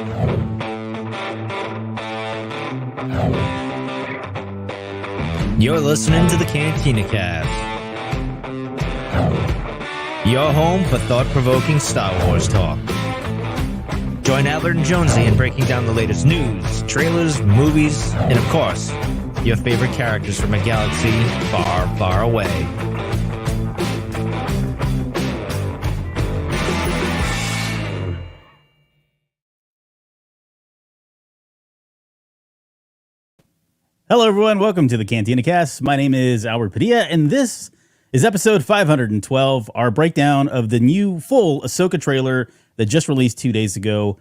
You're listening to the Cantina Cast, your home for thought-provoking Star Wars talk. Join Albert and Jonesy in breaking down the latest news, trailers, movies, and of course, your favorite characters from a galaxy far, far away. Hello, everyone. Welcome to the Cantina Cast. My name is Albert Padilla, and this is episode 512, our breakdown of the new full Ahsoka trailer that just released 2 days ago.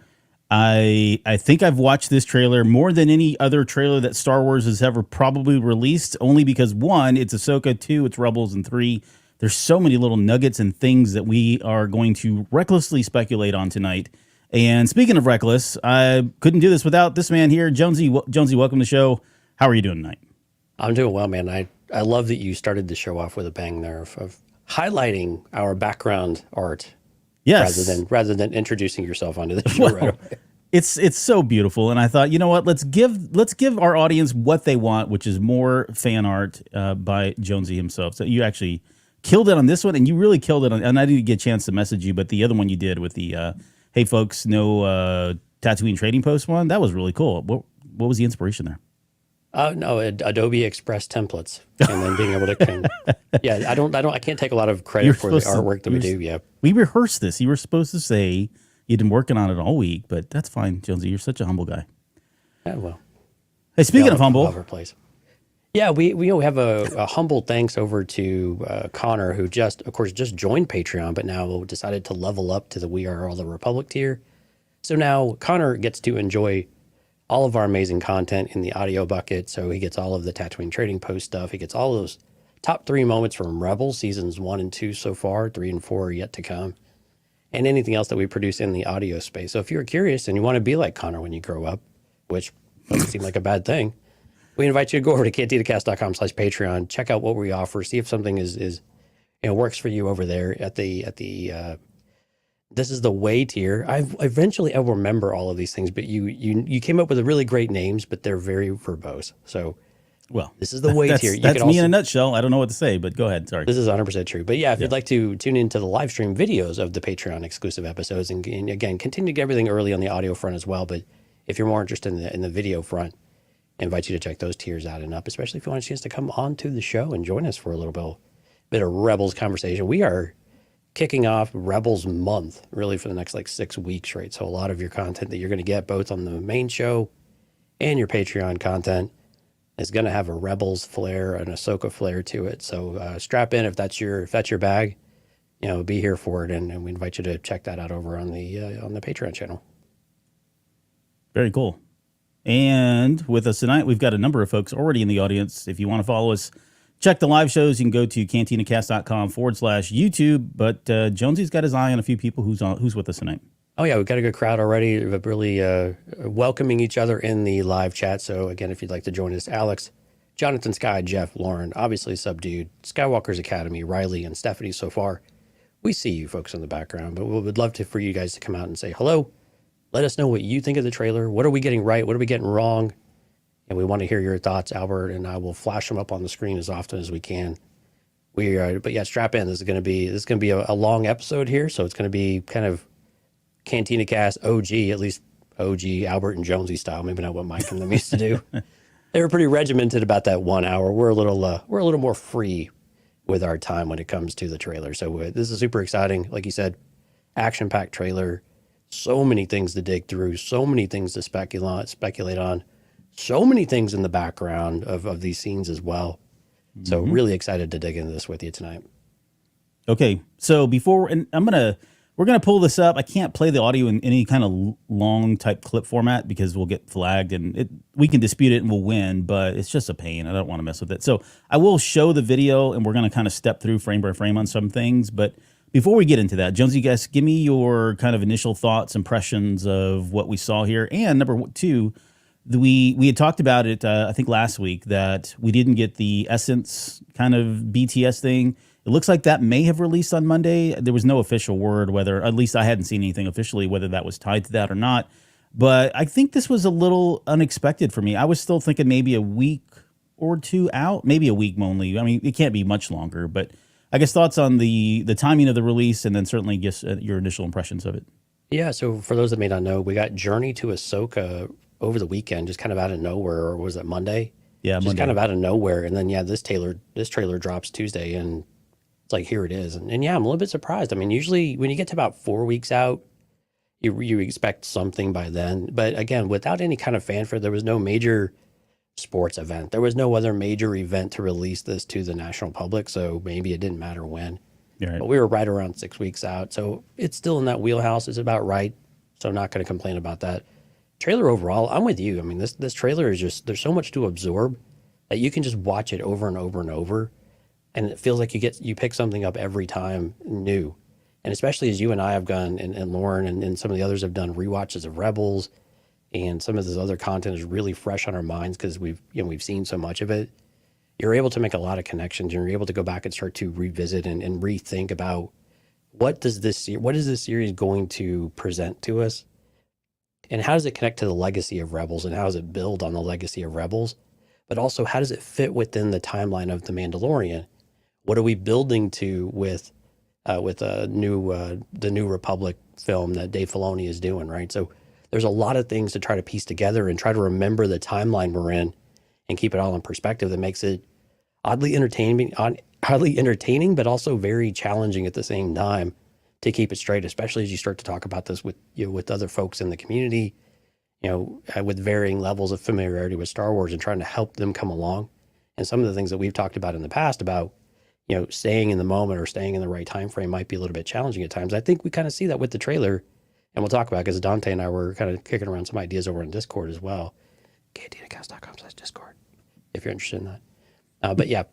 I think I've watched this trailer more than any other trailer that Star Wars has ever probably released, only because, one, it's Ahsoka, two, it's Rebels, and three, there's so many little nuggets and things that we are going to recklessly speculate on tonight. And speaking of reckless, I couldn't do this without this man here. Jonesy, welcome to the show. How are you doing tonight? I'm doing well, man. I love that you started the show off with a bang there of highlighting our background art. Yes. Rather than introducing yourself onto the show right away. It's so beautiful, and I thought, you know what? Let's give our audience what they want, which is more fan art by Jonesy himself. So you actually killed it on this one, and you really killed it on. And I didn't get a chance to message you, but the other one you did with the "Hey folks, no Tatooine trading post" one, that was really cool. What was the inspiration there? No, Adobe Express templates, and then being able to, I can't take a lot of credit for the artwork that we do. Yeah, we rehearsed this. You were supposed to say you'd been working on it all week, but that's fine, Jonesy. You're such a humble guy. Yeah, well. Hey, speaking of humble, yeah, we have a humble thanks over to Connor, who just joined Patreon, but now decided to level up to the We Are All the Republic tier. So now Connor gets to enjoy all of our amazing content in the audio bucket. So he gets all of the Tatooine Trading Post stuff. He gets all those top 3 moments from Rebels, seasons 1 and 2 so far, 3 and 4 are yet to come, and anything else that we produce in the audio space. So if you're curious and you want to be like Connor when you grow up, which doesn't seem like a bad thing, we invite you to go over to cantinacast.com/Patreon, check out what we offer, see if something is works for you over there at the this is the way tier. I'll remember all of these things, but you came up with really great names, but they're very verbose. So, well, this is the way tier. That's me in a nutshell. I don't know what to say, but go ahead. Sorry. This is 100% true. But yeah, if you'd like to tune into the live stream videos of the Patreon exclusive episodes, and again, continue to get everything early on the audio front as well. But if you're more interested in the video front, I invite you to check those tiers out and up, especially if you want a chance to come on to the show and join us for a little bit of Rebels conversation. We are kicking off Rebels month really for the next 6 weeks, right? So a lot of your content that you're going to get both on the main show and your Patreon content is going to have a Rebels flair, an Ahsoka flair to it. So strap in if that's your bag, be here for it, and we invite you to check that out over on the Patreon channel. Very cool. And with us tonight, we've got a number of folks already in the audience. If you want to follow us, check the live shows. You can go to cantinacast.com/YouTube. But Jonesy's got his eye on a few people who's with us tonight. Oh, yeah. We've got a good crowd already. We're really welcoming each other in the live chat. So, again, if you'd like to join us, Alex, Jonathan, Sky, Jeff, Lauren, obviously Subdued, Skywalker's Academy, Riley, and Stephanie so far. We see you folks in the background, but we would love for you guys to come out and say hello. Let us know what you think of the trailer. What are we getting right? What are we getting wrong? And we want to hear your thoughts, Albert, and I will flash them up on the screen as often as we can. But yeah, strap in. This is going to be a long episode here, so it's going to be kind of Cantina Cast OG, at least OG Albert and Jonesy style. Maybe not what Mike and them used to do. They were pretty regimented about that 1 hour. We're a little more free with our time when it comes to the trailer. So this is super exciting. Like you said, action-packed trailer. So many things to dig through. So many things to speculate on. So many things in the background of these scenes as well. So really excited to dig into this with you tonight. Okay, so we're gonna pull this up. I can't play the audio in any kind of long type clip format because we'll get flagged, and we can dispute it and we'll win, but it's just a pain. I don't want to mess with it. So I will show the video, and we're gonna kind of step through frame by frame on some things. But before we get into that, Jonesy, you guys, give me your kind of initial thoughts, impressions of what we saw here, and number two. We had talked about it, I think, last week, that we didn't get the Essence kind of BTS thing. It looks like that may have released on Monday. There was no official word whether, at least I hadn't seen anything officially, whether that was tied to that or not. But I think this was a little unexpected for me. I was still thinking maybe a week or two out, maybe a week only. I mean, it can't be much longer, but I guess thoughts on the timing of the release, and then certainly just your initial impressions of it. Yeah, so for those that may not know, we got Journey to Ahsoka over the weekend, just kind of out of nowhere, or was it Monday? Yeah, just Monday. kind of out of nowhere, and then this trailer drops Tuesday, and it's like, here it is, and yeah, I'm a little bit surprised. I mean, usually when you get to about 4 weeks out, you expect something by then, but again, without any kind of fanfare, there was no major sports event, there was no other major event to release this to the national public, so maybe it didn't matter when. Right. But we were right around 6 weeks out, so it's still in that wheelhouse. It's about right, so I'm not going to complain about that. Trailer overall, I'm with you. I mean, this trailer is just, there's so much to absorb that you can just watch it over and over and over, and it feels like you pick something up every time new. And especially as you and I have gone, and Lauren and some of the others have done rewatches of Rebels, and some of this other content is really fresh on our minds because we've seen so much of it. You're able to make a lot of connections, and you're able to go back and start to revisit and rethink about what is this series going to present to us, and how does it connect to the legacy of Rebels, and how does it build on the legacy of Rebels, but also how does it fit within the timeline of The Mandalorian? What are we building to with the New Republic film that Dave Filoni is doing, right? So there's a lot of things to try to piece together and try to remember the timeline we're in and keep it all in perspective. That makes it oddly entertaining, but also very challenging at the same time to keep it straight, especially as you start to talk about this with other folks in the community, with varying levels of familiarity with Star Wars, and trying to help them come along. And some of the things that we've talked about in the past about, staying in the moment or staying in the right time frame might be a little bit challenging at times. I think we kind of see that with the trailer, and we'll talk about it because Dante and I were kind of kicking around some ideas over in Discord as well. KTNaccounts.com/Discord if you're interested in that. But yeah,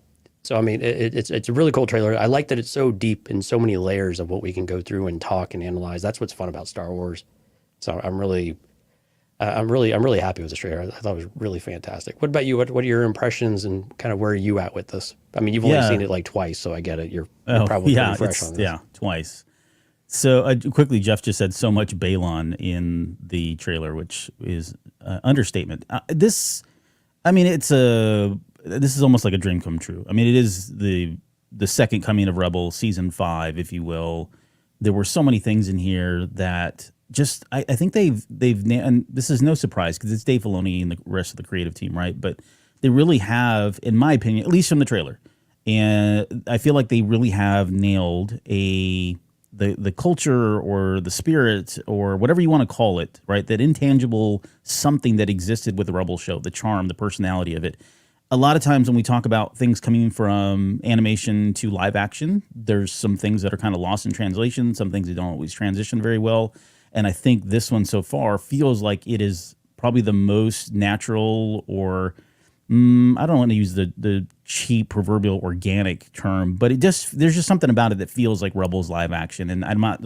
so I mean, it's a really cool trailer. I like that it's so deep in so many layers of what we can go through and talk and analyze. That's what's fun about Star Wars. So I'm really happy with this trailer. I thought it was really fantastic. What about you? What are your impressions, and kind of where are you at with this? I mean, you've only seen it like twice, so I get it. You're probably pretty fresh on this. Yeah, twice. So quickly, Jeff just said so much Baylan in the trailer, which is understatement. This is almost like a dream come true. I mean, it is the second coming of Rebel season 5, if you will. There were so many things in here that just I think they've and this is no surprise because it's Dave Filoni and the rest of the creative team, right? But they really have, in my opinion, at least from the trailer, and I feel like they really have nailed the culture or the spirit or whatever you want to call it, right? That intangible something that existed with the Rebel show, the charm, the personality of it. A lot of times when we talk about things coming from animation to live action, there's some things that are kind of lost in translation, some things that don't always transition very well. And I think this one so far feels like it is probably the most natural, or I don't want to use the cheap proverbial organic term, but there's just something about it that feels like Rebels live action. And I'm not,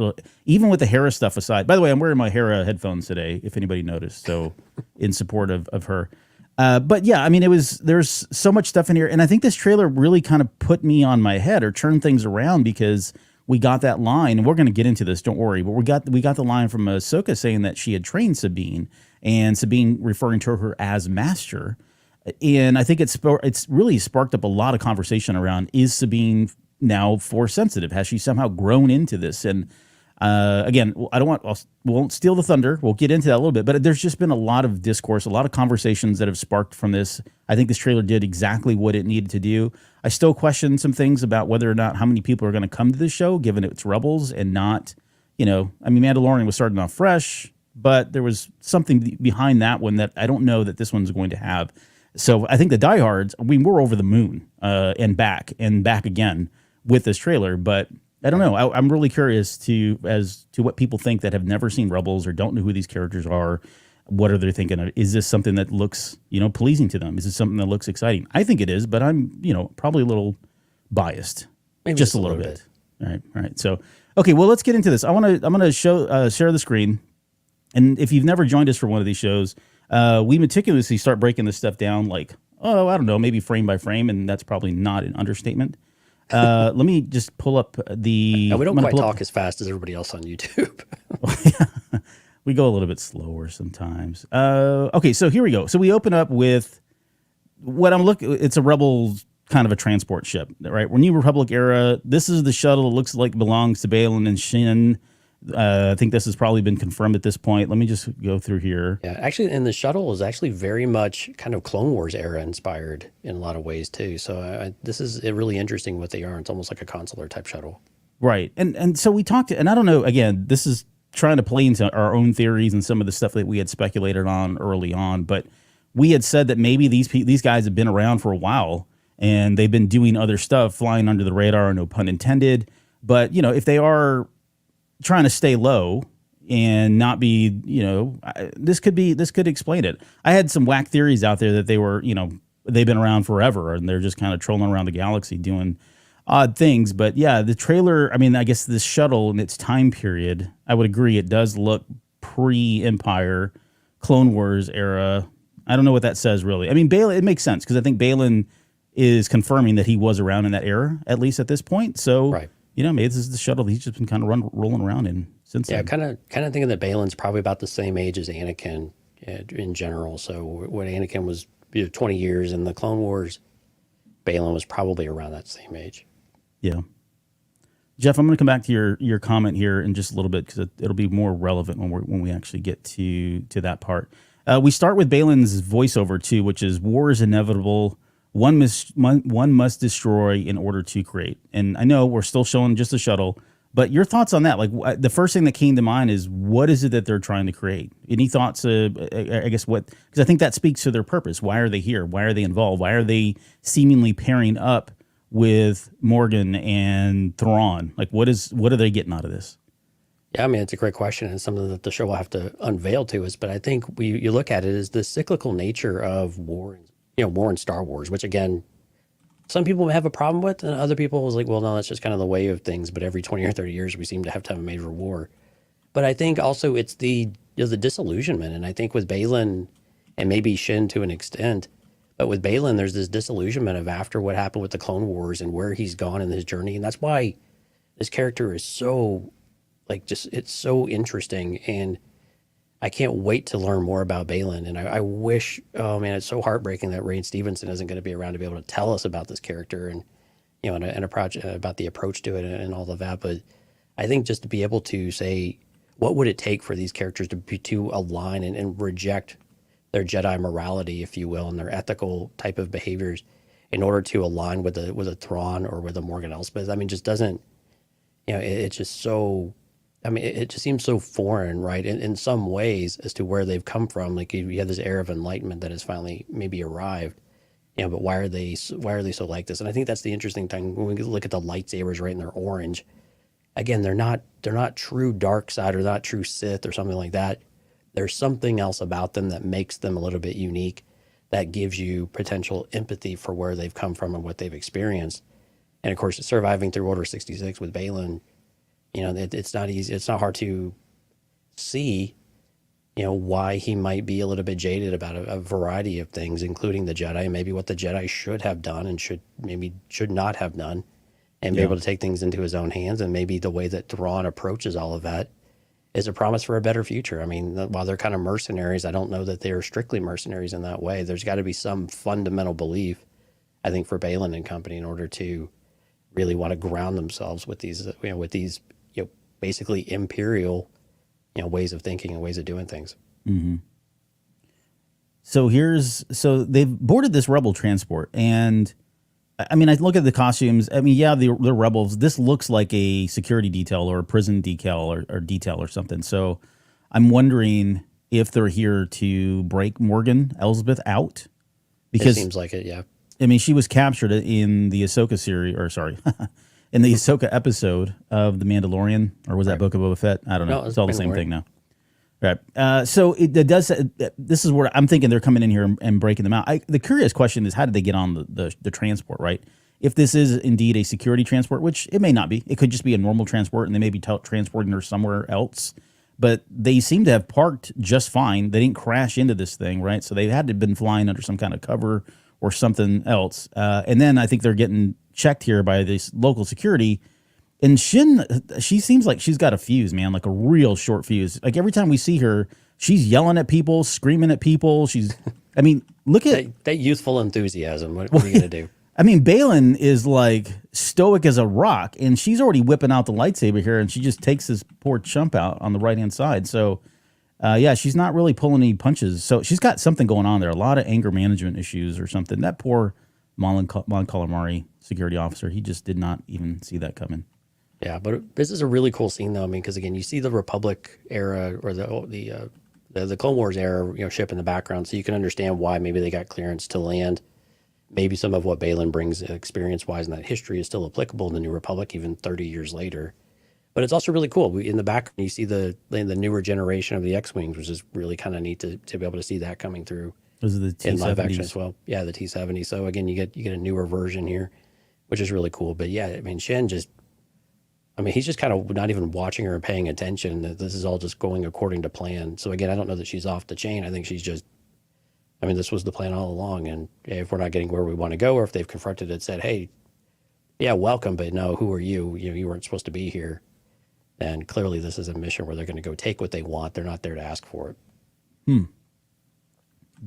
even with the Hera stuff aside, by the way, I'm wearing my Hera headphones today, if anybody noticed, so in support of her. But yeah, I mean, there's so much stuff in here. And I think this trailer really kind of put me on my head or turned things around, because we got that line, and we're going to get into this, don't worry, but we got the line from Ahsoka saying that she had trained Sabine, and Sabine referring to her as master. And I think it's really sparked up a lot of conversation around, is Sabine now Force sensitive? Has she somehow grown into this? And again, won't steal the thunder. We'll get into that a little bit, but there's just been a lot of discourse, a lot of conversations that have sparked from this. I think this trailer did exactly what it needed to do. I still question some things about whether or not how many people are going to come to this show, given it's Rebels and not, Mandalorian was starting off fresh, but there was something behind that one that I don't know that this one's going to have. So I think the diehards, we're over the moon and back again with this trailer, but I don't know. I'm really curious as to what people think that have never seen Rebels or don't know who these characters are. What are they thinking of? Is this something that looks, pleasing to them? Is it something that looks exciting? I think it is, but I'm, probably a little biased. Maybe just a little bit. All right. So, okay, well, let's get into this. I'm gonna share the screen, and if you've never joined us for one of these shows, we meticulously start breaking this stuff down, like, I don't know, maybe frame by frame, and that's probably not an understatement. Let me just pull up the. No, we don't quite talk as fast as everybody else on YouTube. we go a little bit slower sometimes. Okay, so here we go. So we open up with what I'm looking. It's a Rebel kind of a transport ship, right? We're New Republic era. This is the shuttle. It looks like it belongs to Baylan and Shin. I think this has probably been confirmed at this point. Let me just go through here. Yeah, actually, and the shuttle is actually very much kind of Clone Wars era inspired in a lot of ways too. So this is really interesting what they are. It's almost like a consular type shuttle. Right. And so we talked, and I don't know, again, this is trying to play into our own theories and some of the stuff that we had speculated on early on, but we had said that maybe these guys have been around for a while and they've been doing other stuff, flying under the radar, no pun intended. But, if they are trying to stay low and not be, this could explain it. I had some whack theories out there that they were, they've been around forever and they're just kind of trolling around the galaxy doing odd things. But yeah, the trailer, I guess this shuttle in its time period, I would agree, it does look pre-Empire, Clone Wars era. I don't know what that says really. Baylan, it makes sense because I think Baylan is confirming that he was around in that era, at least at this point. So, right. Maybe this is the shuttle he's just been kind of rolling around in since then. Yeah, kind of thinking that Baylan's probably about the same age as Anakin in general. So when Anakin was 20 years in the Clone Wars, Baylan was probably around that same age. Yeah. Jeff, I'm going to come back to your comment here in just a little bit because it'll be more relevant when we actually get to that part. We start with Baylan's voiceover too, which is "War is inevitable. One must destroy in order to create." And I know we're still showing just a shuttle, but your thoughts on that? Like the first thing that came to mind is what is it that they're trying to create? Any thoughts? I guess because I think that speaks to their purpose. Why are they here? Why are they involved? Why are they seemingly pairing up with Morgan and Thrawn? Like what are they getting out of this? Yeah, it's a great question and something that the show will have to unveil to us. But I think you look at it as the cyclical nature of war, war in Star Wars, which again, some people have a problem with, and other people was like, well, no, that's just kind of the way of things. But every 20 or 30 years, we seem to have a major war. But I think also it's the disillusionment, and I think with Baylan and maybe Shin to an extent, but with Baylan, there's this disillusionment of after what happened with the Clone Wars and where he's gone in his journey, and that's why this character is so. It's so interesting, and I can't wait to learn more about Baylan. And I wish, it's so heartbreaking that Rain Stevenson isn't going to be around to be able to tell us about this character and, and a project about the approach to it and all of that. But I think just to be able to say, what would it take for these characters to align and reject their Jedi morality, if you will, and their ethical type of behaviors in order to align with a Thrawn or with a Morgan Elsbeth? Just doesn't, it's just so. It just seems so foreign, right? In some ways, as to where they've come from. Like you have this era of enlightenment that has finally maybe arrived, but why are they so like this? And I think that's the interesting thing when we look at the lightsabers, right? And they're orange. Again, they're not true dark side or not true Sith or something like that. There's something else about them that makes them a little bit unique, that gives you potential empathy for where they've come from and what they've experienced. And of course, surviving through Order 66 with Baylan. It's not easy. It's not hard to see, why he might be a little bit jaded about a variety of things, including the Jedi, and maybe what the Jedi should have done and should not have done, and be able to take things into his own hands. And maybe the way that Thrawn approaches all of that is a promise for a better future. While they're kind of mercenaries, I don't know that they are strictly mercenaries in that way. There's got to be some fundamental belief, I think, for Baylan and company in order to really want to ground themselves with these, basically imperial, ways of thinking and ways of doing things. Mm-hmm. So they've boarded this rebel transport, and I look at the costumes. The rebels. This looks like a security detail or a prison decal or detail or something. So I'm wondering if they're here to break Morgan Elsbeth out, because it seems like it. Yeah. She was captured in the Ahsoka series, in the Ahsoka episode of The Mandalorian, or was that Book of Boba Fett? I don't know. No, it's all the same thing now. Right. So it does. This is where I'm thinking they're coming in here and breaking them out. The curious question is, how did they get on the transport, right? If this is indeed a security transport, which it may not be. It could just be a normal transport, and they may be transporting her somewhere else. But they seem to have parked just fine. They didn't crash into this thing, right? So they had to have been flying under some kind of cover or something else. And then I think they're getting checked here by this local security. And Shin, she seems like she's got a fuse, man, like a real short fuse. Like every time we see her, she's yelling at people, screaming at people. I mean, look at that youthful enthusiasm. What are you going to do? I mean, Baylan is like stoic as a rock, and she's already whipping out the lightsaber here, and she just takes this poor chump out on the right-hand side. So, yeah, she's not really pulling any punches. So she's got something going on there, a lot of anger management issues or something. That poor Mon Calamari security officer, he just did not even see that coming. Yeah, but this is a really cool scene, though. I mean, because, again, you see the Republic era or the Clone Wars era, ship in the background, so you can understand why maybe they got clearance to land. Maybe some of what Baylan brings experience-wise in that history is still applicable in the New Republic, even 30 years later. But it's also really cool. In the background, you see the newer generation of the X-Wings, which is really kind of neat to be able to see that coming through. Those are the T-70s. In live action as well. Yeah, the T-70. So, again, you get a newer version here, which is really cool. But, yeah, I mean, Shin he's just kind of not even watching her and paying attention. This is all just going according to plan. So, again, I don't know that she's off the chain. I think she's just, this was the plan all along. And if we're not getting where we want to go, or if they've confronted it and said, hey, yeah, welcome, but no, who are you? You weren't supposed to be here. And clearly this is a mission where they're going to go take what they want. They're not there to ask for it.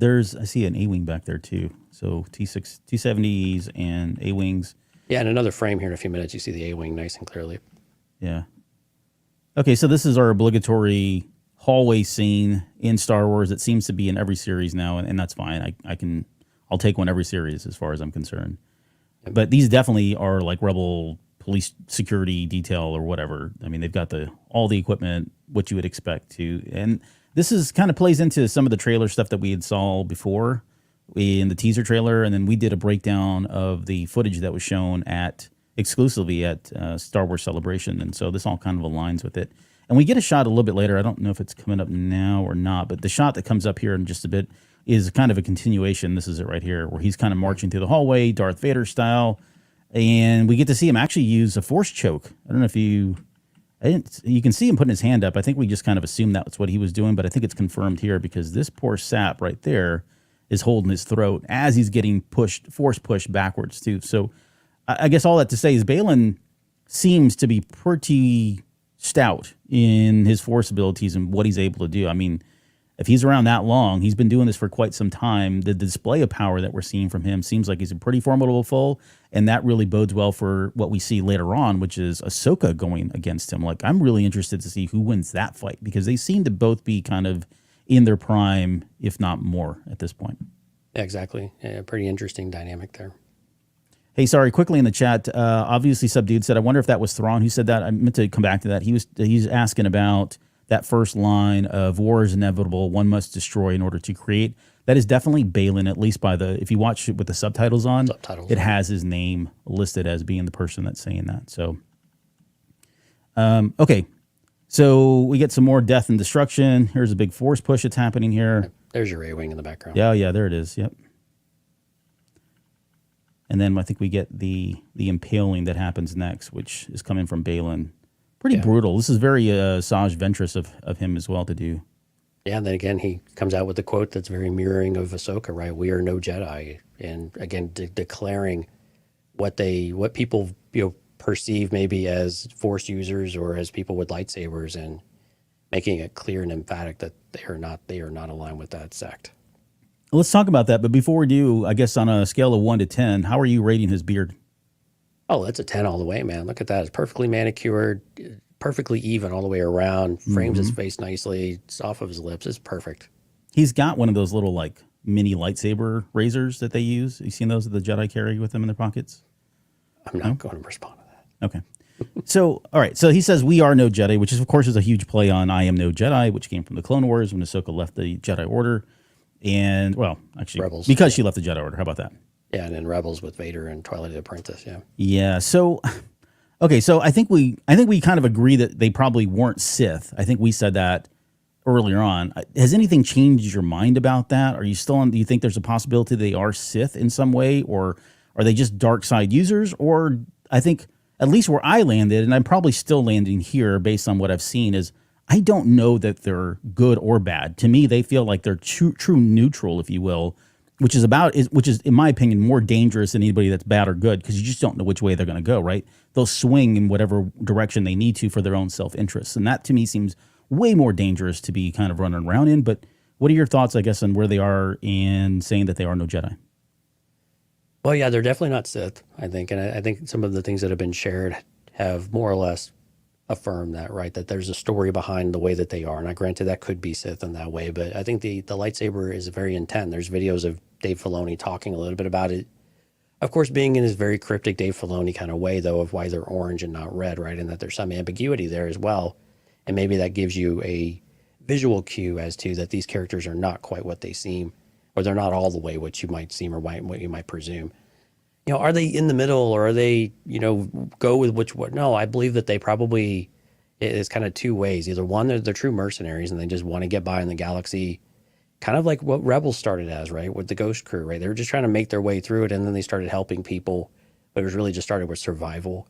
I see an A-Wing back there too. So T-70s and A-Wings. Yeah, in another frame here in a few minutes, you see the A-Wing nice and clearly. Yeah. Okay, so this is our obligatory hallway scene in Star Wars. It seems to be in every series now, and that's fine. I'll take one every series as far as I'm concerned. But these definitely are like Rebel police security detail or whatever. I mean, they've got all the equipment, what you would expect to. And this is kind of plays into some of the trailer stuff that we had saw before in the teaser trailer, and then we did a breakdown of the footage that was shown exclusively at Star Wars Celebration, and so this all kind of aligns with it. And we get a shot a little bit later. I don't know if it's coming up now or not, but the shot that comes up here in just a bit is kind of a continuation. This is it right here, where he's kind of marching through the hallway, Darth Vader style, and we get to see him actually use a force choke. I don't know if you can see him putting his hand up. I think we just kind of assumed that's what he was doing, but I think it's confirmed here because this poor sap right there is holding his throat as he's getting force pushed backwards too. So I guess all that to say is Baylan seems to be pretty stout in his force abilities and what he's able to do. I mean, if he's around that long, he's been doing this for quite some time. The display of power that we're seeing from him seems like he's a pretty formidable foe, and that really bodes well for what we see later on, which is Ahsoka going against him. Like, I'm really interested to see who wins that fight because they seem to both be kind of in their prime, if not more, at this point. Yeah, exactly. Yeah, pretty interesting dynamic there. Hey, sorry, quickly in the chat, obviously Subdued said, I wonder if that was Thrawn who said that. I meant to come back to that. He's asking about that first line of war is inevitable, one must destroy in order to create. That is definitely Baylan, at least if you watch it with the subtitles on, it has his name listed as being the person that's saying that. So, okay. So we get some more death and destruction. Here's a big force push that's happening here. There's your A-Wing in the background. Yeah, there it is. Yep. And then I think we get the impaling that happens next, which is coming from Baylan. Pretty brutal. This is very Saj Ventress of him as well to do. Yeah, and then again, he comes out with the quote that's very mirroring of Ahsoka, right? We are no Jedi. And again, declaring what people perceive maybe as Force users or as people with lightsabers, and making it clear and emphatic that they are not aligned with that sect. Let's talk about that. But before we do, I guess on a scale of 1 to 10, how are you rating his beard? Oh, that's a 10 all the way, man. Look at that. It's perfectly manicured, perfectly even all the way around, frames his face nicely, it's off of his lips. It's perfect. He's got one of those little like mini lightsaber razors that they use. You seen those that the Jedi carry with them in their pockets? I'm not going to respond to that. Okay. So, all right. So he says, we are no Jedi, which is, of course, is a huge play on I am no Jedi, which came from the Clone Wars when Ahsoka left the Jedi Order. And, well, actually, Rebels. Because she left the Jedi Order. How about that? Yeah, and then Rebels with Vader and Twilight of the Apprentice, yeah. Yeah, so, okay, so I think we kind of agree that they probably weren't Sith. I think we said that earlier on. Has anything changed your mind about that? Are you still do you think there's a possibility they are Sith in some way, or are they just dark side users? Or I think, at least where I landed, and I'm probably still landing here based on what I've seen, is I don't know that they're good or bad. To me, they feel like they're true neutral, if you will. which is in my opinion more dangerous than anybody that's bad or good, because you just don't know which way they're going to go, right? They'll swing in whatever direction they need to for their own self-interest, and that to me seems way more dangerous to be kind of running around in. But what are your thoughts, I guess, on where they are in saying that they are no Jedi? Well, yeah, they're definitely not Sith, I think, and I think some of the things that have been shared have more or less affirmed that, right? That there's a story behind the way that they are. Now, granted, that could be Sith in that way, but I think the lightsaber is very intent. There's videos of Dave Filoni talking a little bit about it. Of course, being in his very cryptic Dave Filoni kind of way, though, of why they're orange and not red, right? And that there's some ambiguity there as well. And maybe that gives you a visual cue as to that these characters are not quite what they seem, or they're not all the way what you might seem or what you might presume. You know, are they in the middle, or are they, you know, go with which one? No, I believe that they probably, it's kind of two ways. Either one, they're true mercenaries and they just want to get by in the galaxy, kind of like what Rebels started as, right? With the Ghost Crew, right? They were just trying to make their way through it, and then they started helping people, but it was really just started with survival.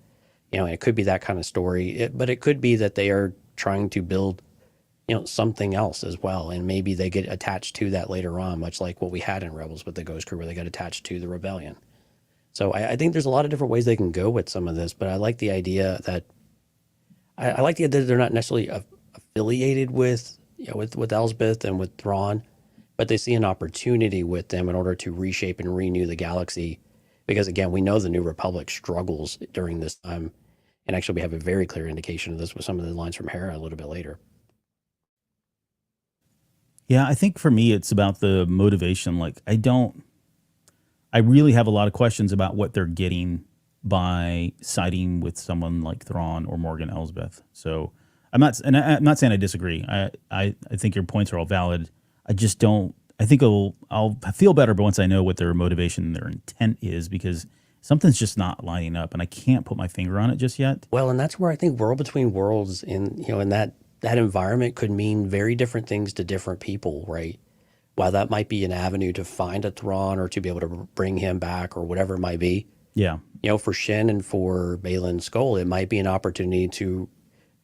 You know, it could be that kind of story, but it could be that they are trying to build, you know, something else as well. And maybe they get attached to that later on, much like what we had in Rebels with the Ghost Crew, where they got attached to the rebellion. So I think there's a lot of different ways they can go with some of this, but I like the idea that I like the idea that they're not necessarily affiliated with, you know, with Elsbeth and with Thrawn, but they see an opportunity with them in order to reshape and renew the galaxy. Because again, we know the New Republic struggles during this time, and actually we have a very clear indication of this with some of the lines from Hera a little bit later. Yeah, I think for me it's about the motivation. Like I really have a lot of questions about what they're getting by siding with someone like Thrawn or Morgan Elsbeth. So I'm not saying I disagree. I think your points are all valid. I just don't. I think I'll feel better, but once I know what their motivation and their intent is, because something's just not lining up, and I can't put my finger on it just yet. Well, and that's where I think World Between Worlds in that environment could mean very different things to different people, right? While that might be an avenue to find a Thrawn or to be able to bring him back or whatever it might be. Yeah. You know, for Shin and for Baylan Skoll, it might be an opportunity to,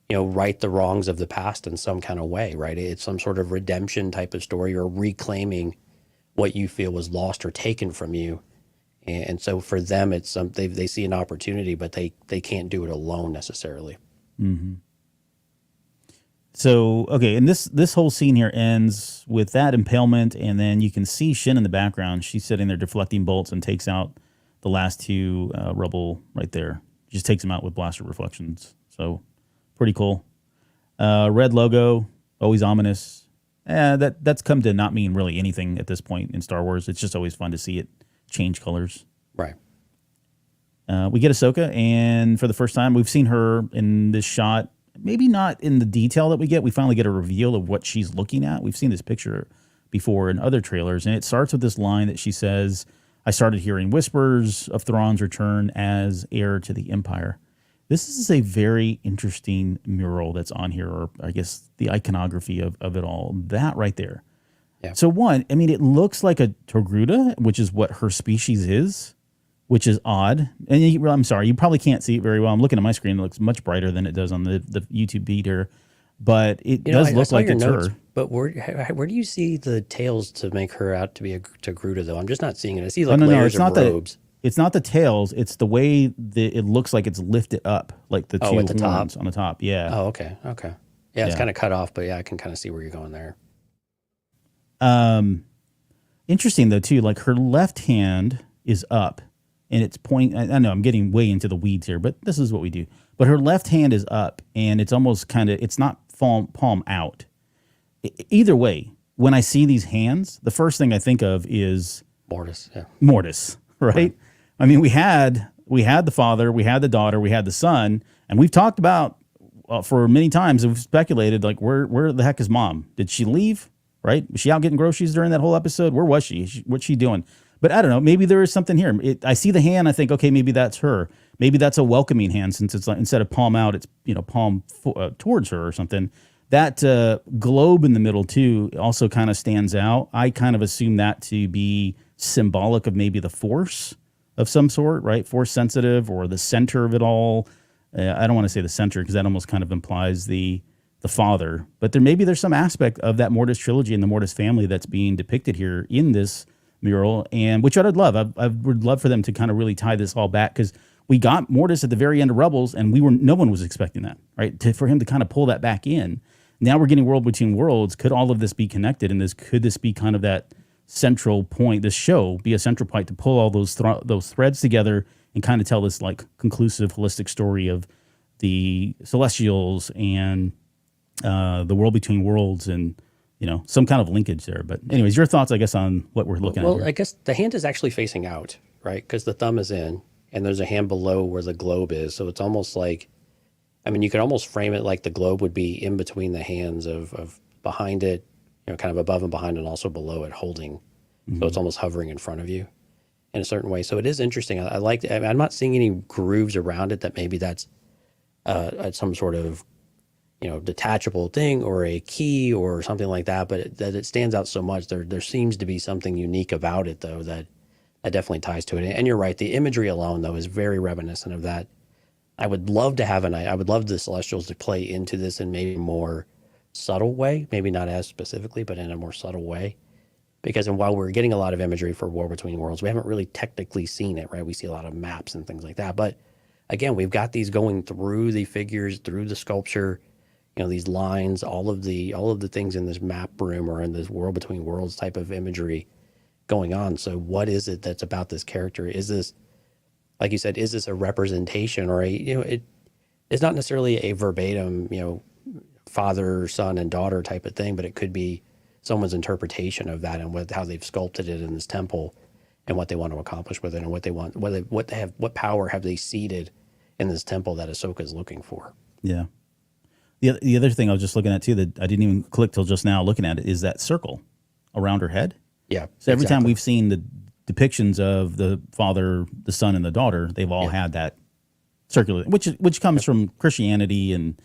you know, right the wrongs of the past in some kind of way, right? It's some sort of redemption type of story, or reclaiming what you feel was lost or taken from you. And so for them, it's they see an opportunity, but they can't do it alone necessarily. Mm-hmm. So, okay, and this whole scene here ends with that impalement, and then you can see Shin in the background. She's sitting there deflecting bolts and takes out the last two rebel right there. Just takes them out with blaster reflections. So, pretty cool. Red logo, always ominous. That's come to not mean really anything at this point in Star Wars. It's just always fun to see it change colors. Right. We get Ahsoka, and for the first time, we've seen her in this shot. Maybe not in the detail that we get. We finally get a reveal of what she's looking at. We've seen this picture before in other trailers, and it starts with this line that she says, "I started hearing whispers of Thrawn's return as heir to the Empire." This is a very interesting mural that's on here, or I guess the iconography of it all. That right there. Yeah. So one, I mean, it looks like a Togruta, which is what her species is, which is odd. And I'm sorry, you probably can't see it very well. I'm looking at my screen. It looks much brighter than it does on the YouTube feeder. But it does look like it's her. But where do you see the tails to make her out to be a Togruta, though? I'm just not seeing it. I see like layers of robes. It's not the tails. It's the way that it looks like it's lifted up, like the two at the horns top? on the top. Yeah. Oh, okay. Yeah, it's kind of cut off, but yeah, I can kind of see where you're going there. Interesting, though, too. Like her left hand is up. And it's pointing, I know I'm getting way into the weeds here, but this is what we do. But her left hand is up, and it's almost it's not palm out. Either way, when I see these hands, the first thing I think of is Mortis, yeah. Mortis, right? I mean, we had the father, we had the daughter, we had the son, and we've talked about, for many times, we've speculated, like, where the heck is mom? Did she leave, right? Was she out getting groceries during that whole episode? Where was she? What's she doing? But I don't know. Maybe there is something here. I see the hand. I think, okay, maybe that's her. Maybe that's a welcoming hand, since it's like, instead of palm out, it's palm towards her or something. That globe in the middle too also kind of stands out. I kind of assume that to be symbolic of maybe the Force of some sort, right? Force sensitive, or the center of it all. I don't want to say the center, because that almost kind of implies the father. But there's some aspect of that Mortis trilogy and the Mortis family that's being depicted here in this mural, and which I'd love. I would love for them to kind of really tie this all back, because we got Mortis at the very end of Rebels, and no one was expecting that, right? For him to kind of pull that back in. Now we're getting World Between Worlds. Could all of this be connected? And could this be kind of that central point? This show be a central point to pull all those threads together and kind of tell this like conclusive, holistic story of the Celestials and the World Between Worlds, and some kind of linkage there. But anyways, your thoughts, I guess, on what we're looking at here. Well, I guess the hand is actually facing out, right? Because the thumb is in, and there's a hand below where the globe is. So it's almost like, you could almost frame it like the globe would be in between the hands of behind it, kind of above and behind, and also below it holding. Mm-hmm. So it's almost hovering in front of you in a certain way. So it is interesting. I like it. I'm not seeing any grooves around it that maybe that's some sort of detachable thing or a key or something like that, but that it stands out so much. There seems to be something unique about it, though, that definitely ties to it. And you're right, the imagery alone, though, is very reminiscent of that. I would love to have I would love the Celestials to play into this in maybe a more subtle way, maybe not as specifically, but in a more subtle way. Because while we're getting a lot of imagery for War Between Worlds, we haven't really technically seen it, right? We see a lot of maps and things like that. But again, we've got these going through the figures, through the sculpture, these lines, all of the things in this map room or in this World Between Worlds type of imagery going on. So what is it that's about this character? Is this, like you said, is this a representation or it's not necessarily a verbatim, father, son, and daughter type of thing, but it could be someone's interpretation of that and how they've sculpted it in this temple and what they want to accomplish with it and what power have they seeded in this temple that Ahsoka is looking for. Yeah. The other thing I was just looking at too that I didn't even click till just now looking at it is that circle around her head. Yeah. So every time we've seen the depictions of the father, the son, and the daughter, they've all had that circular, which comes from Christianity and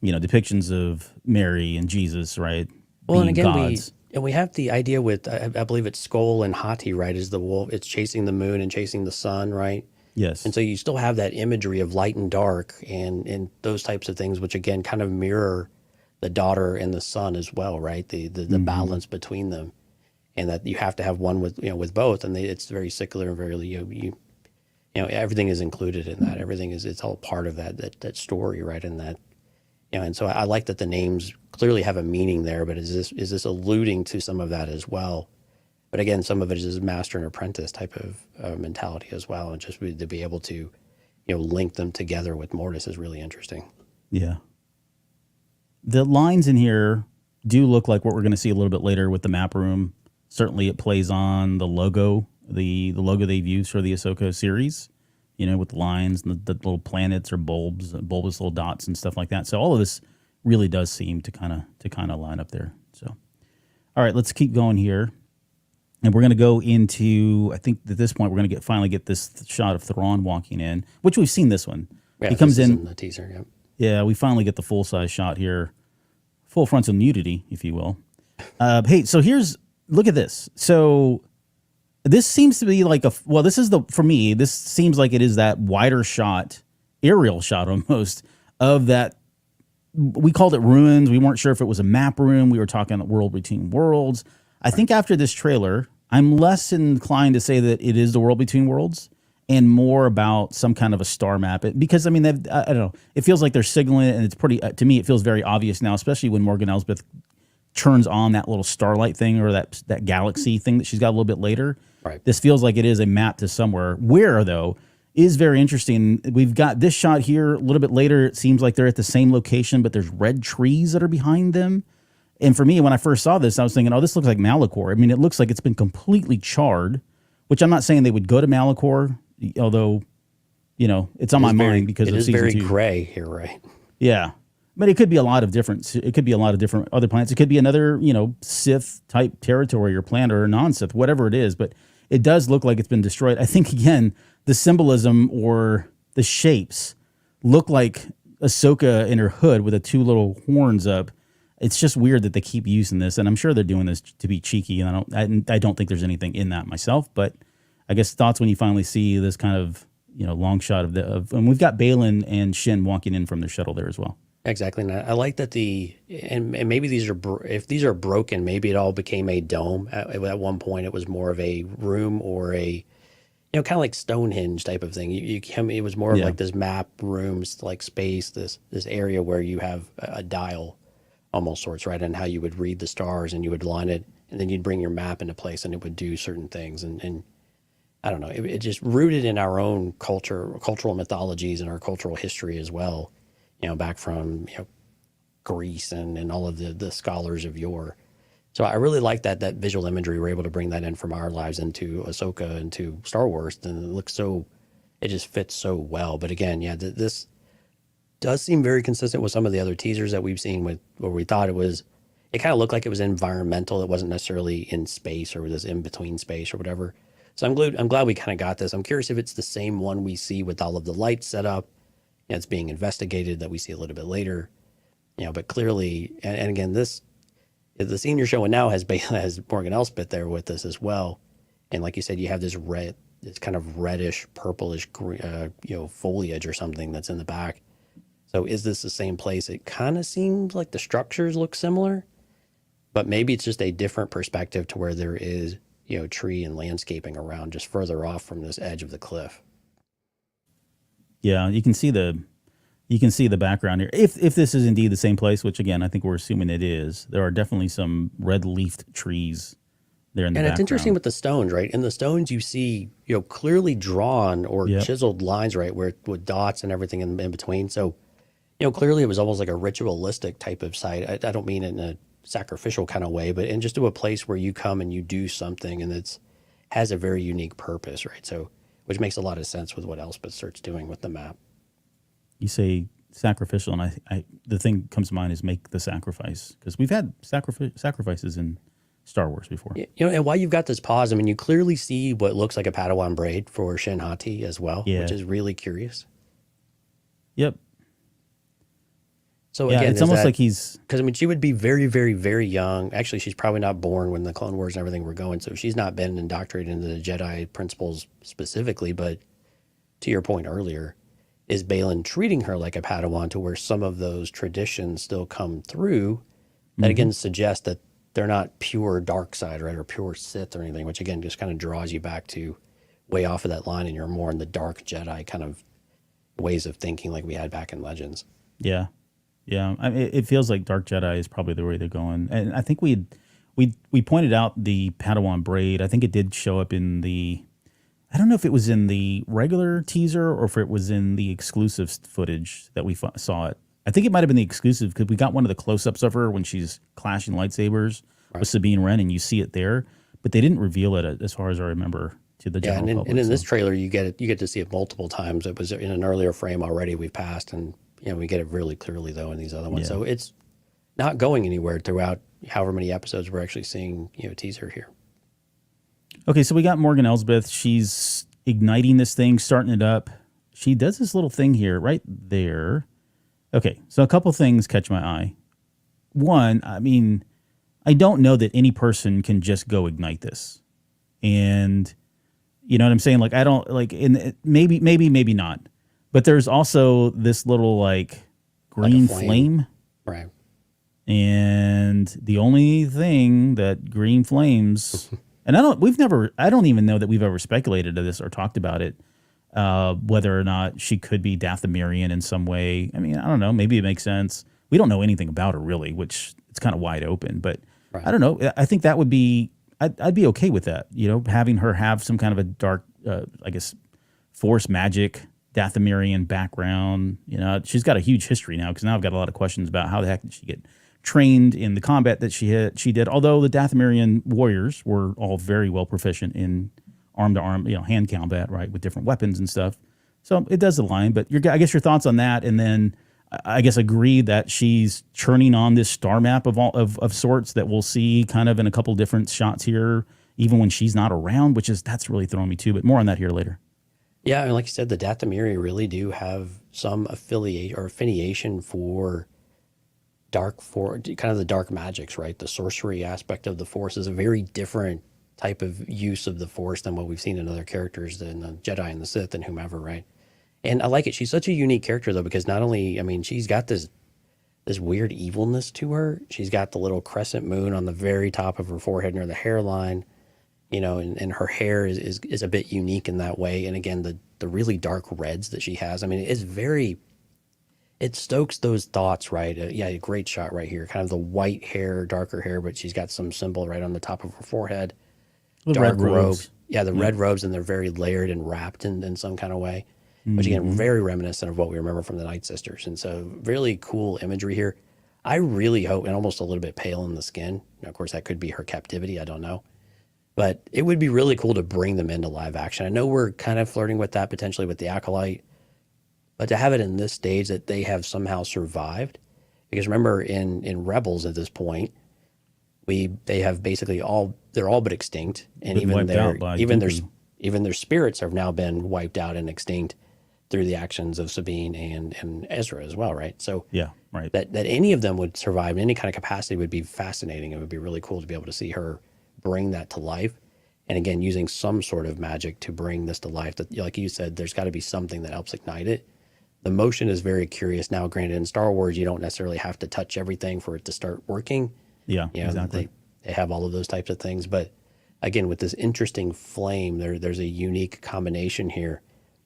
depictions of Mary and Jesus, right? Well, and again, we have the idea with I believe it's Skull and Hati, right? Is the wolf? It's chasing the moon and chasing the sun, right? Yes. And so you still have that imagery of light and dark and those types of things, which again kind of mirror the daughter and the son as well, right? The balance between them, and that you have to have one with both, and it's very secular and very everything is included in that. Everything it's all part of that story, right? And that and so I like that the names clearly have a meaning there, but is this alluding to some of that as well? But again, some of it is master and apprentice type of mentality as well, and just to be able to, link them together with Mortis is really interesting. Yeah. The lines in here do look like what we're going to see a little bit later with the map room. Certainly, it plays on the logo, the logo they've used for the Ahsoka series. With the lines and the little planets or bulbous little dots and stuff like that. So all of this really does seem to kind of line up there. So, all right, let's keep going here. And we're going to go into, I think at this point, we're going to finally get this shot of Thrawn walking in, which we've seen this one. Yeah, he comes in the teaser, yeah. Yeah, we finally get the full-size shot here. Full frontal nudity, if you will. Hey, so look at this. So this seems to be like for me, this seems like it is that wider shot, aerial shot almost, of that. We called it ruins. We weren't sure if it was a map room. We were talking World Between Worlds. I think after this trailer, I'm less inclined to say that it is the World Between Worlds and more about some kind of a star map. Because, I don't know. It feels like they're signaling it, and it's pretty, to me, it feels very obvious now, especially when Morgan Elsbeth turns on that little starlight thing or that galaxy thing that she's got a little bit later. Right. This feels like it is a map to somewhere. Where, though, is very interesting. We've got this shot here a little bit later. It seems like they're at the same location, but there's red trees that are behind them. And for me, when I first saw this, I was thinking, oh, this looks like Malachor. It looks like it's been completely charred, which I'm not saying they would go to Malachor, although, it's on my mind because of season 2. It is very gray here, right? Yeah. But it could be a lot of different other planets. It could be another, Sith type territory or planet or non-Sith, whatever it is. But it does look like it's been destroyed. I think, again, the symbolism or the shapes look like Ahsoka in her hood with the two little horns up. It's just weird that they keep using this, and I'm sure they're doing this to be cheeky. And I don't think there's anything in that myself. But I guess thoughts when you finally see this kind of long shot and we've got Baylan and Shin walking in from their shuttle there as well. Exactly. And I like that and maybe these are, if these are broken, maybe it all became a dome. At one point, it was more of a room or kind of like Stonehenge type of thing. It was more of like this map rooms, like space, this area where you have a dial almost sorts, right? And how you would read the stars and you would line it and then you'd bring your map into place and it would do certain things. And I don't know, it just rooted in our own cultural mythologies and our cultural history as well, back from, Greece and all of the scholars of yore. So I really like that visual imagery. We're able to bring that in from our lives into Ahsoka, into Star Wars, and it just fits so well. But again, this does seem very consistent with some of the other teasers that we've seen with where we thought it kind of looked like it was environmental. It wasn't necessarily in space or this in between space or whatever. So I'm glad we kind of got this. I'm curious if it's the same one we see with all of the lights set up. It's being investigated that we see a little bit later. But clearly, and again, the scene you're showing now has Morgan Elspeth there with us as well. And like you said, you have this kind of reddish, purplish, foliage or something that's in the back. So is this the same place? It kind of seems like the structures look similar, but maybe it's just a different perspective to where there is, tree and landscaping around just further off from this edge of the cliff. Yeah, you can see the background here. If this is indeed the same place, which again I think we're assuming it is, there are definitely some red-leafed trees there in the background. And it's interesting with the stones, right? In the stones you see, clearly drawn or chiseled lines, right, with dots and everything in between. So, clearly it was almost like a ritualistic type of site. I don't mean it in a sacrificial kind of way, but in just to a place where you come and you do something and has a very unique purpose, right? So, which makes a lot of sense with what Elspeth starts doing with the map. You say sacrificial, and I the thing that comes to mind is make the sacrifice, because we've had sacrifices in Star Wars before. And while you've got this pause, I mean, you clearly see what looks like a Padawan braid for Shin Hati as well, which is really curious. Yep. So again, it's almost like he's, because I mean, she would be very, very, very young. Actually, she's probably not born when the Clone Wars and everything were going, so she's not been indoctrinated into the Jedi principles specifically. But to your point earlier, is Baylan treating her like a Padawan to where some of those traditions still come through? That again suggests that they're not pure dark side, right, or pure Sith or anything, which again just kind of draws you back to way off of that line, and you're more in the dark Jedi kind of ways of thinking like we had back in Legends. Yeah. I mean, it feels like Dark Jedi is probably the way they're going, and I think we pointed out the Padawan braid. I think it did show up in the. I don't know if it was in the regular teaser or if it was in the exclusive footage that we saw it. I think it might have been the exclusive because we got one of the close-ups of her when she's clashing lightsabers with Sabine Wren, and you see it there. But they didn't reveal it, as far as I remember, to the general public. And in this trailer, you get to see it multiple times. It was in an earlier frame already we've passed, and we get it really clearly, though, in these other ones. Yeah. So it's not going anywhere throughout however many episodes we're actually seeing teaser here. Okay, so we got Morgan Elsbeth. She's igniting this thing, starting it up. She does this little thing here, right there. Okay, so a couple things catch my eye. One, I mean, I don't know that any person can just go ignite this. And you know what I'm saying? Like, I don't, like, maybe not. But there's also this little, like, green flame. Right. And the only thing that green flames... And I don't even know that we've ever speculated to this or talked about it, whether or not she could be Dathomirian in some way. I mean, I don't know. Maybe it makes sense. We don't know anything about her really, which it's kind of wide open. But I don't know. I think that would be, I'd be okay with that. Having her have some kind of a dark, I guess, force magic, Dathomirian background. She's got a huge history now because now I've got a lot of questions about how the heck did she get trained in the combat that she did, although the Dathomirian warriors were all very well proficient in arm-to-arm, hand combat, right, with different weapons and stuff. So it does align, but I guess your thoughts on that, and then I guess agree that she's churning on this star map of sorts that we'll see kind of in a couple different shots here, even when she's not around, that's really throwing me too, but more on that here later. Yeah, and like you said, the Dathomiri really do have some affiliation for kind of the dark magics, right? The sorcery aspect of the Force is a very different type of use of the Force than what we've seen in other characters, than the Jedi and the Sith and whomever, right? And I like it. She's such a unique character, though, because not only, I mean, she's got this this weird evilness to her. She's got the little crescent moon on the very top of her forehead near the hairline, you know, and her hair is a bit unique in that way. And again, the really dark reds that she has. I mean, it stokes those thoughts, right? Yeah, a great shot right here. Kind of the white hair, darker hair, but she's got some symbol right on the top of her forehead. The Dark red robes. Yeah, the red robes, and they're very layered and wrapped in some kind of way. Which again, very reminiscent of what we remember from the Night Sisters. And so really cool imagery here. I really hope, and almost a little bit pale in the skin. Of course, that could be her captivity. I don't know. But it would be really cool to bring them into live action. I know we're kind of flirting with that potentially with the Acolyte, but to have it in this stage that they have somehow survived. Because remember, in Rebels at this point, they have basically they're all but extinct. And even their spirits have now been wiped out and extinct through the actions of Sabine and Ezra as well, right? So yeah, right. That any of them would survive in any kind of capacity would be fascinating. It would be really cool to be able to see her bring that to life. And again, using some sort of magic to bring this to life. That, like you said, there's got to be something that helps ignite it. The motion is very curious. Now, granted, in Star Wars, you don't necessarily have to touch everything for it to start working. Yeah, you know, exactly. They have all of those types of things. But again, with this interesting flame, there's a unique combination here.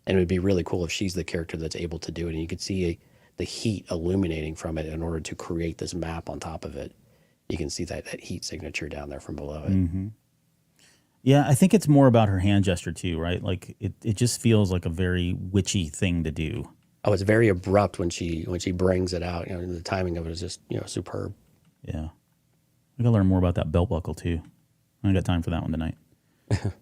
And it would be really cool if she's the character that's able to do it. And you could see the heat illuminating from it in order to create this map on top of it. You can see that heat signature down there from below it. Mm-hmm. Yeah, I think it's more about her hand gesture too, right? Like it just feels like a very witchy thing to do. Oh, it's very abrupt when she brings it out. You know, the timing of it is just, you know, superb. Yeah. I gotta learn more about that belt buckle too. I ain't got time for that one tonight.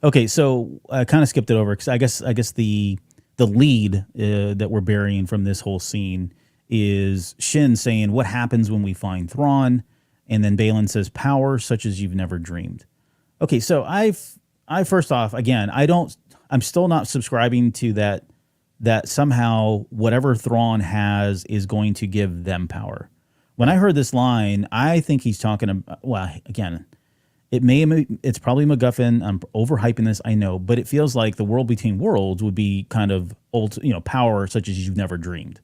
Okay, so I kind of skipped it over because I guess the lead that we're burying from this whole scene is Shin saying, "What happens when we find Thrawn?" And then Baylan says, "Power such as you've never dreamed." Okay, so I first off, again, I'm still not subscribing to that somehow whatever Thrawn has is going to give them power. When I heard this line, I think he's talking about, well, again, it's probably MacGuffin. I'm overhyping this, I know, but it feels like the world between worlds would be kind of old, you know, power such as you've never dreamed.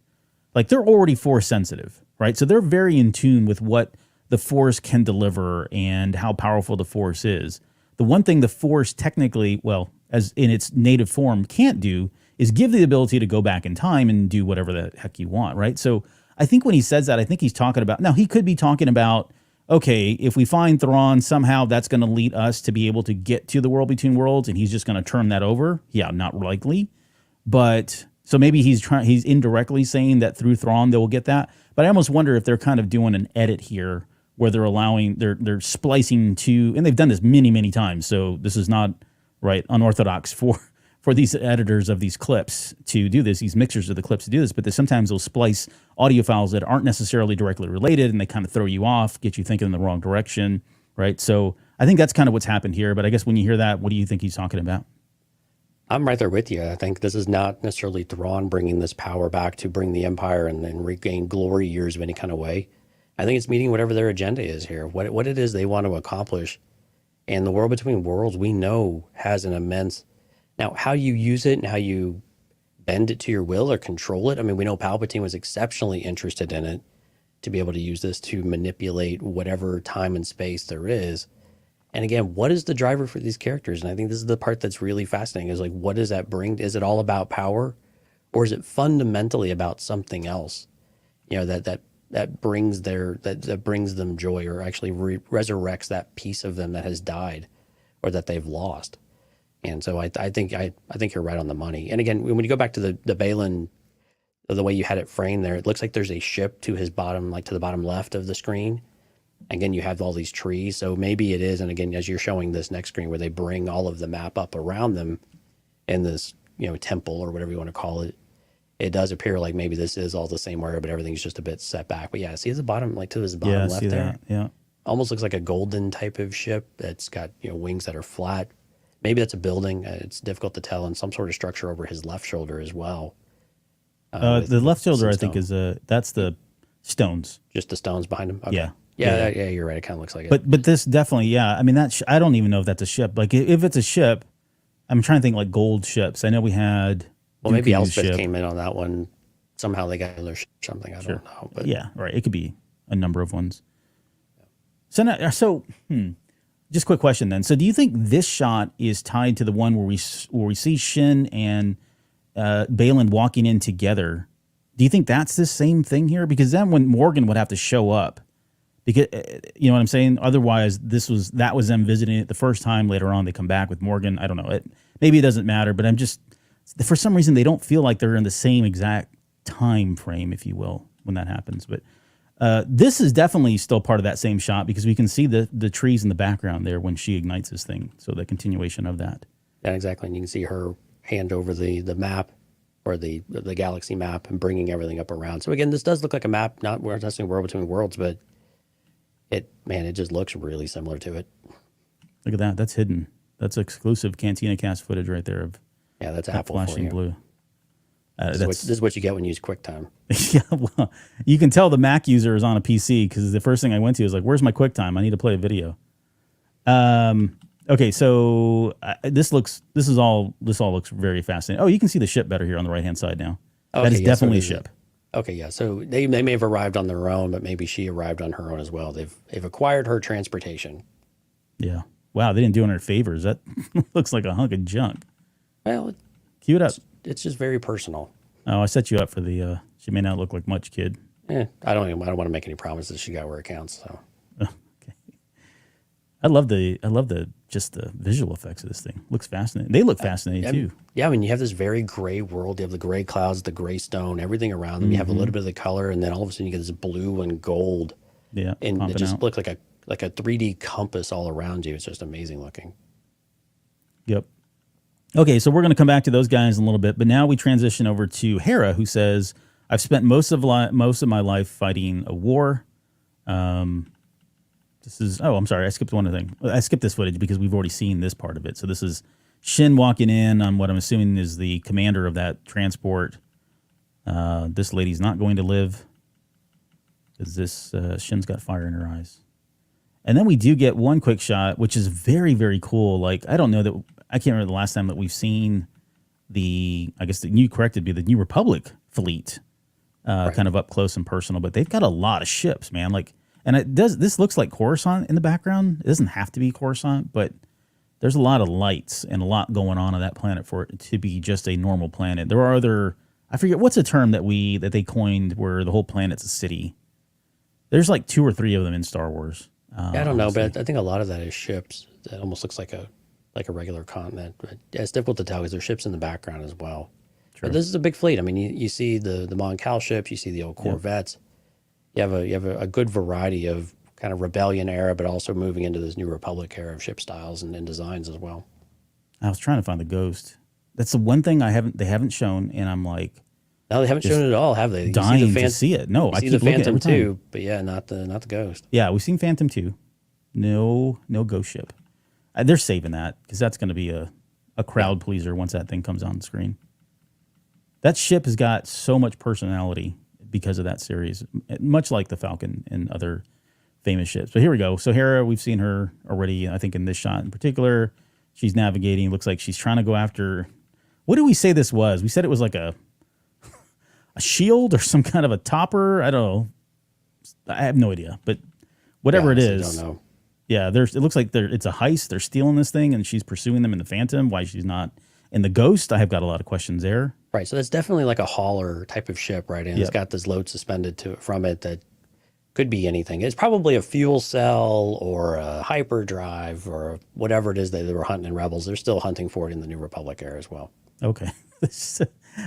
Like they're already Force sensitive, right? So they're very in tune with what the Force can deliver and how powerful the Force is. The one thing the Force technically, well, as in its native form, can't do is give the ability to go back in time and do whatever the heck you want, right? So I think when he says that, I think he's talking about, now he could be talking about, okay, if we find Thrawn, somehow that's going to lead us to be able to get to the world between worlds, and he's just going to turn that over. Yeah, not likely. But so maybe he's indirectly saying that through Thrawn they will get that. But I almost wonder if they're kind of doing an edit here where they're splicing to, and they've done this many, many times. So this is not unorthodox for these editors of these clips to do this, these mixers of the clips to do this, but sometimes they'll splice audio files that aren't necessarily directly related, and they kind of throw you off, get you thinking in the wrong direction, right? So I think that's kind of what's happened here, but I guess when you hear that, what do you think he's talking about? I'm right there with you. I think this is not necessarily Thrawn bringing this power back to bring the Empire and regain glory years of any kind of way. I think it's meeting whatever their agenda is here, what it is they want to accomplish. And the world between worlds, we know, has an immense... Now, how you use it and how you bend it to your will or control it. I mean, we know Palpatine was exceptionally interested in it to be able to use this to manipulate whatever time and space there is. And again, what is the driver for these characters? And I think this is the part that's really fascinating is like, what does that bring? Is it all about power, or is it fundamentally about something else? You know, that brings that brings them joy, or actually resurrects that piece of them that has died or that they've lost. And so I think you're right on the money. And again, when you go back to the Baylan, the way you had it framed there, it looks like there's a ship to his bottom, like to the bottom left of the screen. Again, you have all these trees. So maybe it is. And again, as you're showing this next screen where they bring all of the map up around them in this, you know, temple or whatever you want to call it, it does appear like maybe this is all the same area, but everything's just a bit set back. But yeah, see the bottom, like to his bottom left there? Yeah. Almost looks like a golden type of ship that's got, you know, wings that are flat. Maybe that's a building. It's difficult to tell, and some sort of structure over his left shoulder as well. The left shoulder, I think, is that's the stones. Just the stones behind him. Okay. Yeah. Yeah. You're right. It kind of looks like it. But this definitely, yeah. I mean, I don't even know if that's a ship. Like, if it's a ship, I'm trying to think like gold ships. I know we had. Well, maybe Elspeth came in on that one. Somehow they got their ship or something. I don't know. But yeah, right. It could be a number of ones. So, just quick question then. So do you think this shot is tied to the one where we see Shin and Baylan walking in together? Do you think that's the same thing here? Because then when Morgan would have to show up, because you know what I'm saying? Otherwise, that was them visiting it the first time. Later on, they come back with Morgan. I don't know. Maybe it doesn't matter, but I'm just, for some reason, they don't feel like they're in the same exact time frame, if you will, when that happens. But this is definitely still part of that same shot because we can see the trees in the background there when she ignites this thing. So the continuation of that. Yeah, exactly. And you can see her hand over the map or the galaxy map and bringing everything up around. So again, this does look like a map, not necessarily World Between Worlds, but it just looks really similar to it. Look at that. That's hidden. That's exclusive Cantina Cast footage right there of that's that Apple flashing for you. blue. This is what you get when you use QuickTime. Yeah, well, you can tell the Mac user is on a PC because the first thing I went to is like, where's my QuickTime? I need to play a video. Okay, so this all looks very fascinating. Oh, you can see the ship better here on the right-hand side now. That is definitely a ship. Okay, yeah. So they may have arrived on their own, but maybe she arrived on her own as well. They've acquired her transportation. Yeah. Wow, they didn't do her favors. That looks like a hunk of junk. Well, cue it up. It's just very personal. Oh, I set you up for the. She may not look like much, kid. I don't want to make any promises. She got where it counts. So. Okay. I love the just the visual effects of this thing. Looks fascinating. They look fascinating too. Yeah, I mean, you have this very gray world. You have the gray clouds, the gray stone, everything around them. You have a little bit of the color, and then all of a sudden you get this blue and gold. Yeah, and it just looks like a 3D compass all around you. It's just amazing looking. Yep. Okay, so we're going to come back to those guys in a little bit, but now we transition over to Hera, who says, "I've spent most of my life fighting a war." This is I'm sorry, I skipped one thing. I skipped this footage because we've already seen this part of it. So this is Shin walking in on what I'm assuming is the commander of that transport. This lady's not going to live because this Shin's got fire in her eyes. And then we do get one quick shot, which is very, very cool. Like, I don't know that I can't remember the last time that we've seen the New Republic fleet kind of up close and personal, but they've got a lot of ships, man. Like, and this looks like Coruscant in the background. It doesn't have to be Coruscant, but there's a lot of lights and a lot going on that planet for it to be just a normal planet. There are I forget what's a term that they coined where the whole planet's a city. There's like 2 or 3 of them in Star Wars. I don't know, but I think a lot of that is ships. That almost looks like a regular continent. But it's difficult to tell because there's ships in the background as well. True. But this is a big fleet. I mean, you see the Mon Cal ships, you see the old Corvettes. Yep. You have a good variety of kind of rebellion era, but also moving into this New Republic era of ship styles and designs as well. I was trying to find the Ghost. That's the one thing they haven't shown, and I'm like, no, they haven't shown it at all, have they? Dying to see it. No, I keep the Phantom looking too, but yeah, not the Ghost. Yeah, we've seen Phantom 2. No Ghost ship. They're saving that because that's going to be a crowd pleaser once that thing comes on screen. That ship has got so much personality because of that series, much like the Falcon and other famous ships. But here we go. So Hera, we've seen her already, I think in this shot in particular. She's navigating. Looks like she's trying to go after, what did we say this was? We said it was like a shield or some kind of a topper. I don't know. I have no idea. But whatever it is. Don't know. Yeah, it looks like it's a heist. They're stealing this thing, and she's pursuing them in the Phantom. Why she's not in the Ghost, I have got a lot of questions there. Right, so that's definitely like a hauler type of ship, right? And It's got this load suspended from it that could be anything. It's probably a fuel cell or a hyperdrive or whatever it is that they were hunting in Rebels. They're still hunting for it in the New Republic era as well. Okay.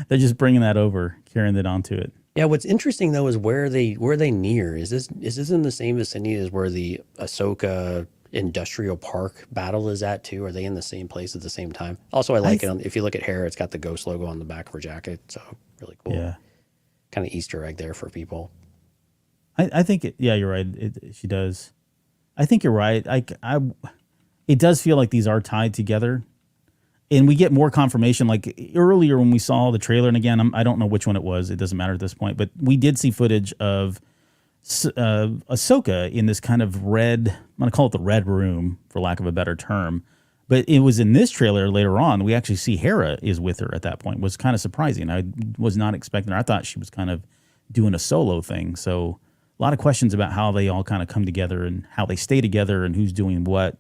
They're just bringing that over, carrying it onto it. Yeah, what's interesting though is where they near. Is this in the same vicinity as where the Ahsoka Industrial Park battle is at too? Are they in the same place at the same time? Also, I like it. If you look at Hera, it's got the Ghost logo on the back of her jacket, so really cool. Yeah, kind of Easter egg there for people. I think you're right. She does. I think you're right. It does feel like these are tied together. And we get more confirmation, like earlier when we saw the trailer, and again, I don't know which one it was. It doesn't matter at this point. But we did see footage of Ahsoka in this kind of red, I'm going to call it the red room, for lack of a better term. But it was in this trailer later on, we actually see Hera is with her at that point. It was kind of surprising. I was not expecting her. I thought she was kind of doing a solo thing. So lot of questions about how they all kind of come together and how they stay together and who's doing what.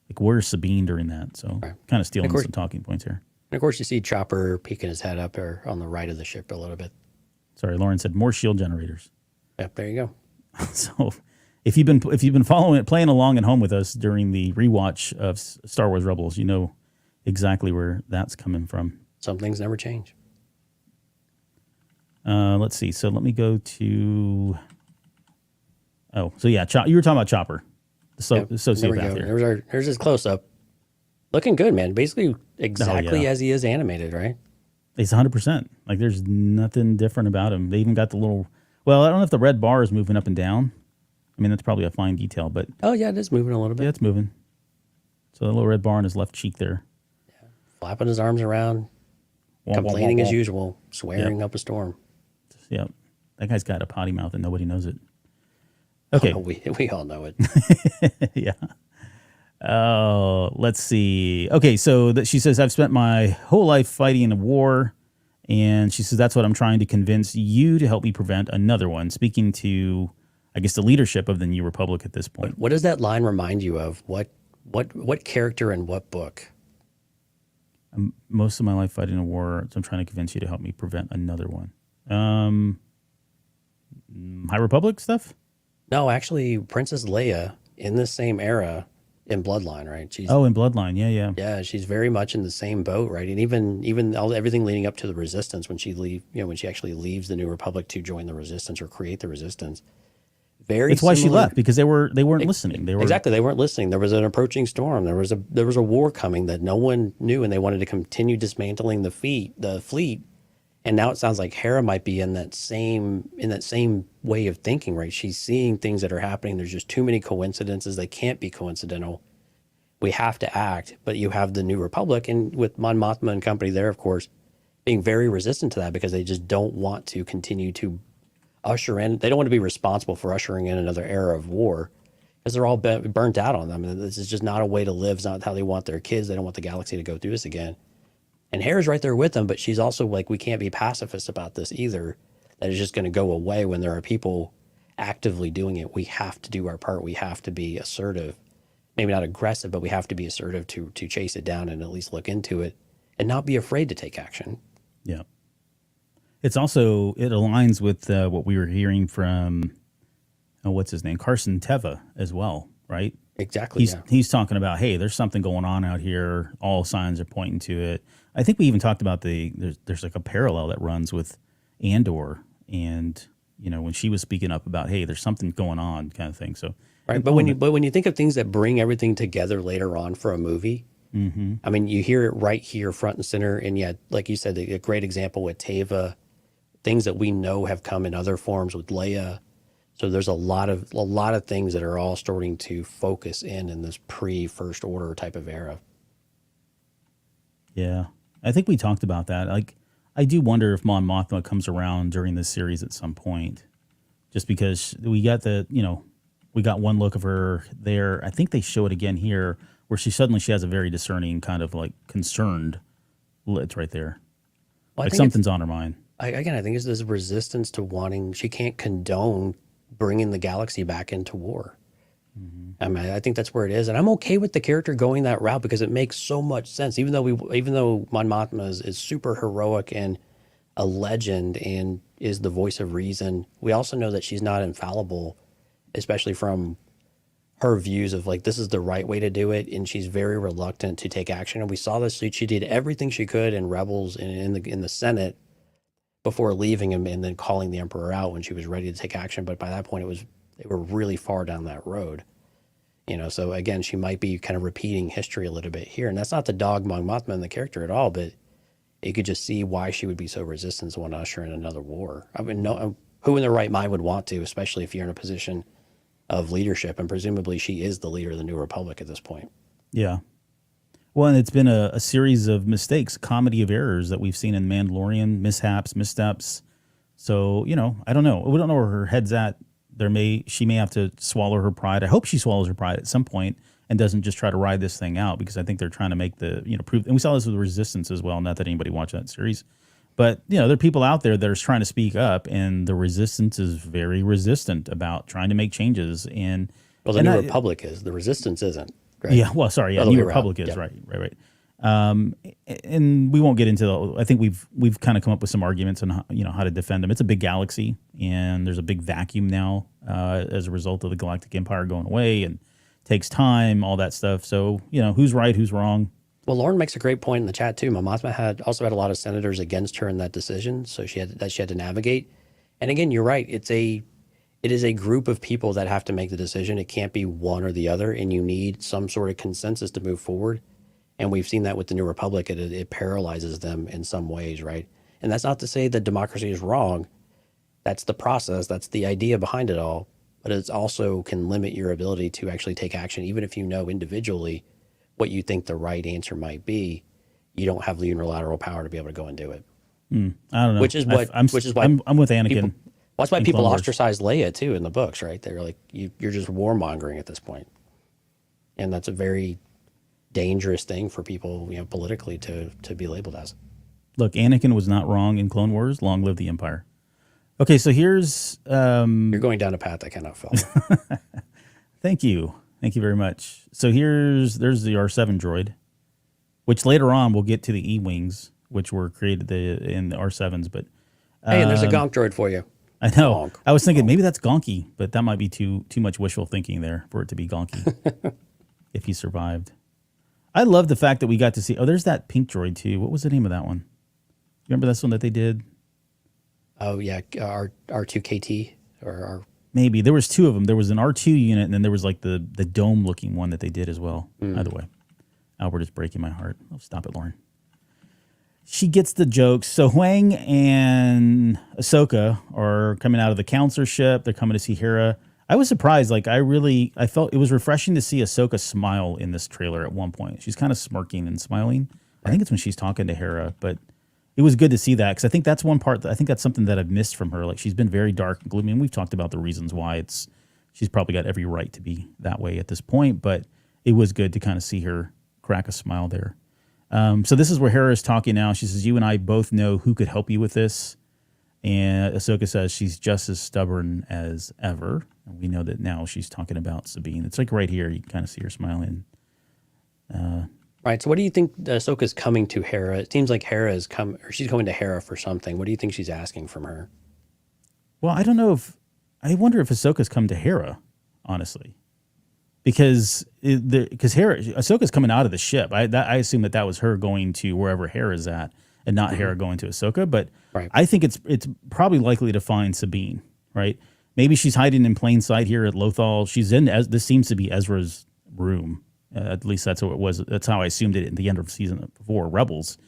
Like, where's Sabine during that? So kind of stealing some talking points here. And of course, you see Chopper peeking his head up there on the right of the ship a little bit. Sorry, Lauren said more shield generators. Yep, there you go. So if you've been following it, playing along at home with us during the rewatch of Star Wars Rebels, you know exactly where that's coming from. Some things never change. Let's see. So let me go to. Oh, so yeah, you were talking about Chopper, the sociopath here. Here's his close up. Looking good, man. Basically exactly as he is animated, right? He's 100%. Like, there's nothing different about him. They even got the little. Well, I don't know if the red bar is moving up and down. I mean, that's probably a fine detail, but. Oh, yeah, it is moving a little bit. Yeah, it's moving. So the little red bar on his left cheek there. Yeah. Flapping his arms around, complaining as usual, swearing up a storm. Yep. That guy's got a potty mouth and nobody knows it. Okay. Oh, we all know it. Yeah. Let's see. Okay, so she says, I've spent my whole life fighting in a war, and she says, that's what I'm trying to convince you to help me prevent another one. Speaking to, I guess, the leadership of the New Republic at this point. What does that line remind you of? What character and what book? Most of my life fighting a war, so I'm trying to convince you to help me prevent another one. High Republic stuff? No, actually, Princess Leia in the same era in Bloodline, right? In Bloodline, yeah. Yeah, she's very much in the same boat, right? And even everything leading up to the Resistance, when she actually leaves the New Republic to join the Resistance or create the Resistance. It's why she left, because they weren't listening. They weren't listening. There was an approaching storm. There was a war coming that no one knew, and they wanted to continue dismantling the fleet. And now it sounds like Hera might be in that same way of thinking, right? She's seeing things that are happening. There's just too many coincidences. They can't be coincidental. We have to act. But you have the New Republic, and with Mon Mothma and company there, of course, being very resistant to that because they just don't want to continue to usher in. They don't want to be responsible for ushering in another era of war because they're all burnt out on them. And this is just not a way to live. It's not how they want their kids. They don't want the galaxy to go through this again. And Hera's right there with them, but she's also like, we can't be pacifist about this either. That is just going to go away when there are people actively doing it. We have to do our part. We have to be assertive. Maybe not aggressive, but we have to be assertive to chase it down and at least look into it and not be afraid to take action. Yeah. It aligns with what we were hearing from, what's his name? Carson Teva as well, right? Exactly. He's talking about, hey, there's something going on out here. All signs are pointing to it. I think we even talked about there's like a parallel that runs with Andor, and when she was speaking up about, hey, there's something going on, kind of thing. So right, but when you think of things that bring everything together later on for a movie, I mean, you hear it right here, front and center, and yet, like you said, a great example with Teva, things that we know have come in other forms with Leia. So there's a lot of things that are all starting to focus in this pre-First Order type of era. Yeah, I think we talked about that. Like, I do wonder if Mon Mothma comes around during this series at some point, just because we got we got one look of her there. I think they show it again here, where she has a very discerning kind of like concerned. It's right there, like something's on her mind. I think it's this resistance to wanting. She can't condone bringing the galaxy back into war. I mean, I think that's where it is, and I'm okay with the character going that route because it makes so much sense. Even though Mon Mothma is super heroic and a legend and is the voice of reason, we also know that she's not infallible, especially from her views of like this is the right way to do it, and she's very reluctant to take action. And we saw this. She did everything she could in Rebels and in the Senate before leaving him, and then calling the Emperor out when she was ready to take action. But by that point, they were really far down that road. So again, she might be kind of repeating history a little bit here. And that's not the dog Mon Mothma in the character at all, but you could just see why she would be so resistant to want to usher in another war. I mean, who in their right mind would want to, especially if you're in a position of leadership, and presumably she is the leader of the New Republic at this point. Yeah. Well, and it's been a series of mistakes, comedy of errors that we've seen in Mandalorian, missteps. So, I don't know. We don't know where her head's at. She may have to swallow her pride. I hope she swallows her pride at some point and doesn't just try to ride this thing out, because I think they're trying to make prove. And we saw this with Resistance as well. Not that anybody watched that series, But there are people out there that are trying to speak up, and the resistance is very resistant about trying to make changes. And the New Republic is. The resistance isn't. Right? Yeah. Well, sorry. Yeah, New Republic is right. And we won't get into. I think we've kind of come up with some arguments on how to defend them. It's a big galaxy, and there's a big vacuum now as a result of the Galactic Empire going away, and takes time, all that stuff. So who's right, who's wrong. Well, Lauren makes a great point in the chat too. Mamatma had a lot of senators against her in that decision, so she had to navigate. And again, you're right. It is a group of people that have to make the decision. It can't be one or the other, and you need some sort of consensus to move forward. And we've seen that with the New Republic. It paralyzes them in some ways, right? And that's not to say that democracy is wrong. That's the process. That's the idea behind it all. But it also can limit your ability to actually take action, even if you know individually what you think the right answer might be. You don't have the unilateral power to be able to go and do it. I don't know. Which is why I'm with Anakin. That's why people ostracize Leia too in the books, right? They're like, you're just warmongering at this point, and that's a very dangerous thing for people, politically to be labeled as. Look, Anakin was not wrong in Clone Wars. Long live the Empire. Okay, so here's you're going down a path I cannot follow. Thank you very much. So there's the R7 droid, which later on we'll get to the E-wings, which were created in the R7s. But hey, and there's a gonk droid for you. I know. Gonk. I was thinking maybe that's Gonky, but that might be too much wishful thinking there for it to be Gonky if he survived. I love the fact that we got to see. Oh, there's that pink droid too. What was the name of that one? Remember this one that they did? Oh yeah, R2KT or R. Maybe there was two of them. There was an R2 unit, and then there was like the dome looking one that they did as well. Either way, Albert is breaking my heart. Oh, stop it, Lauren. She gets the jokes. So Huang and Ahsoka are coming out of the counselor ship. They're coming to see Hera. I was surprised. Like I felt it was refreshing to see Ahsoka smile in this trailer at one point. She's kind of smirking and smiling. I think it's when she's talking to Hera, but it was good to see that because I think that's one part. I think that's something that I've missed from her. Like she's been very dark and gloomy, and we've talked about the reasons why she's probably got every right to be that way at this point. But it was good to kind of see her crack a smile there. So this is where Hera is talking now. She says, "You and I both know who could help you with this." And Ahsoka says she's just as stubborn as ever. And we know that now she's talking about Sabine. It's like right here, you can kind of see her smiling. Right. So what do you think Ahsoka's coming to Hera? It seems like she's coming to Hera for something. What do you think she's asking from her? Well, I don't know I wonder if Ahsoka's come to Hera, honestly. Because Ahsoka's coming out of the ship. I assume that was her going to wherever Hera's at and not Hera going to Ahsoka. But right. I think it's probably likely to find Sabine, right? Maybe she's hiding in plain sight here at Lothal. She's this seems to be Ezra's room. At least that's what it was. That's how I assumed it at the end of season 4, Rebels.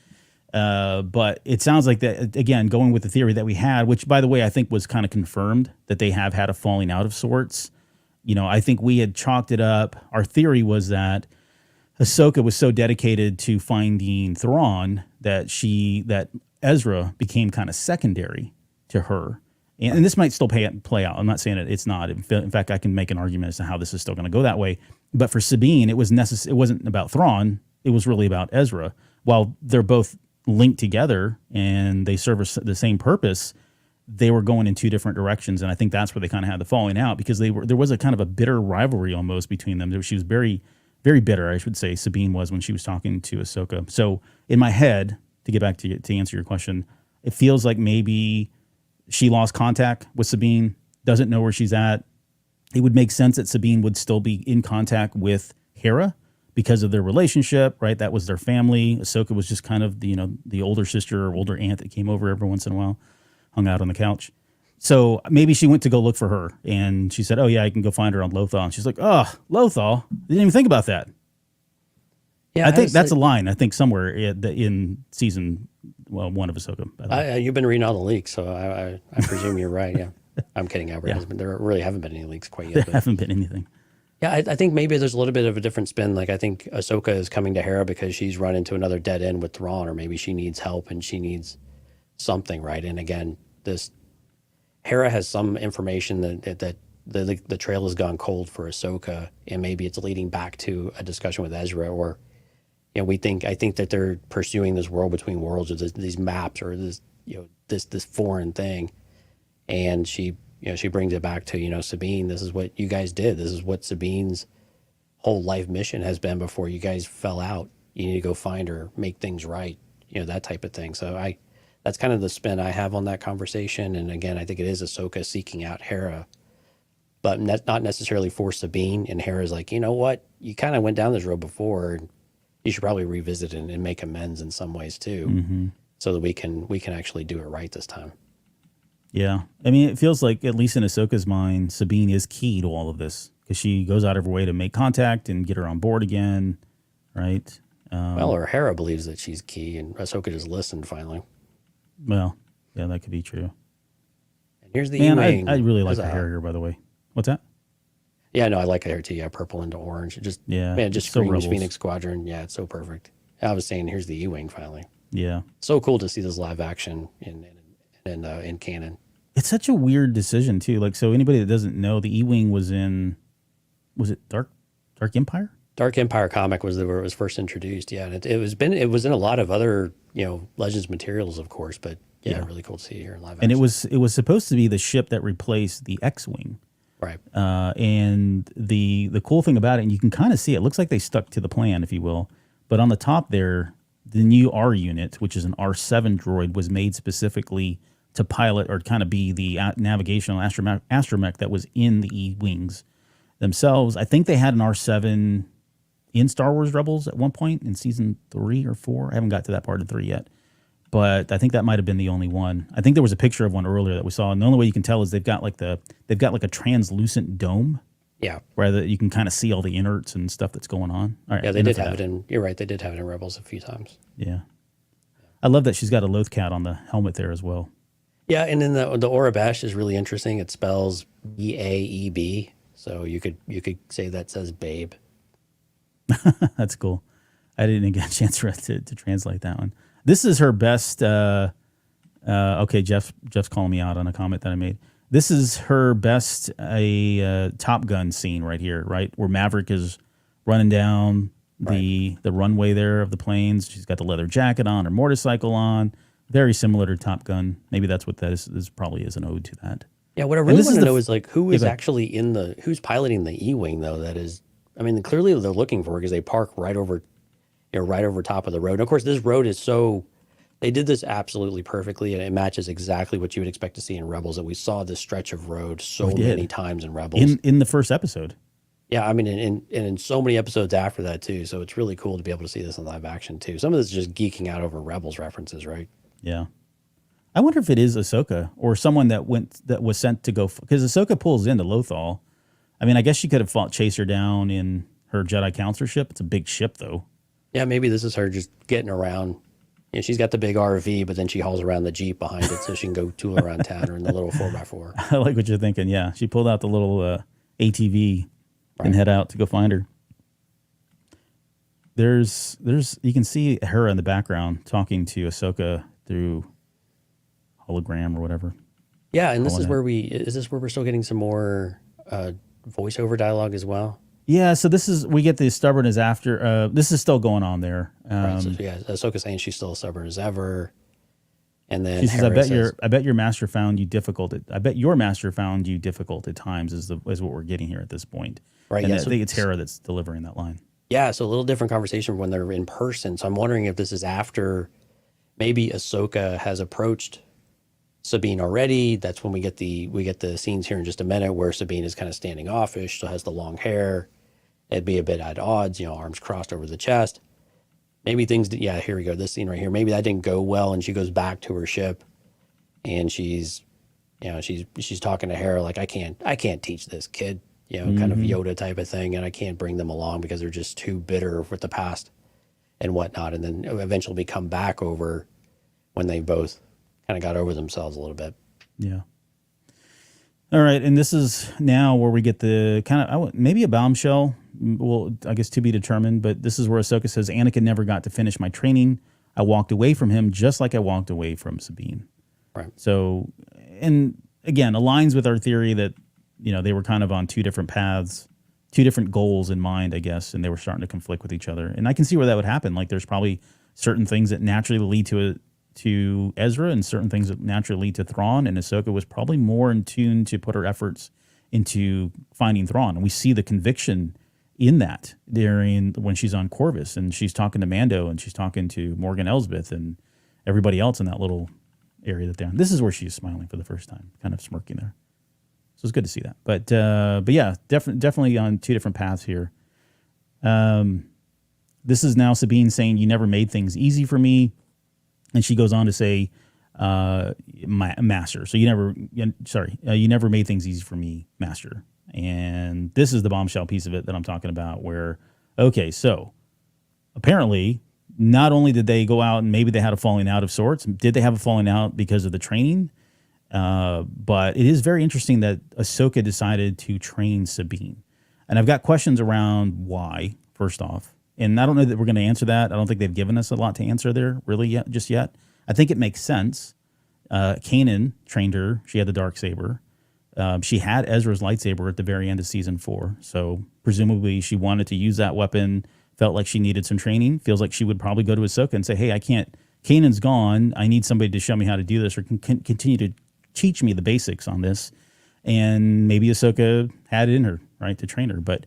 But it sounds like that, again, going with the theory that we had, which, by the way, I think was kind of confirmed that they have had a falling out of sorts. I think we had chalked it up. Our theory was that Ahsoka was so dedicated to finding Thrawn that Ezra became kind of secondary to her. And this might still play out. I'm not saying it's not. In fact, I can make an argument as to how this is still going to go that way. But for Sabine, it wasn't about Thrawn. It was really about Ezra. While they're both linked together and they serve the same purpose, they were going in two different directions. And I think that's where they kind of had the falling out because there was a kind of a bitter rivalry almost between them. She was very, very bitter, I should say, Sabine was when she was talking to Ahsoka. So in my head, to get back to answer your question, it feels like maybe she lost contact with Sabine, doesn't know where she's at. It would make sense that Sabine would still be in contact with Hera because of their relationship, right? That was their family. Ahsoka was just kind of the older sister or older aunt that came over every once in a while, hung out on the couch. So maybe she went to go look for her, and she said, "Oh yeah, I can go find her on Lothal." And she's like, "Oh, Lothal? Didn't even think about that." Yeah, I think that's a line. I think somewhere in season 1 of Ahsoka. You've been reading all the leaks, so I presume you're right. Yeah, I'm kidding, Albert. Yeah. There really haven't been any leaks quite yet. There haven't been anything. Yeah, I think maybe there's a little bit of a different spin. Like I think Ahsoka is coming to Hera because she's run into another dead end with Thrawn, or maybe she needs help and she needs something, right? And again, Hera has some information that the trail has gone cold for Ahsoka, and maybe it's leading back to a discussion with Ezra, or I think that they're pursuing this world between worlds, or these maps, or this foreign thing, and she brings it back to Sabine. This is what you guys did. This is what Sabine's whole life mission has been before you guys fell out. You need to go find her, make things right, that type of thing. So that's kind of the spin I have on that conversation. And again, I think it is Ahsoka seeking out Hera, but not necessarily for Sabine. And Hera's like, you know what? You kind of went down this road before. And you should probably revisit it and make amends in some ways too, so that we can actually do it right this time. Yeah. I mean, it feels like, at least in Ahsoka's mind, Sabine is key to all of this because she goes out of her way to make contact and get her on board again, right? Or Hera believes that she's key, and Ahsoka just listened finally. Well, yeah, that could be true. And here's the E-Wing. I really like the hair here, by the way. What's that? Yeah, no, I like the hair too. Yeah, purple into orange. It just screams Phoenix Squadron. Yeah, it's so perfect. I was saying, here's the E-Wing finally. Yeah. So cool to see this live action in canon. It's such a weird decision too. Like, so anybody that doesn't know, the E-Wing was it Dark Empire? Dark Empire comic was where it was first introduced. Yeah, and it was in a lot of other Legends materials, of course, but yeah, really cool to see it here in live action. And it was supposed to be the ship that replaced the X-Wing. Right. And the cool thing about it, and you can kind of see it looks like they stuck to the plan, if you will. But on the top there, the new R unit, which is an R7 droid, was made specifically to pilot or kind of be the navigational astromech that was in the E-Wings themselves. I think they had an R7 in Star Wars Rebels at one point in season 3 or 4. I haven't got to that part of 3 yet. But I think that might have been the only one. I think there was a picture of one earlier that we saw, and the only way you can tell is they've got like a translucent dome. Yeah, where you can kind of see all the inerts and stuff that's going on. All right, yeah, they did have it in. You're right, they did have it in Rebels a few times. Yeah, I love that she's got a Lothcat on the helmet there as well. Yeah, and then the Orabesh is really interesting. It spells B-A-E-B, so you could say that says babe. That's cool. I didn't get a chance to translate that one. This is her best. Okay, Jeff's calling me out on a comment that I made. This is her best Top Gun scene right here, right? Where Maverick is running down the runway there of the planes. She's got the leather jacket on, her motorcycle on. Very similar to Top Gun. Maybe that's what that is. This probably is an ode to that. Yeah, what I really want to know is like who is actually who's piloting the E-Wing though? That is, I mean, clearly they're looking for it because they park right over top of the road. And of course, this road is so. They did this absolutely perfectly, and it matches exactly what you would expect to see in Rebels. That we saw this stretch of road so many times in Rebels. In the first episode. Yeah, I mean, in so many episodes after that too. So it's really cool to be able to see this in live action too. Some of this is just geeking out over Rebels references, right? Yeah. I wonder if it is Ahsoka or someone that was sent to go, because Ahsoka pulls into Lothal. I mean, I guess she could have chased her down in her Jedi Council ship. It's a big ship, though. Yeah, maybe this is her just getting around. Yeah, she's got the big RV, but then she hauls around the Jeep behind it so she can go tool around town or in the little 4x4. I like what you're thinking. Yeah, she pulled out the little ATV and head out to go find her. There's you can see Hera in the background talking to Ahsoka through hologram or whatever. Yeah, and this is where we're still getting some more voiceover dialogue as well. Yeah, so we get the stubborn as after. This is still going on there. So yeah, Ahsoka saying she's still as stubborn as ever, and then she says, "I bet your master found you difficult. I bet your master found you difficult at times." Is what we're getting here at this point. Right. And yeah, I think it's Hera that's delivering that line. Yeah, so a little different conversation when they're in person. So I'm wondering if this is after maybe Ahsoka has approached Sabine already. That's when we get the scenes here in just a minute where Sabine is kind of standing offish, so has the long hair. It'd be a bit at odds, arms crossed over the chest. Maybe here we go, this scene right here. Maybe that didn't go well, and she goes back to her ship, and she's talking to Hera like, I can't teach this kid, kind of Yoda type of thing, and I can't bring them along because they're just too bitter with the past and whatnot. And then eventually we come back over when they both kind of got over themselves a little bit. Yeah. All right, and this is now where we get the kind of maybe a bombshell. Well, I guess to be determined, but this is where Ahsoka says, Anakin never got to finish my training. I walked away from him just like I walked away from Sabine. Right. So, and again, aligns with our theory that, they were kind of on two different paths, two different goals in mind, I guess, and they were starting to conflict with each other. And I can see where that would happen. Like there's probably certain things that naturally lead to to Ezra and certain things that naturally lead to Thrawn, and Ahsoka was probably more in tune to put her efforts into finding Thrawn. And we see the conviction in that during when she's on Corvus and she's talking to Mando and she's talking to Morgan Elsbeth and everybody else in that little area that they're in. This is where she's smiling for the first time, kind of smirking there. So it's good to see that. But yeah, definitely on two different paths here. This is now Sabine saying, "You never made things easy for me," and she goes on to say, "My master." So you never made things easy for me, master. And this is the bombshell piece of it that I'm talking about. Where, okay, so apparently, not only did they go out and maybe they had a falling out of sorts. Did they have a falling out because of the training? But it is very interesting that Ahsoka decided to train Sabine. And I've got questions around why, first off. And I don't know that we're going to answer that. I don't think they've given us a lot to answer there, really, yet. I think it makes sense. Kanan trained her. She had the Darksaber. She had Ezra's lightsaber at the very end of season 4. So presumably she wanted to use that weapon, felt like she needed some training, feels like she would probably go to Ahsoka and say, hey, I can't, Kanan's gone. I need somebody to show me how to do this or can continue to teach me the basics on this. And maybe Ahsoka had it in her, right, to train her. But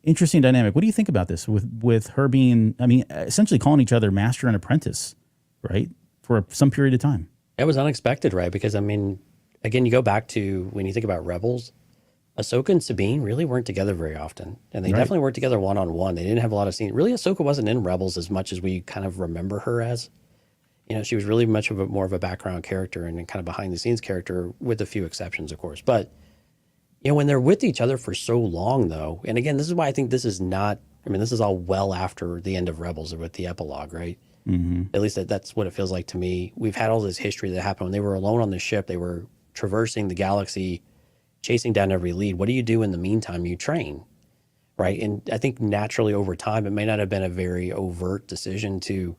interesting dynamic. What do you think about this with her being, I mean, essentially calling each other master and apprentice, right, for some period of time? It was unexpected, right? Because, I mean, again, you go back to when you think about Rebels, Ahsoka and Sabine really weren't together very often. And they definitely weren't together one-on-one. They didn't have a lot of scenes. Really, Ahsoka wasn't in Rebels as much as we kind of remember her as. You know, she was really much of more of a background character and kind of behind-the-scenes character with a few exceptions, of course. But, you know, when they're with each other for so long, though, and again, this is why I think this is not, I mean, this is all well after the end of Rebels or with the epilogue, right? Mm-hmm. At least that's what it feels like to me. We've had all this history that happened when they were alone on the ship. They were traversing the galaxy, chasing down every lead. What do you do in the meantime? You train, right? And I think naturally over time, it may not have been a very overt decision to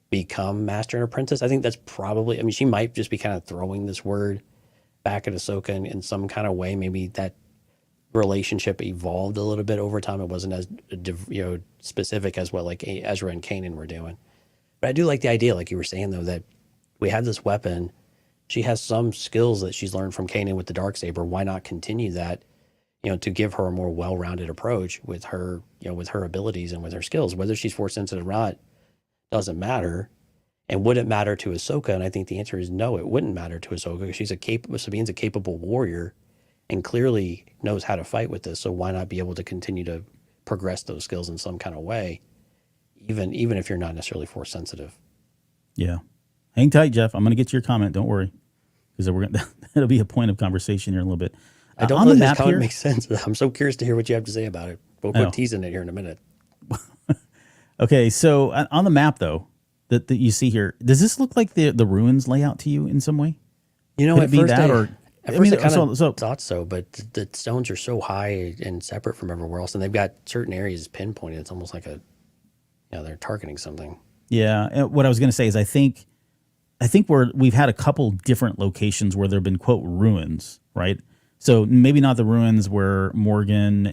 become master and apprentice. I think that's probably, I mean, she might just be kind of throwing this word back at Ahsoka in some kind of way. Maybe that relationship evolved a little bit over time. It wasn't as specific as what like Ezra and Kanan were doing. But I do like the idea, like you were saying, though, that we have this weapon. She has some skills that she's learned from Kanan with the Darksaber. Why not continue that, to give her a more well-rounded approach with her, with her abilities and with her skills? Whether she's force sensitive or not doesn't matter. And would it matter to Ahsoka? And I think the answer is no, it wouldn't matter to Ahsoka. She's Sabine's a capable warrior and clearly knows how to fight with this. So why not be able to continue to progress those skills in some kind of way, even if you're not necessarily force sensitive? Yeah. Hang tight, Jeff. I'm going to get to your comment. Don't worry. Because that'll be a point of conversation here in a little bit. I don't know if this comment makes sense. I'm so curious to hear what you have to say about it. We'll quit teasing it here in a minute. Okay, so on the map, though, that you see here, does this look like the ruins layout to you in some way? At first I kind of thought so, but the stones are so high and separate from everywhere else, and they've got certain areas pinpointed. It's almost like they're targeting something. Yeah, and what I was going to say is I think we've had a couple different locations where there have been, quote, ruins, right? So maybe not the ruins where Morgan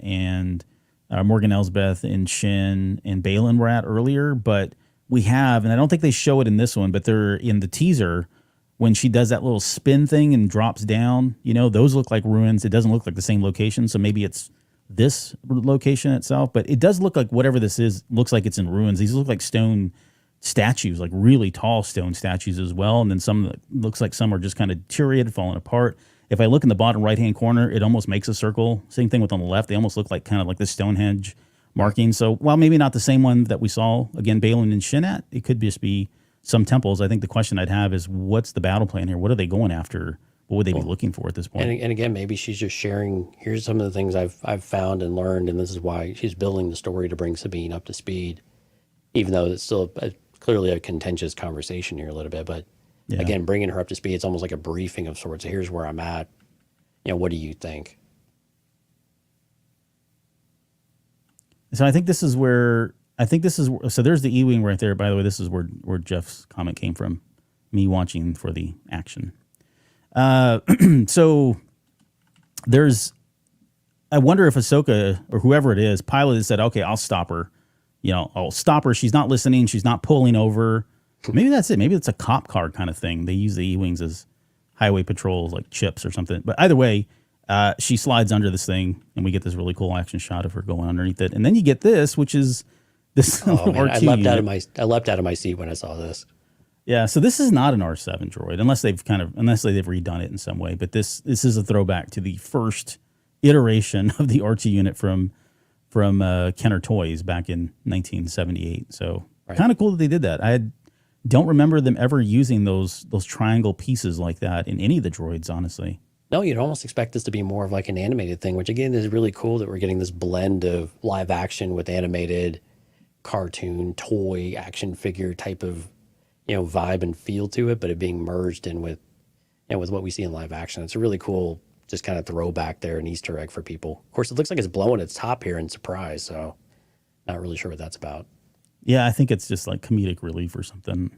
Elsbeth and Shin and Baylan were at earlier, but we have, and I don't think they show it in this one, but they're in the teaser when she does that little spin thing and drops down, those look like ruins. It doesn't look like the same location, so maybe it's this location itself, but it does look like whatever this is looks like it's in ruins. These look like stone statues, like really tall stone statues as well, and then some looks like some are just kind of deteriorated, falling apart. If I look in the bottom right-hand corner, it almost makes a circle. Same thing with on the left. They almost look like kind of like the Stonehenge marking. So while maybe not the same one that we saw, again, Baylan and Shin at, it could just be some temples. I think the question I'd have is, what's the battle plan here? What are they going after? What would they be looking for at this point? And again, maybe she's just sharing, here's some of the things I've found and learned, and this is why she's building the story to bring Sabine up to speed, even though it's still clearly a contentious conversation here a little bit. But again, bringing her up to speed, it's almost like a briefing of sorts. Here's where I'm at. What do you think? So I think this is where, so there's the E-Wing right there. By the way, this is where Jeff's comment came from, me watching for the action. So I wonder if Ahsoka or whoever it is, Pilot has said, okay, I'll stop her. I'll stop her. She's not listening. She's not pulling over. Maybe that's it. Maybe it's a cop car kind of thing. They use the E-Wings as highway patrols, like chips or something. But either way, she slides under this thing, and we get this really cool action shot of her going underneath it. And then you get this, which is this R2 I leapt out of my seat when I saw this. Yeah, so this is not an R7 droid, unless they've redone it in some way. But this is a throwback to the first iteration of the R2 unit from Kenner Toys back in 1978. So kind of cool that they did that. I don't remember them ever using those triangle pieces like that in any of the droids, honestly. No, you'd almost expect this to be more of like an animated thing, which again is really cool that we're getting this blend of live action with animated, cartoon, toy, action figure type of vibe and feel to it, but it being merged in with with what we see in live action. It's a really cool just kind of throwback there, an Easter egg for people. Of course, it looks like it's blowing its top here in surprise, so not really sure what that's about. Yeah, I think it's just like comedic relief or something.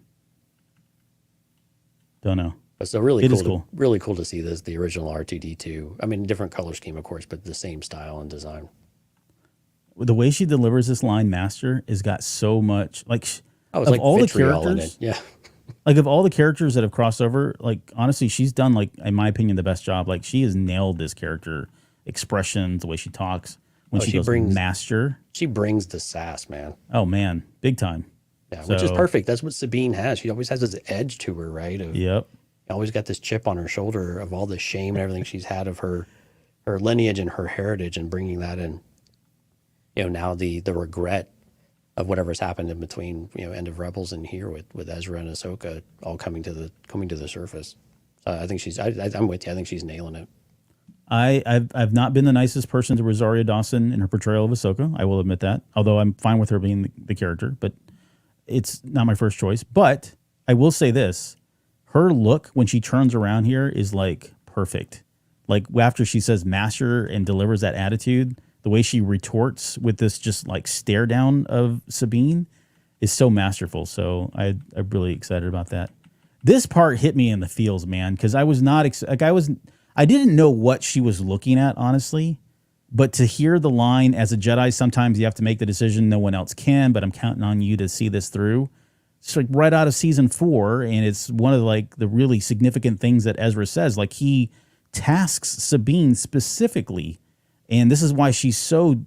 Don't know. But so really cool. Really cool to see this, the original R2-D2. I mean, different color scheme, of course, but the same style and design. The way she delivers this line, Master, has got so much it's of like all the vitriol characters. in it. Yeah. Like of all the characters that have crossed over, like honestly, she's done like, in my opinion, the best job. Like she has nailed this character expressions, the way she talks when she goes Master. She brings the sass, man. Oh man, big time. Yeah, which is perfect. That's what Sabine has. She always has this edge to her, right? Yep. Always got this chip on her shoulder of all the shame and everything she's had of her lineage and her heritage, and bringing that in. Now the regret of whatever's happened in between, end of Rebels and here with Ezra and Ahsoka all coming to the surface. I think I'm with you. I think she's nailing it. I've not been the nicest person to Rosario Dawson in her portrayal of Ahsoka. I will admit that. Although I'm fine with her being the character, but it's not my first choice. But I will say this: her look when she turns around here is like perfect. Like after she says Master and delivers that attitude, the way she retorts with this just like stare down of Sabine is so masterful. So I'm really excited about that. This part hit me in the feels, man, because I was not I didn't know what she was looking at, honestly. But to hear the line, as a Jedi, sometimes you have to make the decision no one else can, but I'm counting on you to see this through. It's like right out of season 4, and it's one of like the really significant things that Ezra says. Like he tasks Sabine specifically. And this is why the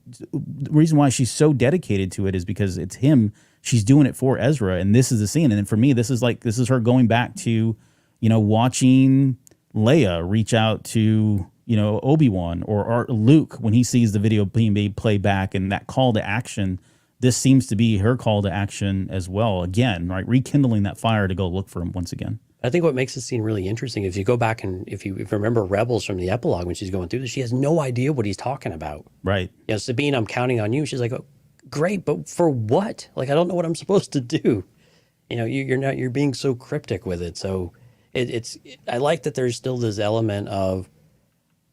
reason why she's so dedicated to it is because it's him. She's doing it for Ezra. And this is the scene. And then for me, this is her going back to, watching Leia reach out to, Obi-Wan or Luke when he sees the video being made play back, and that call to action. This seems to be her call to action as well. Again, right? Rekindling that fire to go look for him once again. I think what makes this scene really interesting is you go back and if you remember Rebels from the epilogue when she's going through this, she has no idea what he's talking about. Right. Sabine, I'm counting on you. She's like, oh, great, but for what? Like, I don't know what I'm supposed to do. You're being so cryptic with it. So I like that there's still this element of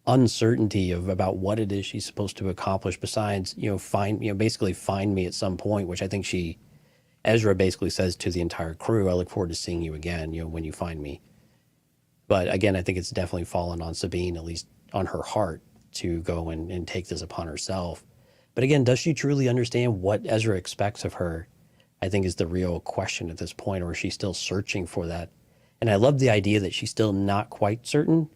uncertainty about what it is she's supposed to accomplish besides, basically find me at some point, which I think Ezra basically says to the entire crew, I look forward to seeing you again, when you find me. But again, I think it's definitely fallen on Sabine, at least on her heart, to go and take this upon herself. But again, does she truly understand what Ezra expects of her? I think is the real question at this point, or is she still searching for that? And I love the idea that she's still not quite certain,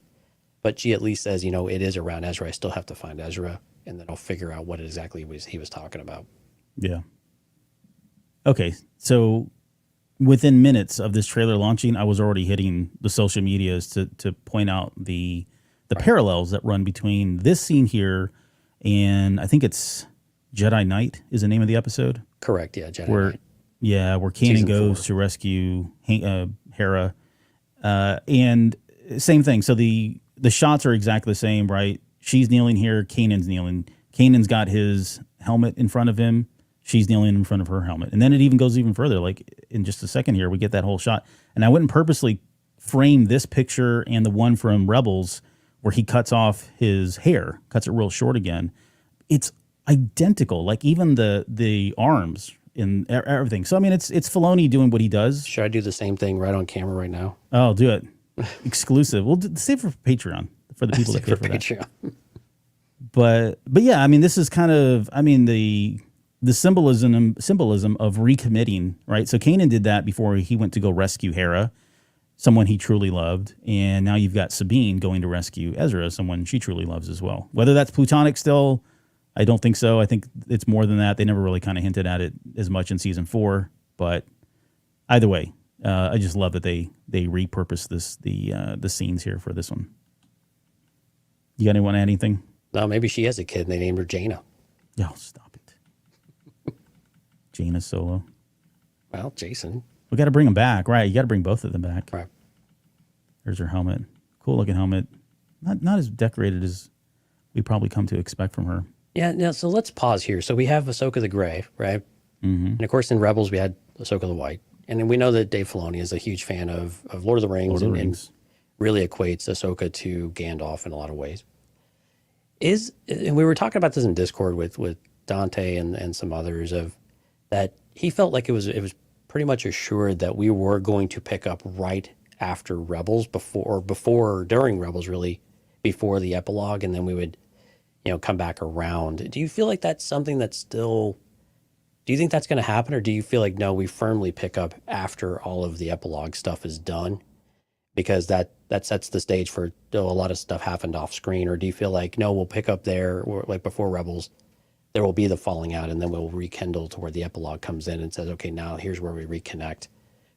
but she at least says, it is around Ezra. I still have to find Ezra, and then I'll figure out what exactly he was talking about. Yeah. Okay, so within minutes of this trailer launching, I was already hitting the social medias to point out the parallels that run between this scene here and I think it's Jedi Knight is the name of the episode. Correct, yeah, Jedi Knight. Yeah, where Kanan goes to rescue Hera. And same thing. So the shots are exactly the same, right? She's kneeling here, Kanan's kneeling. Kanan's got his helmet in front of him. She's kneeling in front of her helmet. And then it even goes even further. Like in just a second here, we get that whole shot. And I wouldn't purposely frame this picture and the one from Rebels where he cuts off his hair, cuts it real short again. It's identical. Like even the arms and everything. So, I mean, it's Filoni doing what he does. Should I do the same thing right on camera right now? Oh, do it. Exclusive. We'll save it for Patreon for the people that pay for Patreon. But yeah, I mean, this is kind of, I mean, the the symbolism of recommitting, right? So Kanan did that before he went to go rescue Hera, someone he truly loved, and now you've got Sabine going to rescue Ezra, someone she truly loves as well. Whether that's platonic still, I don't think so. I think it's more than that. They never really kind of hinted at it as much in season 4, but either way, I just love that they repurposed the scenes here for this one. You got anyone anything? No, maybe she has a kid and they named her Jaina. Oh, stop it. Jaina Solo. Well, Jason. We got to bring them back, right? You got to bring both of them back. Right. There's her helmet. Cool looking helmet. Not as decorated as we probably come to expect from her. Yeah, now, so let's pause here. So we have Ahsoka the Gray, right? Mm-hmm. And of course in Rebels we had Ahsoka the White. And then we know that Dave Filoni is a huge fan of Lord of the Rings, and really equates Ahsoka to Gandalf in a lot of ways. And we were talking about this in Discord with Dante and some others, of that he felt like it was pretty much assured that we were going to pick up right after Rebels, during Rebels, really, before the epilogue, and then we would, come back around. Do you feel like that's something that's still? Do you think that's going to happen, or do you feel like no, we firmly pick up after all of the epilogue stuff is done, because that sets the stage for a lot of stuff happened off screen? Or do you feel like no, we'll pick up there, or like before Rebels, there will be the falling out, and then we'll rekindle to where the epilogue comes in and says, okay, now here's where we reconnect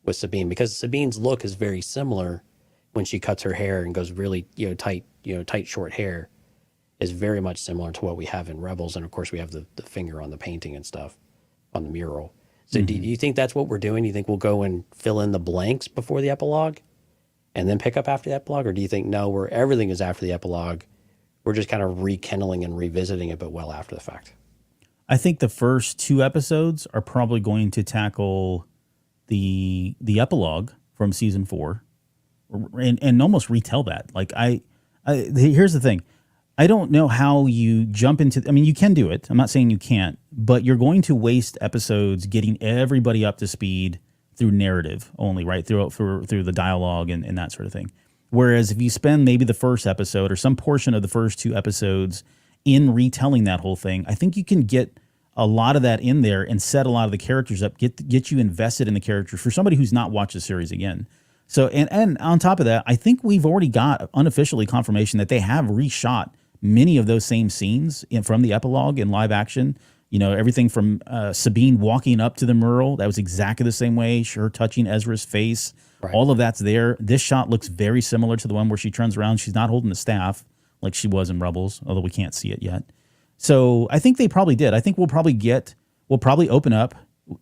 with Sabine, because Sabine's look is very similar when she cuts her hair and goes really tight short hair, is very much similar to what we have in Rebels, and of course we have the finger on the painting and stuff on the mural. So do you think that's what we're doing? Do you think we'll go and fill in the blanks before the epilogue and then pick up after the epilogue? Or do you think, no, everything is after the epilogue, we're just kind of rekindling and revisiting it, but well after the fact? I think the first 2 episodes are probably going to tackle the epilogue from season 4 and almost retell that. Like here's the thing. I don't know how you jump into. I mean, you can do it. I'm not saying you can't, but you're going to waste episodes getting everybody up to speed through narrative only, right? Through the dialogue and that sort of thing. Whereas if you spend maybe the first episode or some portion of the first 2 episodes in retelling that whole thing, I think you can get a lot of that in there and set a lot of the characters up, get you invested in the characters for somebody who's not watched the series again. So and on top of that, I think we've already got unofficially confirmation that they have reshot many of those same scenes from the epilogue in live action. Everything from Sabine walking up to the mural, that was exactly the same way, her touching Ezra's face. Right. All of that's there. This shot looks very similar to the one where she turns around. She's not holding the staff like she was in Rebels, although we can't see it yet. So I think they probably did. I think we'll probably open up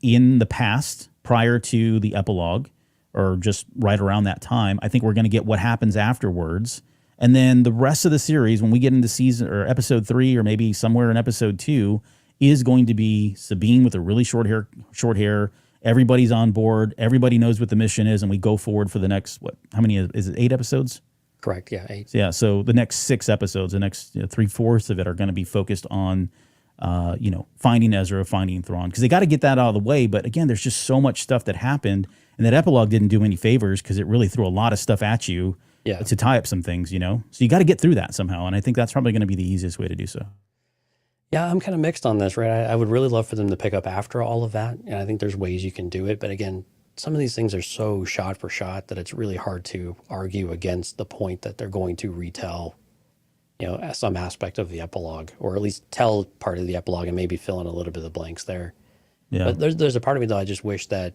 in the past prior to the epilogue, or just right around that time. I think we're going to get what happens afterwards. And then the rest of the series, when we get into season or episode 3, or maybe somewhere in episode 2, is going to be Sabine with a really short hair. Everybody's on board. Everybody knows what the mission is, and we go forward for the next, how many is it? 8 episodes? Correct. Yeah, 8. Yeah. So the next 6 episodes, the next 3/4 of it are going to be focused on, finding Ezra, finding Thrawn, because they got to get that out of the way. But again, there's just so much stuff that happened, and that epilogue didn't do any favors because it really threw a lot of stuff at you. Yeah. To tie up some things, So you got to get through that somehow, and I think that's probably going to be the easiest way to do so. Yeah, I'm kind of mixed on this, right? I would really love for them to pick up after all of that, and I think there's ways you can do it. But again, some of these things are so shot for shot that it's really hard to argue against the point that they're going to retell, some aspect of the epilogue, or at least tell part of the epilogue and maybe fill in a little bit of the blanks there. Yeah. But there's a part of me, though, I just wish that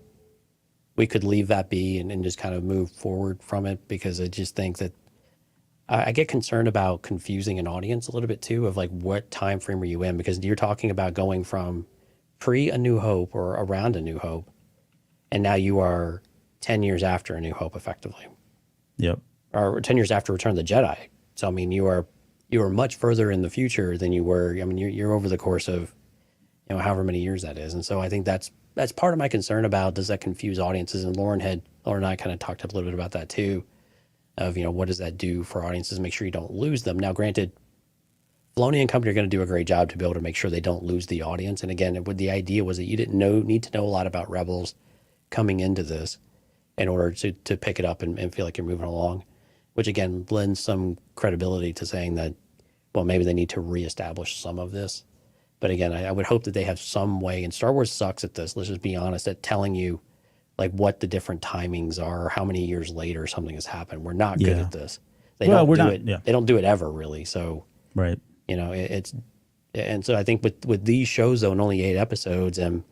we could leave that be and just kind of move forward from it, because I just think that I get concerned about confusing an audience a little bit too, of like, what time frame are you in? Because you're talking about going from pre A New Hope or around A New Hope, and now you are 10 years after A New Hope, effectively. Yep. Or 10 years after Return of the Jedi. So I mean, you are much further in the future than you were. I mean, you're over the course of however many years that is, and so I think that's part of my concern about, does that confuse audiences? And Lauren and I kind of talked a little bit about that too, of, what does that do for audiences? Make sure you don't lose them. Now, granted, Filoni and company are going to do a great job to be able to make sure they don't lose the audience. And again, the idea was that you didn't need to know a lot about Rebels coming into this in order to pick it up and feel like you're moving along, which again lends some credibility to saying that, well, maybe they need to reestablish some of this. But again, I would hope that they have some way, and Star Wars sucks at this, let's just be honest, at telling you like what the different timings are or how many years later something has happened. We're not good at this. They don't do it. Yeah. They don't do it ever really. So, right. You know, it's, and so I think with these shows though, and only 8 episodes, and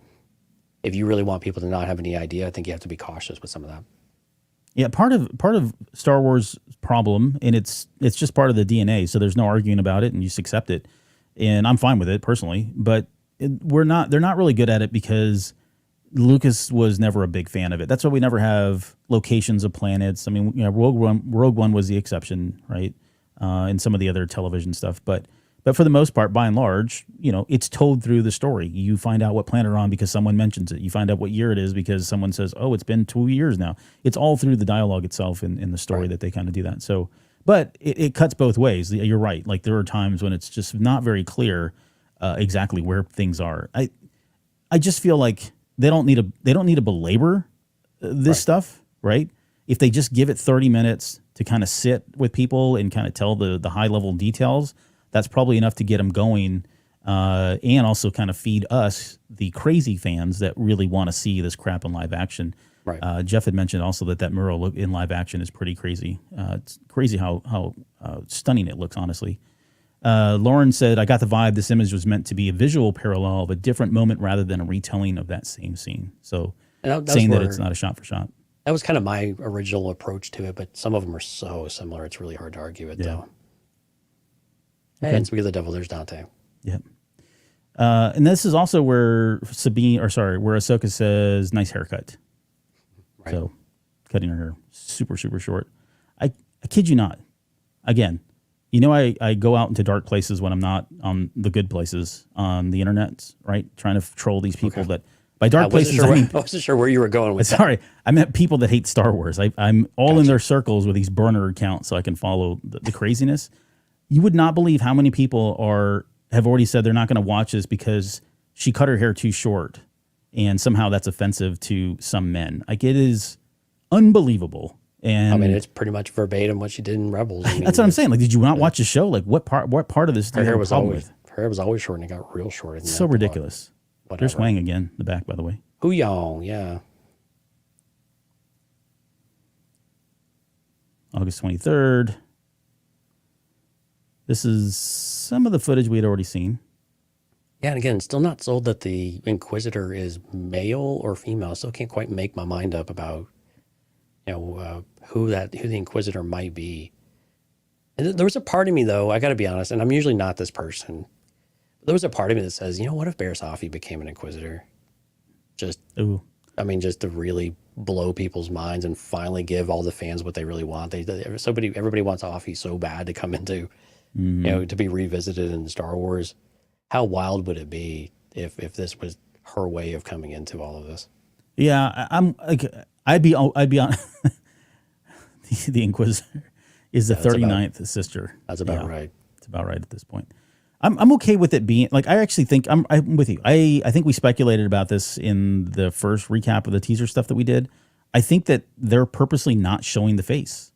if you really want people to not have any idea, I think you have to be cautious with some of that. Yeah, part of Star Wars problem, and it's just part of the DNA. So there's no arguing about it, and you just accept it. And I'm fine with it personally, but they're not really good at it because Lucas was never a big fan of it. That's why we never have locations of planets. I mean, you know, Rogue One was the exception, right? And some of the other television stuff, but for the most part, by and large, you know, it's told through the story. You find out what planet they're on because someone mentions it. You find out what year it is because someone says, "Oh, it's been 2 years now." It's all through the dialogue itself in the story that they kind of do that. So, but it cuts both ways. You're right. Like there are times when it's just not very clear exactly where things are. I just feel like they don't need to belabor this stuff, right? If they just give it 30 minutes to kind of sit with people and kind of tell the high level details, that's probably enough to get them going, and also kind of feed us, the crazy fans that really want to see this crap in live action. Right. Jeff had mentioned also that mural look in live action is pretty crazy. It's crazy how stunning it looks, honestly. Lauren said, "I got the vibe this image was meant to be a visual parallel of a different moment rather than a retelling of that same scene." So saying that it's not a shot for shot. That was kind of my original approach to it, but some of them are so similar, it's really hard to argue it, though. Okay. And speak of the devil, there's Dante. Yep. And this is also where where Ahsoka says, "Nice haircut." Right. So cutting her hair super, super short. I kid you not. Again, you know, I go out into dark places when I'm not on the good places on the internet, right? Trying to troll these people that by dark places, I wasn't sure where you were going with that. Sorry, I meant people that hate Star Wars. I'm all in their circles with these burner accounts so I can follow the craziness. You would not believe how many people have already said they're not going to watch this because she cut her hair too short, and somehow that's offensive to some men. Like, it is unbelievable. And I mean, it's pretty much verbatim what she did in Rebels. I mean, that's what I'm saying. Like, did you not watch the show? Like, what part of this? Her hair was always short, and it got real short. It's so ridiculous. There's Wang again in the back, by the way. Huyong, yeah. August 23rd. This is some of the footage we had already seen. Yeah, and again, still not sold that the Inquisitor is male or female. Still can't quite make my mind up about, you know, who the Inquisitor might be. And there was a part of me, though, I got to be honest, and I'm usually not this person. There was a part of me that says, you know, what if Bear Safi became an Inquisitor? Just to really blow people's minds and finally give all the fans what they really want. Everybody wants Offie so bad to come into, you know, to be revisited in Star Wars. How wild would it be if this was her way of coming into all of this? Yeah, I'd be on the Inquisitor is the 39th sister. That's about right. It's about right at this point. I'm okay with it being like, I actually think I'm with you. I think we speculated about this in the first recap of the teaser stuff that we did. I think that they're purposely not showing the face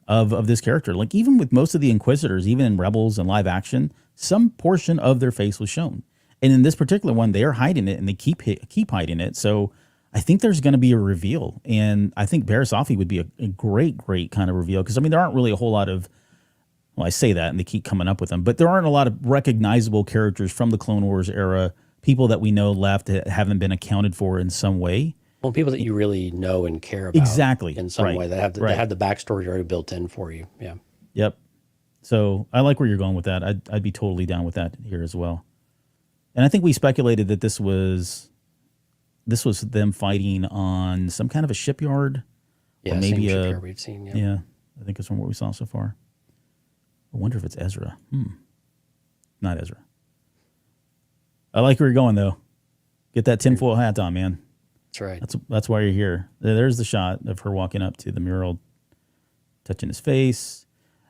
of this character. Like, even with most of the Inquisitors, even in Rebels and live action, some portion of their face was shown. And in this particular one, they are hiding it, and they keep hiding it. So I think there's going to be a reveal. And I think Bear Safi would be a great kind of reveal. Because, I mean, there aren't really a whole lot of, well, I say that, and they keep coming up with them, but there aren't a lot of recognizable characters from the Clone Wars era, people that we know left that haven't been accounted for in some way. Well, people that you really know and care about. Exactly. In some way. They have the backstory already built in for you. Yeah. Yep. So I like where you're going with that. I'd be totally down with that here as well. And I think we speculated that this was them fighting on some kind of a shipyard. Yeah, or maybe same shipyard we've seen. Yeah, I think it's from what we saw so far. I wonder if it's Ezra. Not Ezra. I like where you're going, though. Get that tinfoil hat on, man. That's right. That's why you're here. There's the shot of her walking up to the mural, touching his face.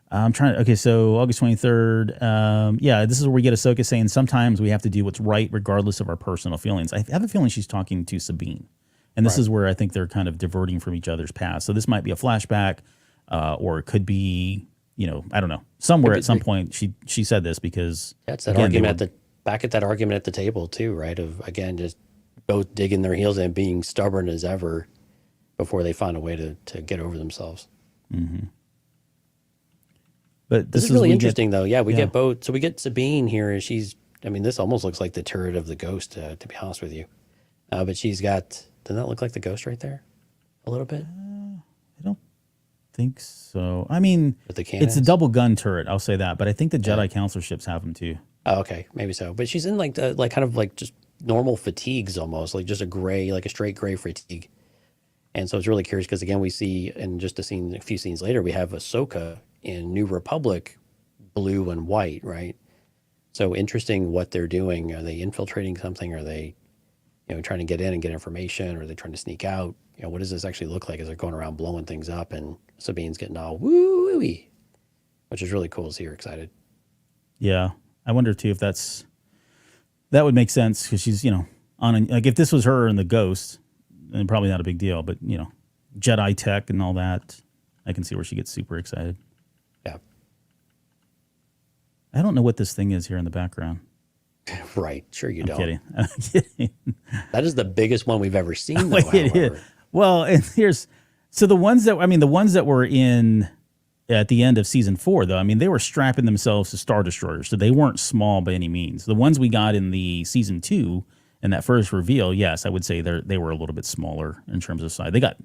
So August 23rd. This is where we get Ahsoka saying sometimes we have to do what's right regardless of our personal feelings. I have a feeling she's talking to Sabine. And this is where I think they're kind of diverting from each other's past. So this might be a flashback, or it could be, I don't know. Somewhere at some point she said this because that's that argument that back at that argument at the table too, right? Of again, just both digging their heels in, being stubborn as ever before they find a way to get over themselves. Mm-hmm. But this is really interesting, though. Yeah, we get both. So we get Sabine here, and this almost looks like the turret of the Ghost, to be honest with you. But she's got, doesn't that look like the Ghost right there? A little bit? I don't think so. I mean, it's a double gun turret, I'll say that. But I think the Jedi Council ships have them too. Oh, okay, maybe so. But she's in like kind of like just normal fatigues almost, like just a straight gray fatigue. And so it's really curious because, again, we see in just a few scenes later, we have Ahsoka in New Republic blue and white, right? So interesting what they're doing. Are they infiltrating something? Are they, trying to get in and get information? Or are they trying to sneak out? What does this actually look like as they're going around blowing things up and Sabine's getting all woo-wee, which is really cool to see her excited. Yeah. I wonder, too, if that would make sense because she's, if this was her and the Ghost, then probably not a big deal. But, Jedi tech and all that, I can see where she gets super excited. Yeah. I don't know what this thing is here in the background. Right. Sure you don't. Kidding. I'm kidding. That is the biggest one we've ever seen, though, it is. Well, and the ones that were in at the end of season 4, though, they were strapping themselves to Star Destroyers, so they weren't small by any means. The ones we got in the season 2 in that first reveal, yes, I would say they were a little bit smaller in terms of size. They got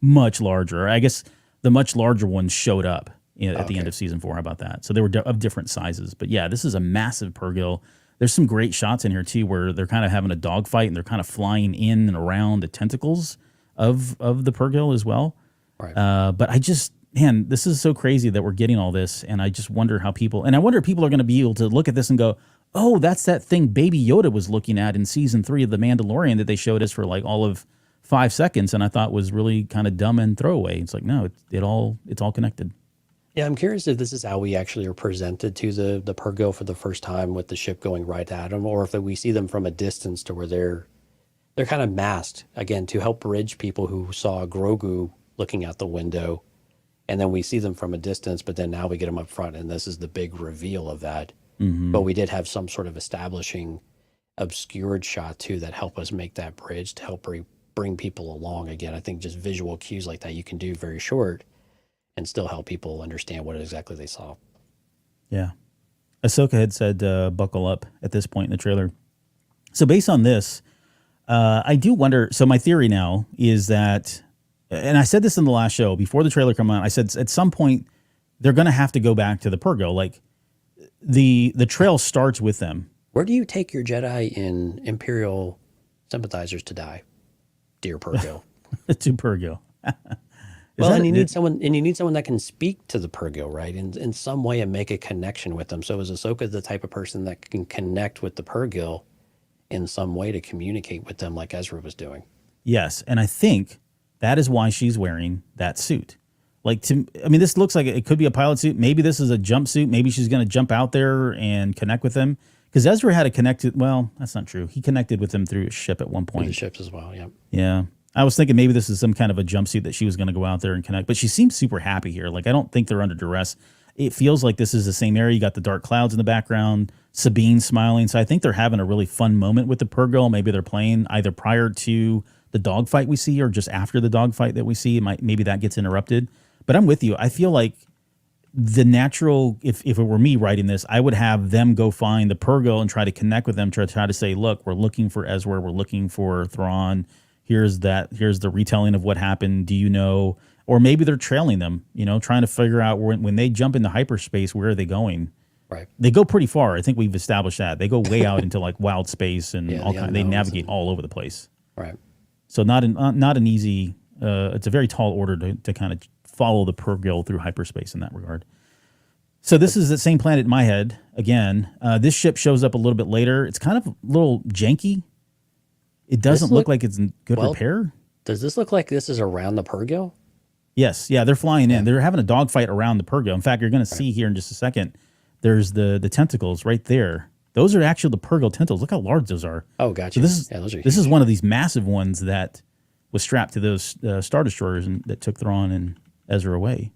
much larger. I guess the much larger ones showed up at the end of season 4. How about that? So they were of different sizes. But yeah, this is a massive purrgil. There's some great shots in here too, where they're kind of having a dogfight and they're kind of flying in and around the tentacles of the purrgil as well. Right. But this is so crazy that we're getting all this, and I just wonder if people are going to be able to look at this and go, oh, that's that thing Baby Yoda was looking at in season 3 of The Mandalorian that they showed us for like all of 5 seconds, and I thought was really kind of dumb and throwaway. It's like, no, it's all connected. Yeah, I'm curious if this is how we actually are presented to the purrgil for the first time with the ship going right at them, or if we see them from a distance to where they're kind of masked, again, to help bridge people who saw Grogu looking out the window, and then we see them from a distance, but then now we get them up front, and this is the big reveal of that. Mm-hmm. But we did have some sort of establishing obscured shot, too, that help us make that bridge to help bring people along. Again, I think just visual cues like that you can do very short and still help people understand what exactly they saw. Yeah. Ahsoka had said buckle up at this point in the trailer. So based on this, I do wonder, so my theory now is that, and I said this in the last show, before the trailer came out, I said at some point they're going to have to go back to the purrgil. Like the trail starts with them. Where do you take your Jedi and Imperial sympathizers to die, dear purrgil? To purrgil. Well, and you need someone that can speak to the purrgil, right? In some way and make a connection with them. So is Ahsoka the type of person that can connect with the purrgil in some way to communicate with them like Ezra was doing? Yes, and I think that is why she's wearing that suit. This looks like it could be a pilot suit. Maybe this is a jumpsuit. Maybe she's going to jump out there and connect with them. Because Ezra had a connected, well, that's not true. He connected with them through a ship at one point. Through the ships as well, yeah. Yeah. I was thinking maybe this is some kind of a jumpsuit that she was going to go out there and connect. But she seems super happy here. Like, I don't think they're under duress. It feels like this is the same area. You got the dark clouds in the background, Sabine smiling. So I think they're having a really fun moment with the purrgil. Maybe they're playing either prior to the dogfight we see or just after the dogfight that we see. Maybe that gets interrupted. But I'm with you. I feel like the natural, if it were me writing this, I would have them go find the purrgil and try to connect with them, try to say, look, we're looking for Ezra, we're looking for Thrawn. Here's the retelling of what happened. Do you know? Or maybe they're trailing them, trying to figure out when they jump into hyperspace, where are they going? Right. They go pretty far. I think we've established that. They go way out into like wild space and they navigate all over the place. Right. So not an easy, it's a very tall order to kind of follow the purrgil through hyperspace in that regard. So this is the same planet in my head. Again, this ship shows up a little bit later. It's kind of a little janky. It doesn't look like it's in good repair. Does this look like this is around the purrgil? Yes. Yeah, they're flying in. They're having a dogfight around the purrgil. In fact, you're going to see here in just a second, there's the tentacles right there. Those are actually the purrgil tentacles. Look how large those are. Oh, gotcha. So this is one of these massive ones that was strapped to those Star Destroyers and that took Thrawn and Ezra away.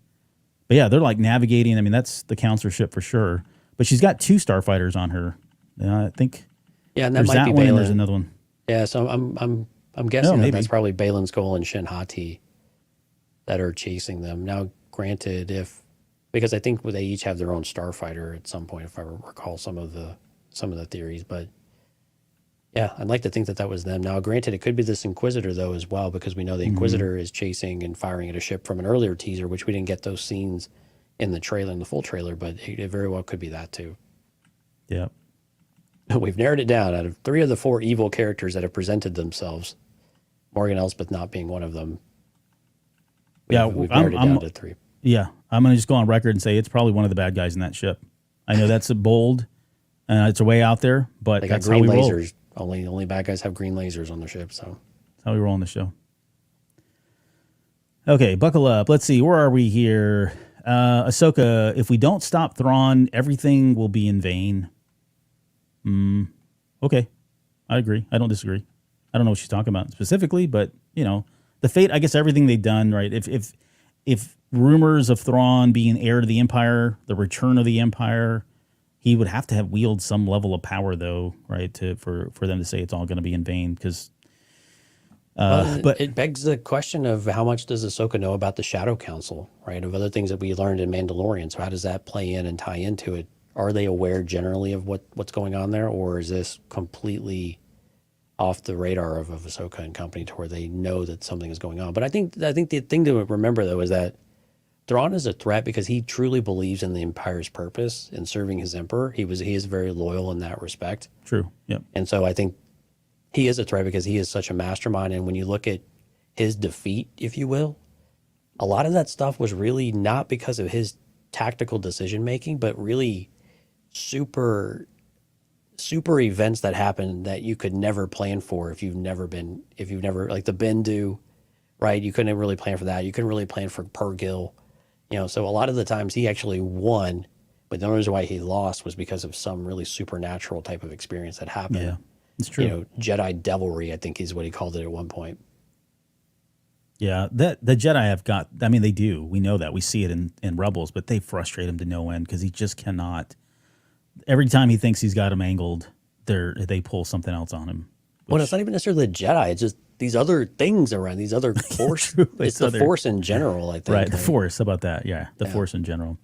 But yeah, they're like navigating. That's the counselor ship for sure. But she's got 2 starfighters on her. I think Yeah, and that There's might that be one, and Baylan. there's another one. Yeah, so I'm guessing maybe. that's probably Baylan Skoll and Shin that are chasing them. Now, granted, because I think they each have their own starfighter at some point, if I recall some of the theories, but yeah, I'd like to think that was them. Now, granted, it could be this Inquisitor though as well, because we know the Inquisitor is chasing and firing at a ship from an earlier teaser, which we didn't get those scenes in the full trailer, but it very well could be that too. Yeah. We've narrowed it down. Out of 3 of the 4 evil characters that have presented themselves, Morgan Elspeth not being one of them. We've narrowed it down to 3. Yeah, I'm going to just go on record and say it's probably one of the bad guys in that ship. I know that's a bold, it's a way out there, but They got that's green how we lasers. roll. Only bad guys have green lasers on their ship, so That's how we roll on the show. Okay, buckle up. Let's see, where are we here? Ahsoka, if we don't stop Thrawn, everything will be in vain. Okay, I agree. I don't disagree. I don't know what she's talking about specifically, but the fate. I guess everything they've done, right? If rumors of Thrawn being heir to the Empire, the return of the Empire, he would have to have wield some level of power, though, right? For them to say it's all going to be in vain, because. But it begs the question of how much does Ahsoka know about the Shadow Council, right? Of other things that we learned in Mandalorian. So how does that play in and tie into it? Are they aware generally of what's going on there, or is this completely off the radar of Ahsoka and company to where they know that something is going on? But I think the thing to remember though is that Thrawn is a threat because he truly believes in the Empire's purpose in serving his Emperor. He is very loyal in that respect. True. Yep. And so I think he is a threat because he is such a mastermind. And when you look at his defeat, if you will, a lot of that stuff was really not because of his tactical decision making, but really super events that happen that you could never plan for if you've never like the Bendu, right? You couldn't really plan for that. You couldn't really plan for purrgil, so a lot of the times he actually won, but the only reason why he lost was because of some really supernatural type of experience that happened. Yeah, it's true. Jedi devilry, I think is what he called it at one point. Yeah, the Jedi have got. I mean, they do. We know that. We see it in Rebels, but they frustrate him to no end because he just cannot. Every time he thinks he's got him angled, they pull something else on him. Well, it's not even necessarily the Jedi. It's just these other things around, these other force. It's the force in general, I think. Right, the force. How about that? Yeah, the force in general.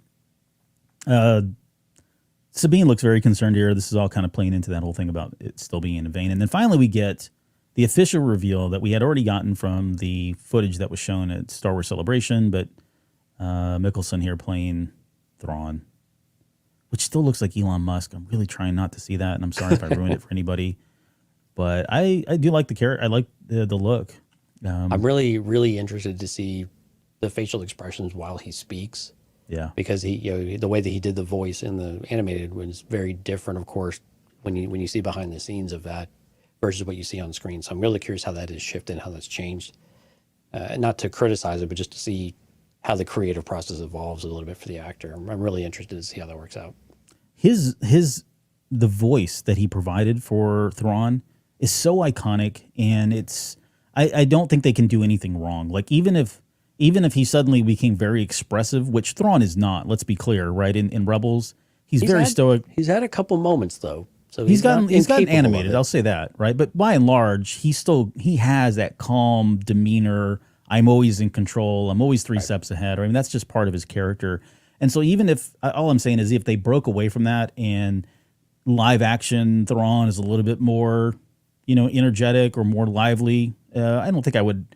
Sabine looks very concerned here. This is all kind of playing into that whole thing about it still being in vain. And then finally we get the official reveal that we had already gotten from the footage that was shown at Star Wars Celebration, but Mickelson here playing Thrawn, which still looks like Elon Musk. I'm really trying not to see that, and I'm sorry if I ruined it for anybody. But I do like the character. I like the look. I'm really, really interested to see the facial expressions while he speaks. Yeah, because he, the way that he did the voice in the animated was very different, of course, when you see behind the scenes of that versus what you see on screen. So I'm really curious how that has shifted, how that's changed. Not to criticize it, but just to see how the creative process evolves a little bit for the actor. I'm really interested to see how that works out. The voice that he provided for Thrawn is so iconic, and I don't think they can do anything wrong. Like even if he suddenly became very expressive, which Thrawn is not, let's be clear, right? In Rebels, he's very stoic. He's had a couple moments though. So he's gotten animated, I'll say that, right? But by and large, he has that calm demeanor. I'm always in control. I'm always 3 steps ahead. I mean, that's just part of his character. And so even if, all I'm saying is if they broke away from that and live action Thrawn is a little bit more, energetic or more lively, I don't think I would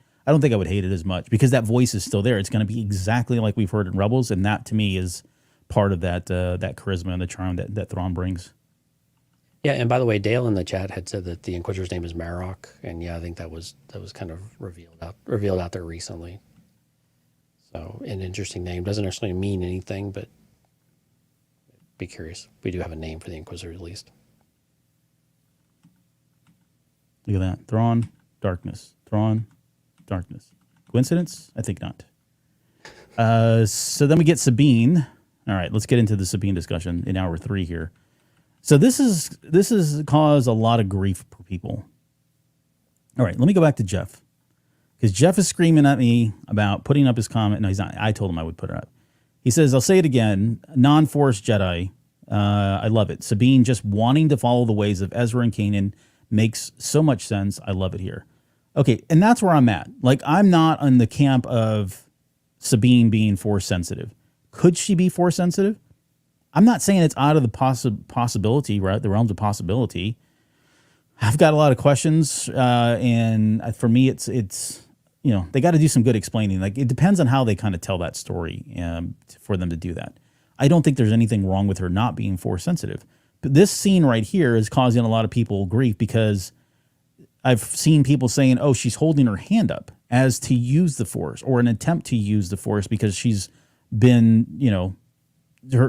hate it as much because that voice is still there. It's going to be exactly like we've heard in Rebels, and that to me is part of that charisma and the charm that Thrawn brings. Yeah, and by the way, Dale in the chat had said that the Inquisitor's name is Marok, and yeah, I think that was kind of revealed out there recently. So an interesting name. Doesn't necessarily mean anything, but be curious. We do have a name for the Inquisitor at least. Look at that. Thrawn, darkness. Thrawn, darkness. Coincidence? I think not. So then we get Sabine. All right, let's get into the Sabine discussion in hour 3 here. So this is caused a lot of grief for people. All right, let me go back to Jeff. Because Jeff is screaming at me about putting up his comment. No, he's not. I told him I would put it up. He says, I'll say it again, non-Force Jedi I love it. Sabine just wanting to follow the ways of Ezra and Kanan makes so much sense. I love it here. Okay, and that's where I'm at. Like, I'm not in the camp of Sabine being Force sensitive. Could she be Force sensitive? I'm not saying it's out of the possibility, right? The realms of possibility. I've got a lot of questions, and for me, it's they got to do some good explaining. Like, it depends on how they kind of tell that story for them to do that. I don't think there's anything wrong with her not being Force sensitive. But this scene right here is causing a lot of people grief because I've seen people saying, oh, she's holding her hand up as to use the Force or an attempt to use the Force because she's been,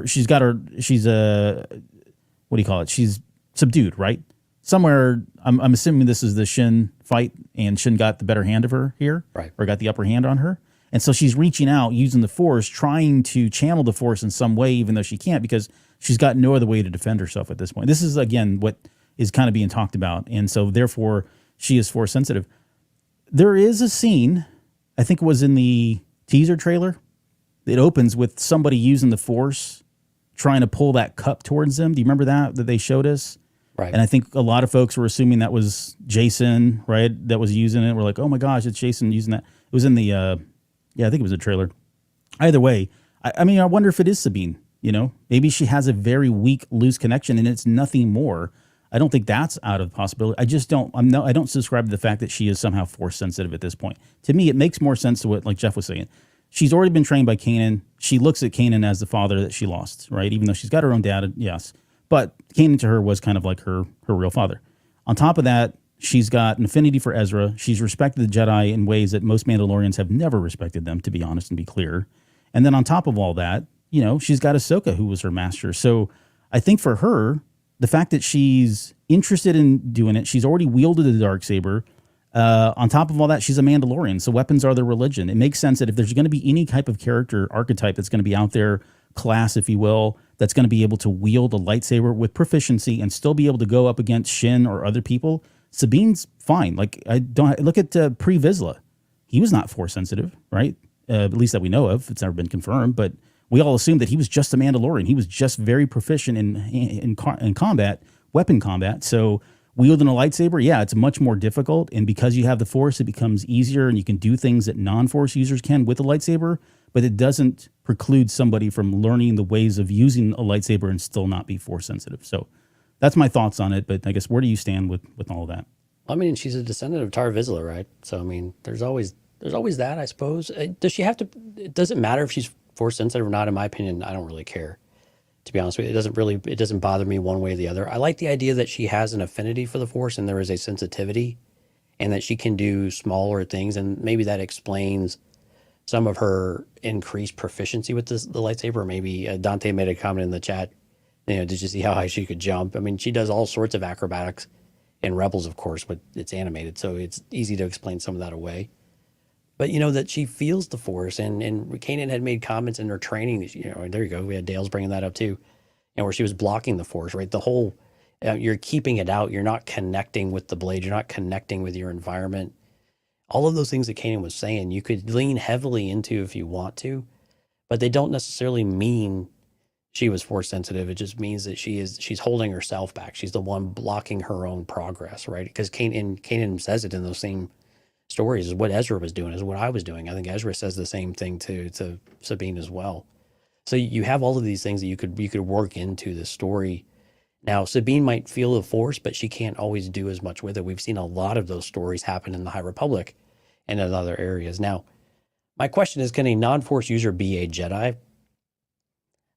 she's what do you call it? She's subdued, right? Somewhere, I'm assuming this is the Shin fight, and Shin got the better hand of her here, right? Or got the upper hand on her. And so she's reaching out, using the Force, trying to channel the Force in some way, even though she can't, because she's got no other way to defend herself at this point. This is, again, what is kind of being talked about. And so, therefore, she is Force sensitive. There is a scene, I think it was in the teaser trailer, it opens with somebody using the Force, trying to pull that cup towards them. Do you remember that they showed us? Right. And I think a lot of folks were assuming that was Jason, right, that was using it. We're like, oh my gosh, it's Jason using that. It was in the, I think it was a trailer. Either way, I mean, I wonder if it is Sabine, Maybe she has a very weak, loose connection and it's nothing more. I don't think that's out of possibility. I just don't, I don't subscribe to the fact that she is somehow Force sensitive at this point. To me, it makes more sense to what, like Jeff was saying. She's already been trained by Kanan. She looks at Kanan as the father that she lost, right? Even though she's got her own dad, yes. But Kanan to her was kind of like her real father. On top of that, she's got an affinity for Ezra. She's respected the Jedi in ways that most Mandalorians have never respected them, to be honest and be clear. And then on top of all that, she's got Ahsoka, who was her master. So I think for her, the fact that she's interested in doing it, she's already wielded the Darksaber. On top of all that, she's a Mandalorian, so weapons are their religion. It makes sense that if there's going to be any type of character archetype that's going to be out there, class, if you will, that's going to be able to wield a lightsaber with proficiency and still be able to go up against Shin or other people, Sabine's fine. Like, I don't look at Pre Vizsla. He was not Force sensitive, right? At least that we know of. It's never been confirmed, but we all assumed that he was just a Mandalorian. He was just very proficient in combat, weapon combat. So wielding a lightsaber, yeah, it's much more difficult. And because you have the Force, it becomes easier and you can do things that non-Force users can with a lightsaber, but it doesn't preclude somebody from learning the ways of using a lightsaber and still not be Force sensitive. So that's my thoughts on it. But I guess where do you stand with all of that? I mean, she's a descendant of Tar Vizsla, right? So, I mean, there's always that, I suppose. Does she have to, does it matter if she's Force sensitive or not? In my opinion, I don't really care. To be honest with you, it doesn't bother me one way or the other. I like the idea that she has an affinity for the Force and there is a sensitivity and that she can do smaller things. And maybe that explains some of her increased proficiency with the lightsaber. Maybe Dante made a comment in the chat, did you see how high she could jump? I mean, she does all sorts of acrobatics in Rebels, of course, but it's animated. So it's easy to explain some of that away. But, that she feels the Force, and Kanan had made comments in her training, there you go, we had Dale's bringing that up too, and where she was blocking the Force, right? The whole, you're keeping it out, you're not connecting with the blade, you're not connecting with your environment. All of those things that Kanan was saying, you could lean heavily into if you want to, but they don't necessarily mean she was Force sensitive. It just means that she's holding herself back. She's the one blocking her own progress, right? Because Kanan says it in those same stories is what Ezra was doing, is what I was doing. I think Ezra says the same thing to Sabine as well. So you have all of these things that you could work into the story. Now, Sabine might feel the Force, but she can't always do as much with it. We've seen a lot of those stories happen in the High Republic and in other areas. Now, my question is, can a non-Force user be a Jedi?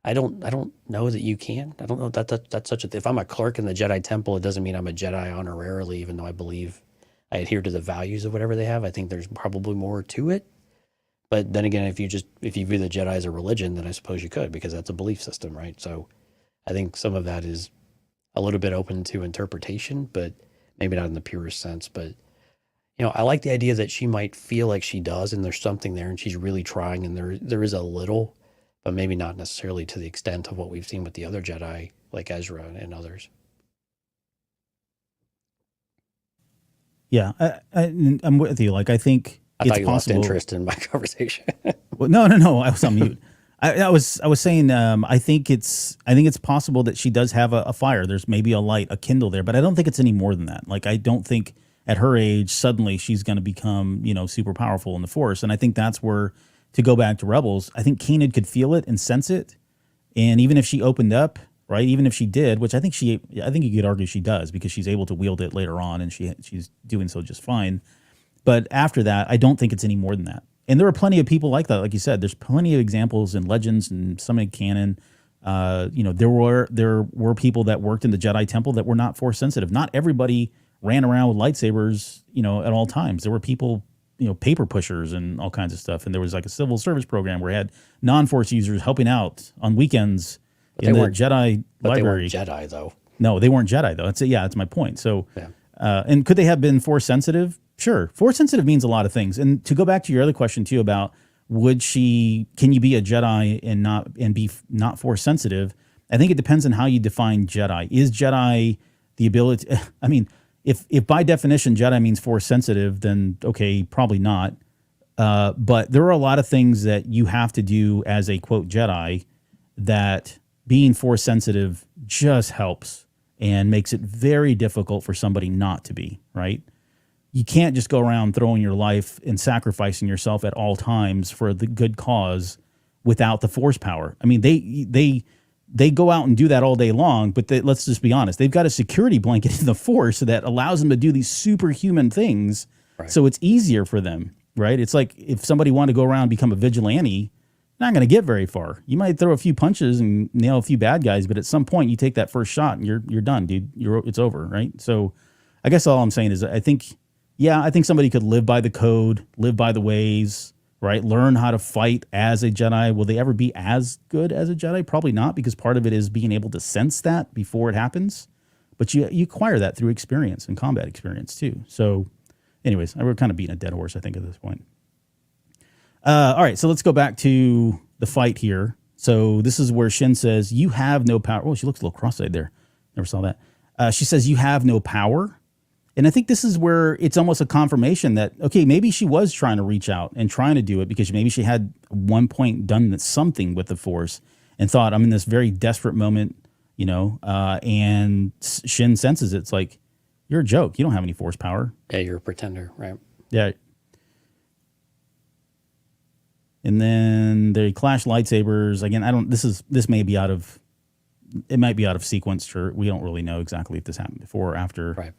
I don't know that you can. I don't know that that's such a thing. If I'm a clerk in the Jedi Temple, it doesn't mean I'm a Jedi honorarily, even though I believe I adhere to the values of whatever they have. I think there's probably more to it. But then again, if you view the Jedi as a religion, then I suppose you could, because that's a belief system, right? So I think some of that is a little bit open to interpretation, but maybe not in the purest sense. But, I like the idea that she might feel like she does, and there's something there, and she's really trying, and there is a little, but maybe not necessarily to the extent of what we've seen with the other Jedi, like Ezra and others. Yeah, I'm with you. Like, I think I it's thought you possible. lost interest in my conversation. Well, no. I was on mute. I was saying I think it's possible that she does have a fire. There's maybe a light, a kindle there, but I don't think it's any more than that. Like I don't think at her age suddenly she's going to become super powerful in the Force, and I think that's where, to go back to Rebels, I think Kanan could feel it and sense it, and even if she opened up, right, even if she did, which I think you could argue she does because she's able to wield it later on, and she's doing so just fine. But after that, I don't think it's any more than that. And there are plenty of people like that. Like you said, there's plenty of examples in Legends and some in canon. There were people that worked in the Jedi Temple that were not Force sensitive. Not everybody ran around with lightsabers, at all times. There were people, paper pushers and all kinds of stuff. And there was like a civil service program where it had non-Force users helping out on weekends in the Jedi library. They weren't Jedi, though. No, they weren't Jedi, though. That's my point. So, and could they have been Force sensitive? Sure. Force sensitive means a lot of things. And to go back to your other question too about can you be a Jedi and be not Force sensitive? I think it depends on how you define Jedi. Is Jedi the ability, I mean, if by definition Jedi means Force sensitive, then okay, probably not. But there are a lot of things that you have to do as a quote Jedi that being Force sensitive just helps and makes it very difficult for somebody not to be, right? You can't just go around throwing your life and sacrificing yourself at all times for the good cause without the Force power. I mean, they go out and do that all day long, but let's just be honest. They've got a security blanket in the Force that allows them to do these superhuman things. Right. So it's easier for them, right? It's like if somebody wanted to go around and become a vigilante, not going to get very far. You might throw a few punches and nail a few bad guys, but at some point you take that first shot and you're done, dude. It's over, right? So I guess all I'm saying is I think somebody could live by the code, live by the ways, right? Learn how to fight as a Jedi. Will they ever be as good as a Jedi? Probably not, because part of it is being able to sense that before it happens. But you acquire that through experience and combat experience too. So anyways, we're kind of beating a dead horse, I think, at this point. All right, so let's go back to the fight here. So this is where Shin says, you have no power. Oh, she looks a little cross-eyed there. Never saw that. She says, you have no power. And I think this is where it's almost a confirmation that, okay, maybe she was trying to reach out and trying to do it because maybe she had at one point done something with the Force and thought, I'm in this very desperate moment, and Shin senses it. It's like, you're a joke. You don't have any Force power. Yeah, you're a pretender, right? Yeah. And then they clash lightsabers. Again, this may be it might be out of sequence. Sure. We don't really know exactly if this happened before or after. Right.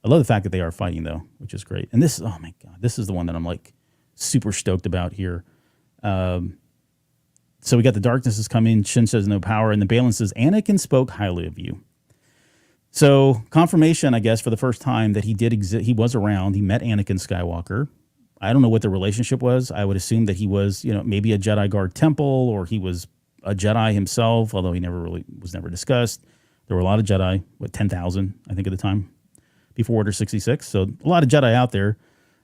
I love the fact that they are fighting, though, which is great. And this, oh my God, this is the one that I'm like super stoked about here. So we got the darkness is coming. Shin says no power. And the Baylan says, Anakin spoke highly of you. So confirmation, I guess, for the first time that he did exist. He was around. He met Anakin Skywalker. I don't know what the relationship was. I would assume that he was, maybe a Jedi Guard temple, or he was a Jedi himself, although he was never discussed. There were a lot of Jedi, 10,000, I think, at the time, before Order 66. So a lot of Jedi out there.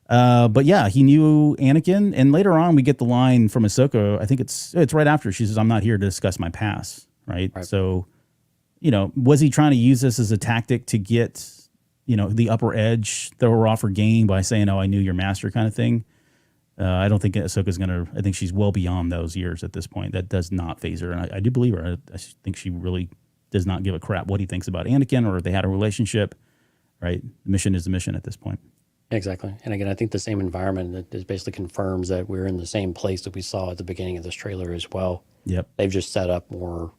But yeah, he knew Anakin. And later on, we get the line from Ahsoka. I think it's right after she says, I'm not here to discuss my past. Right. So, was he trying to use this as a tactic to get, the upper edge, throw her off her game by saying, oh, I knew your master kind of thing? I don't think Ahsoka's I think she's well beyond those years at this point. That does not faze her. And I do believe her. I think she really does not give a crap what he thinks about Anakin or if they had a relationship. Right. The mission is the mission at this point. Exactly. And again, I think the same environment that just basically confirms that we're in the same place that we saw at the beginning of this trailer as well. Yep. They've just set up more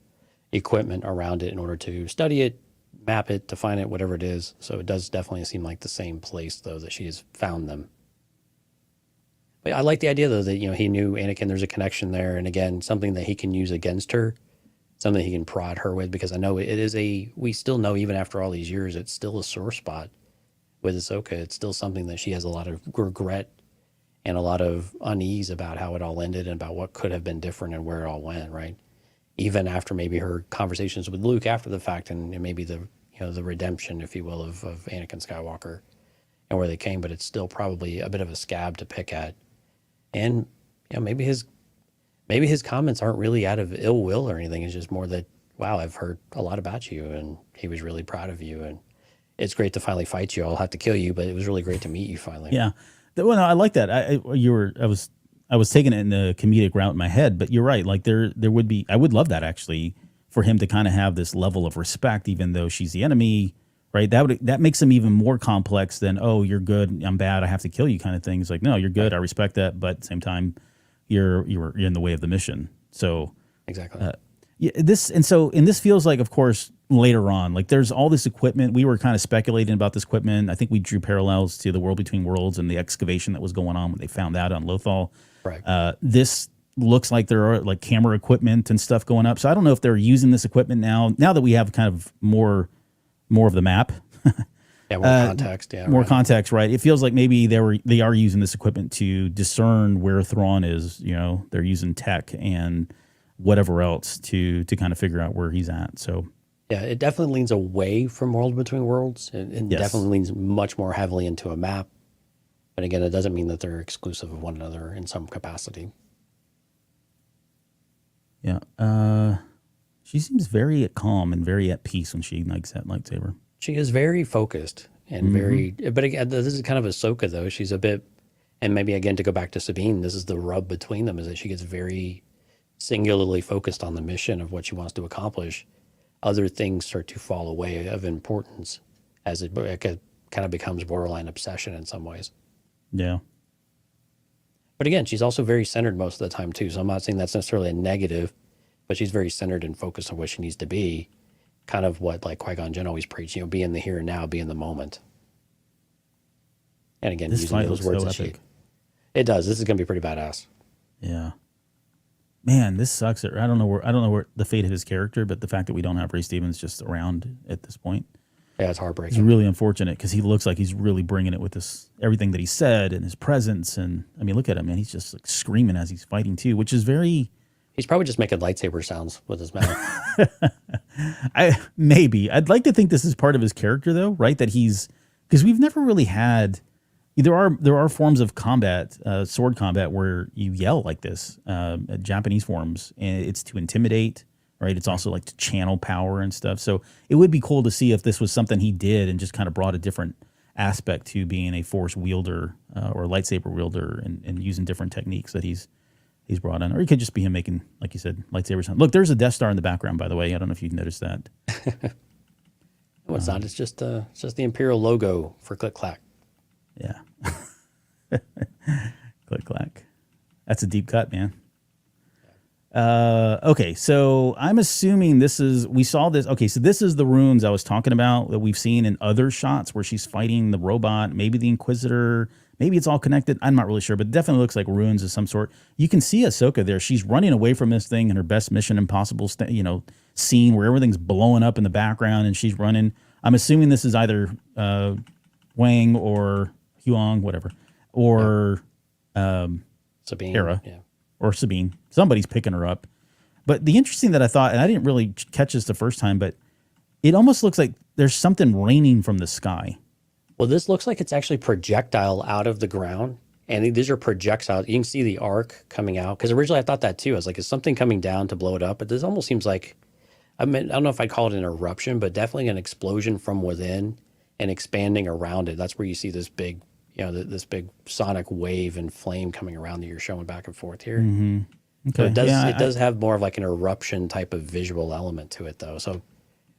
equipment around it in order to study it, map it, define it, whatever it is. So it does definitely seem like the same place, though, that she has found them. But I like the idea, though, that, he knew Anakin, there's a connection there. And again, something that he can use against her, something he can prod her with, because I know we still know, even after all these years, it's still a sore spot with Ahsoka. It's still something that she has a lot of regret and a lot of unease about how it all ended and about what could have been different and where it all went, right? Even after maybe her conversations with Luke after the fact and maybe the redemption, if you will, of Anakin Skywalker and where they came, but it's still probably a bit of a scab to pick at. And maybe his comments aren't really out of ill will or anything. It's just more that, wow, I've heard a lot about you and he was really proud of you and it's great to finally fight you. I'll have to kill you, but it was really great to meet you finally. Yeah. Well, no, I like that. I was I was taking it in the comedic route in my head, but you're right. Like there would be, I would love that actually for him to kind of have this level of respect, even though she's the enemy, right? That makes him even more complex than, oh, you're good, I'm bad, I have to kill you kind of thing. It's like, no, you're good, I respect that, but at the same time, you're in the way of the mission. So exactly. Yeah, this feels like, of course, later on, like there's all this equipment. We were kind of speculating about this equipment. I think we drew parallels to the World Between Worlds and the excavation that was going on when they found that on Lothal. Right. This looks like there are like camera equipment and stuff going up. So I don't know if they're using this equipment now that we have kind of more of the map. Yeah, more context. Yeah, more context, right? It feels like maybe they are using this equipment to discern where Thrawn is. You know, they're using tech and whatever else to kind of figure out where he's at. So yeah, it definitely leans away from World Between Worlds, and Yes. definitely leans much more heavily into a map. But again, it doesn't mean that they're exclusive of one another in some capacity. yeah, she seems very calm and very at peace when she ignites that lightsaber. She is very focused and very, but again, this is kind of Ahsoka though. She's a bit, and maybe again to go back to Sabine, this is the rub between them, is that she gets very singularly focused on the mission of what she wants to accomplish. Other things start to fall away of importance as it kind of becomes borderline obsession in some ways. Yeah. But again, she's also very centered most of the time too. So I'm not saying that's necessarily a negative, but she's very centered and focused on what she needs to be. Kind of what like Qui-Gon Jinn always preached, you know, be in the here and now, be in the moment. And again, This using fight those looks words so that she, epic. it does. This is going to be pretty badass. Yeah. Man, this sucks. I don't know where the fate of his character, but the fact that we don't have Ray Stevens just around at this point Yeah, it's is heartbreaking. really unfortunate because he looks like he's really bringing it with this everything that he said and his presence. And I mean, look at him, man. He's just like screaming as he's fighting too, which is very. He's probably just making lightsaber sounds with his mouth. I'd like to think this is part of his character though, right? That he's because we've never really had. There are forms of combat, sword combat, where you yell like this, Japanese forms, and it's to intimidate, right? It's also like to channel power and stuff. So it would be cool to see if this was something he did and just kind of brought a different aspect to being a force wielder or a lightsaber wielder and using different techniques that he's brought in. Or it could just be him making, like you said, lightsaber sound. Look, there's a Death Star in the background, by the way. I don't know if you've noticed that. No, it's not. It's just the Imperial logo for Click Clack. Yeah. Click clack. That's a deep cut, man. Okay, so I'm assuming we saw this. Okay, so this is the runes I was talking about that we've seen in other shots where she's fighting the robot, maybe the Inquisitor, maybe it's all connected. I'm not really sure, but it definitely looks like runes of some sort. You can see Ahsoka there. She's running away from this thing in her best Mission Impossible, scene where everything's blowing up in the background and she's running. I'm assuming this is either Wang or Huang, whatever, or Sabine. Hera. Yeah. Or Sabine. Somebody's picking her up. But the interesting that I thought, and I didn't really catch this the first time, but it almost looks like there's something raining from the sky. Well, this looks like it's actually projectile out of the ground. And these are projectiles. You can see the arc coming out. Because originally I thought that too. I was like, is something coming down to blow it up? But this almost seems like, I don't know if I'd call it an eruption, but definitely an explosion from within and expanding around it. That's where you see this big, this big sonic wave and flame coming around that you're showing back and forth here. Mm-hmm. Okay. So it does have more of like an eruption type of visual element to it, though. So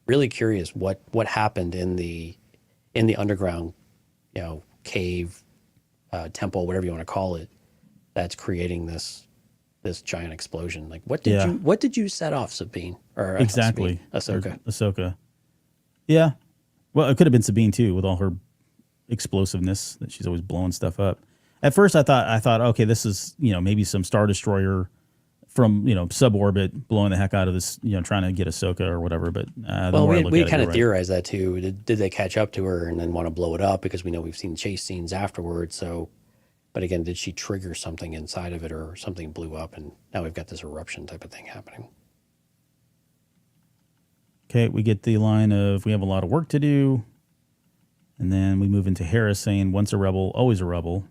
really curious what happened in the underground, cave, temple, whatever you want to call it, that's creating this giant explosion. Like what did you set off, Sabine? Or exactly. Ahsoka. Yeah. Well, it could have been Sabine too, with all her explosiveness that she's always blowing stuff up. At first I thought, okay, this is, maybe some Star Destroyer from, suborbit blowing the heck out of this, trying to get Ahsoka or whatever. But we kind of theorized that too. Did they catch up to her and then want to blow it up? Because we know we've seen chase scenes afterwards. So, but again, did she trigger something inside of it or something blew up? And now we've got this eruption type of thing happening. Okay, we get the line of, we have a lot of work to do. And then we move into Hera saying, once a rebel, always a rebel.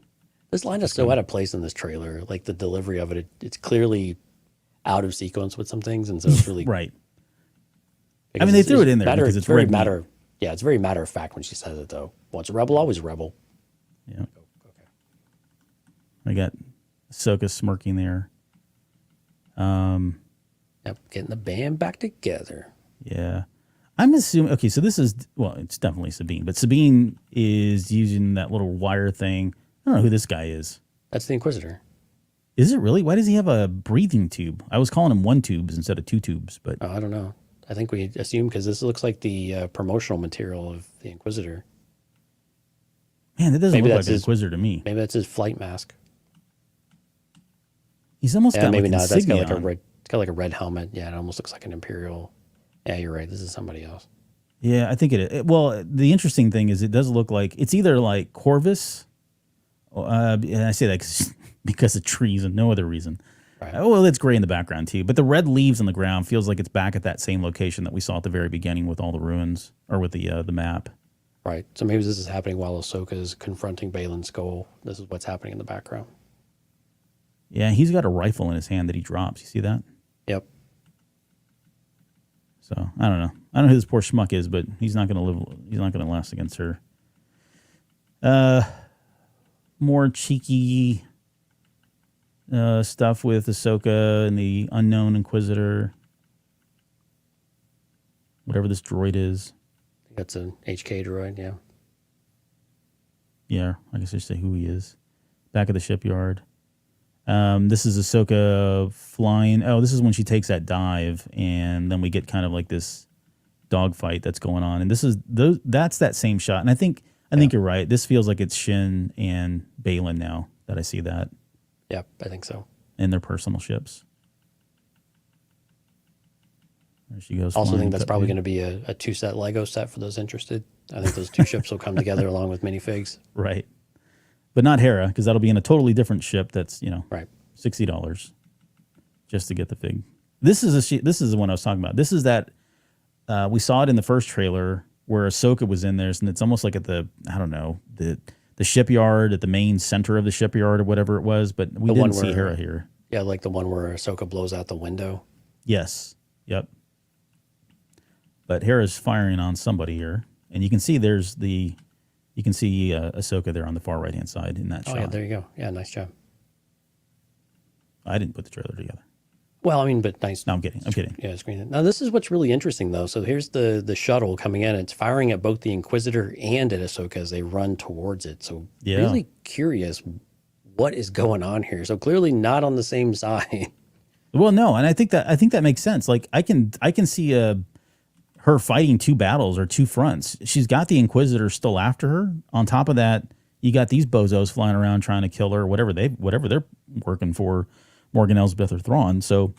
This line is so out of place in this trailer. Like the delivery of it, it's clearly out of sequence with some things. And so it's really... Right. I mean, they threw it in there because it's very matter. Yeah, it's very matter of fact when she says it, though. Once a rebel, always a rebel. Yeah. Okay. I got Ahsoka smirking there. Yep, getting the band back together. Yeah. I'm assuming, okay, so this is, well, it's definitely Sabine, but Sabine is using that little wire thing. I don't know who this guy is. That's the Inquisitor. Is it really? Why does he have a breathing tube? I was calling him 1 tubes instead of 2 tubes, but. Oh, I don't know. I think we assume because this looks like the promotional material of the Inquisitor. Man, that doesn't look like an Inquisitor to me. Maybe that's his flight mask. He's almost got maybe like not. That's got like on. a red. It's got like a red helmet. Yeah, it almost looks like an Imperial. Yeah, you're right. This is somebody else. Yeah, I think it is. Well, the interesting thing is it does look like it's either like Corvus, and I say that because of trees and no other reason. Right. Well, it's gray in the background too, but the red leaves on the ground feels like it's back at that same location that we saw at the very beginning with all the ruins or with the map. Right. So maybe this is happening while Ahsoka is confronting Baylan's goal. This is what's happening in the background. Yeah, he's got a rifle in his hand that he drops. You see that? Yep. So I don't know. I don't know who this poor schmuck is, but he's not going to live. He's not going to last against her. More cheeky stuff with Ahsoka and the unknown Inquisitor. Whatever this droid is. That's an HK droid, yeah. Yeah, I guess I should say who he is. Back at the shipyard. This is Ahsoka flying. Oh, this is when she takes that dive, and then we get kind of like this dogfight that's going on. And that's that same shot. And I think you're right. This feels like it's Shin and Baylan now that I see that. Yep, I think so. In their personal ships. There she goes. Also think that's probably going to be a 2-set Lego set for those interested. I think those 2 ships will come together along with minifigs. Right. But not Hera, because that'll be in a totally different ship that's, right. $60 just to get the fig. This is the one I was talking about. This is that we saw it in the first trailer where Ahsoka was in there, and it's almost like at the shipyard, at the main center of the shipyard or whatever it was, but we didn't see Hera here. Yeah, like the one where Ahsoka blows out the window. Yes. Yep. But Hera's firing on somebody here, and you can see Ahsoka there on the far right-hand side in that shot. Oh, yeah, there you go. Yeah, nice job. I didn't put the trailer together. Well, I mean, but nice. No, I'm kidding. Yeah, screen it. Now, this is what's really interesting, though. So here's the shuttle coming in. It's firing at both the Inquisitor and at Ahsoka as they run towards it. So really curious what is going on here. So clearly not on the same side. Well, no, and I think that makes sense. Like I can see her fighting 2 battles or 2 fronts. She's got the Inquisitor still after her. On top of that, you got these bozos flying around trying to kill her, whatever they're working for, Morgan Elsbeth or Thrawn. So,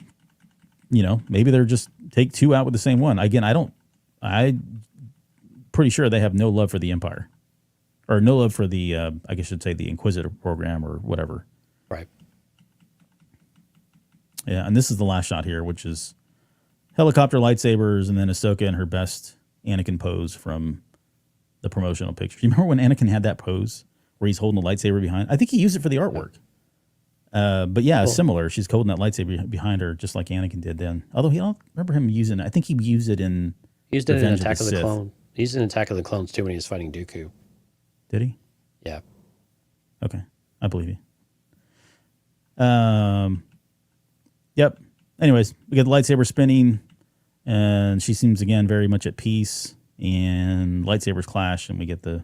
maybe they're just take 2 out with the same one. Again, I'm pretty sure they have no love for the Empire, or no love for the I guess I should say the Inquisitor program or whatever. Right. Yeah, and this is the last shot here, which is helicopter lightsabers, and then Ahsoka in her best Anakin pose from the promotional picture. You remember when Anakin had that pose where he's holding a lightsaber behind? I think he used it for the artwork. But yeah, cool. Similar. She's holding that lightsaber behind her, just like Anakin did then. Although I don't remember him using it. I think he used it in. He used it in Attack of the Clones. He used it in Attack of the Clones too when he was fighting Dooku. Did he? Yeah. Okay, I believe you. Yep. Anyways, we get the lightsaber spinning, and she seems again very much at peace. And lightsabers clash, and we get the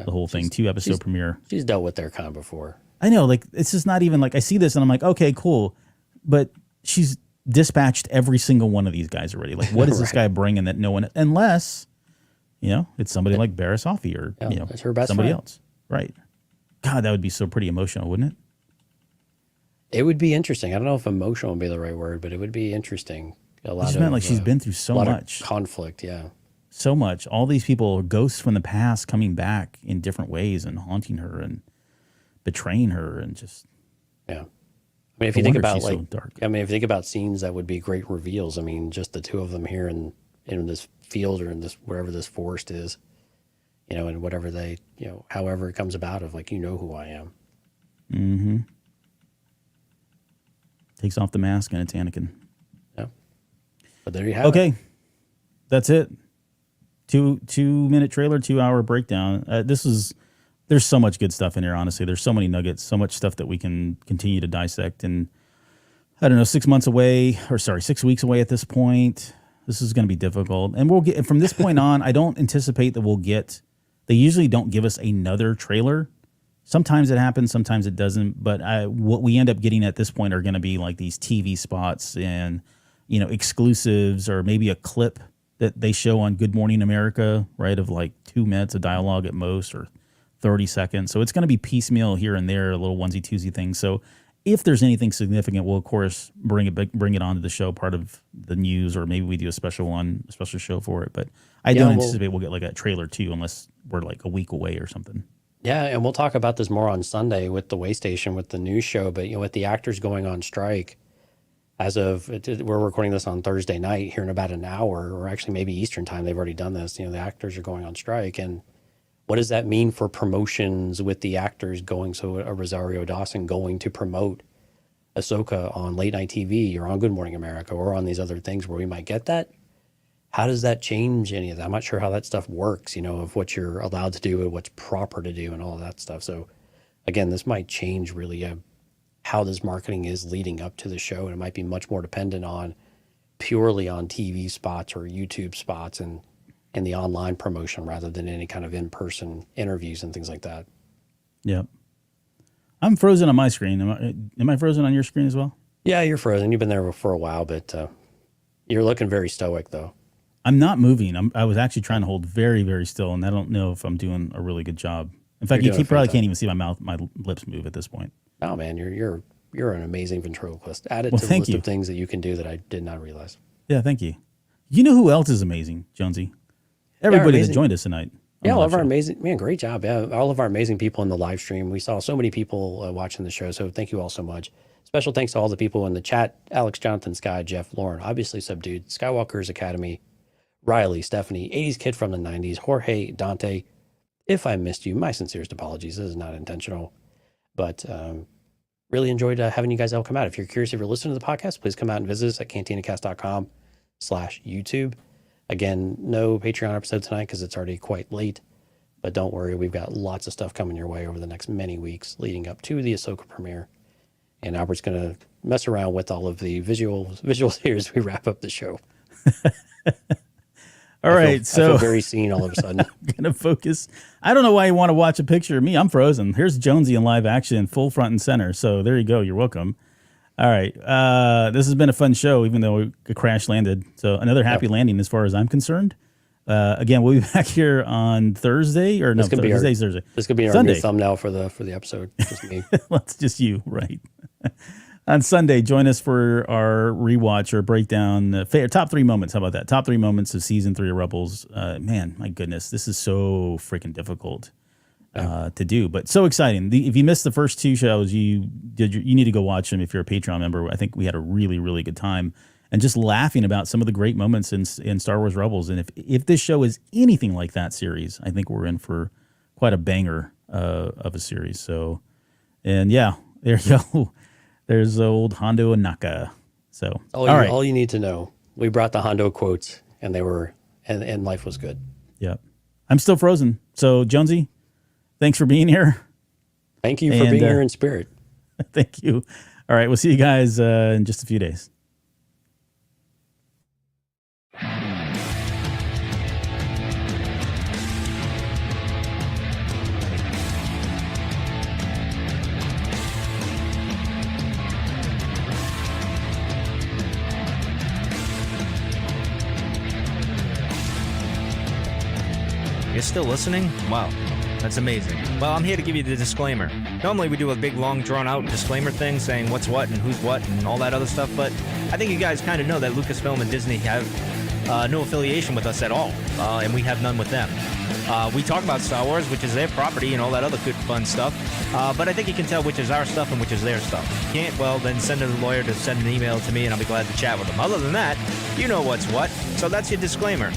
whole thing. 2-episode premiere. She's dealt with their kind before. I know, like it's just not even like I see this and I'm like, okay, cool, but she's dispatched every single one of these guys already. Like, what is this guy bringing that no one, unless it's somebody like Barriss Offee or it's her best somebody friend. else, right? God, that would be so pretty emotional, wouldn't it? It would be interesting. I don't know if emotional would be the right word, but it would be interesting. She's been through so much conflict, yeah. So much. All these people are ghosts from the past coming back in different ways and haunting her and betraying her and just I mean, if you think about so dark. if you think about scenes that would be great reveals, I mean, just the 2 of them here in this field or in this wherever this forest is, and whatever they however it comes about of like who I am. Mm-hmm. Takes off the mask and it's Anakin. Yeah. But there you have it. Okay. That's it. 2-minute trailer, 2-hour breakdown. This is there's so much good stuff in here, honestly. There's so many nuggets, so much stuff that we can continue to dissect. And I don't know, 6 weeks away at this point. This is going to be difficult. And we'll get, from this point on, I don't anticipate that we'll get, they usually don't give us another trailer. Sometimes it happens, sometimes it doesn't. But what we end up getting at this point are going to be like these TV spots and, you know, exclusives, or maybe a clip that they show on Good Morning America, right, of like 2 minutes of dialogue at most, or 30 seconds. So it's going to be piecemeal here and there, a little onesie-twosie thing. So if there's anything significant, we'll, of course, bring it onto the show, part of the news, or maybe we do a special show for it. But I don't anticipate we'll get like a trailer too, unless we're like a week away or something. Yeah, and we'll talk about this more on Sunday with the Waystation, with the news show. But, you know, with the actors going on strike, we're recording this on Thursday night, here in about an hour, or actually maybe Eastern time, they've already done this. You know, the actors are going on strike. And what does that mean for promotions with the actors going? So a Rosario Dawson going to promote Ahsoka on late night TV or on Good Morning America or on these other things where we might get that. How does that change any of that? I'm not sure how that stuff works, you know, of what you're allowed to do and what's proper to do and all of that stuff. So again, this might change really how this marketing is leading up to the show. And it might be much more dependent on purely on TV spots or YouTube spots and the online promotion rather than any kind of in-person interviews and things like that. Yep. I'm frozen on my screen. Am I frozen on your screen as well? Yeah, you're frozen. You've been there for a while, but you're looking very stoic, though. I'm not moving. I was actually trying to hold very, very still, and I don't know if I'm doing a really good job. In fact, you probably can't even see my lips move at this point. Oh man, you're an amazing ventriloquist. Add it to the list of things that you can do that I did not realize. Yeah, thank you. You know who else is amazing, Jonesy? Everybody that joined us tonight. Yeah, all of our amazing, man, great job. Yeah, all of our amazing people in the live stream. We saw so many people watching the show, so thank you all so much. Special thanks to all the people in the chat: Alex, Jonathan, Sky, Jeff, Lauren, obviously Subdued, Skywalker's Academy, Riley, Stephanie, 80s Kid from the 90s, Jorge, Dante. If I missed you, my sincerest apologies. This is not intentional, but really enjoyed having you guys all come out. If you're curious, if you're listening to the podcast, please come out and visit us at cantinacast.com/YouTube. Again, no Patreon episode tonight because it's already quite late, but don't worry, we've got lots of stuff coming your way over the next many weeks leading up to the Ahsoka premiere. And Albert's going to mess around with all of the visuals here as we wrap up the show. All right, so I feel very seen all of a sudden. I'm going to focus. I don't know why you want to watch a picture of me. I'm frozen. Here's Jonesy in live action, full front and center. So there you go. You're welcome. All right. This has been a fun show, even though it crash landed. So another happy landing as far as I'm concerned. Again, we'll be back here on Thursday, or Thursday. This could be our Sunday. new thumbnail for the episode. Just me. Well, it's just you, right? On Sunday, join us for our rewatch or breakdown. Top 3 moments. How about that? Top 3 moments of season 3 of Rebels. Man, my goodness, this is so freaking difficult to do, but so exciting. If you missed the first 2 shows, you need to go watch them if you're a Patreon member. I think we had a really, really good time and just laughing about some of the great moments in Star Wars Rebels. And if this show is anything like that series, I think we're in for quite a banger of a series. So, and yeah, there you go. There's old Hondo and Naka. So all you need to know, we brought the Hondo quotes, and they were and life was good. Yep. I'm still frozen. So Jonesy, thanks for being here. Thank you for being here in spirit. Thank you. All right, we'll see you guys in just a few days. You're still listening? Wow, that's amazing. Well, I'm here to give you the disclaimer. Normally we do a big, long, drawn-out disclaimer thing saying what's what and who's what and all that other stuff, but I think you guys kind of know that Lucasfilm and Disney have no affiliation with us at all, and we have none with them. We talk about Star Wars, which is their property, and all that other good, fun stuff, but I think you can tell which is our stuff and which is their stuff. If you can't, well, then send a lawyer to send an email to me, and I'll be glad to chat with them. Other than that, you know what's what, so that's your disclaimer.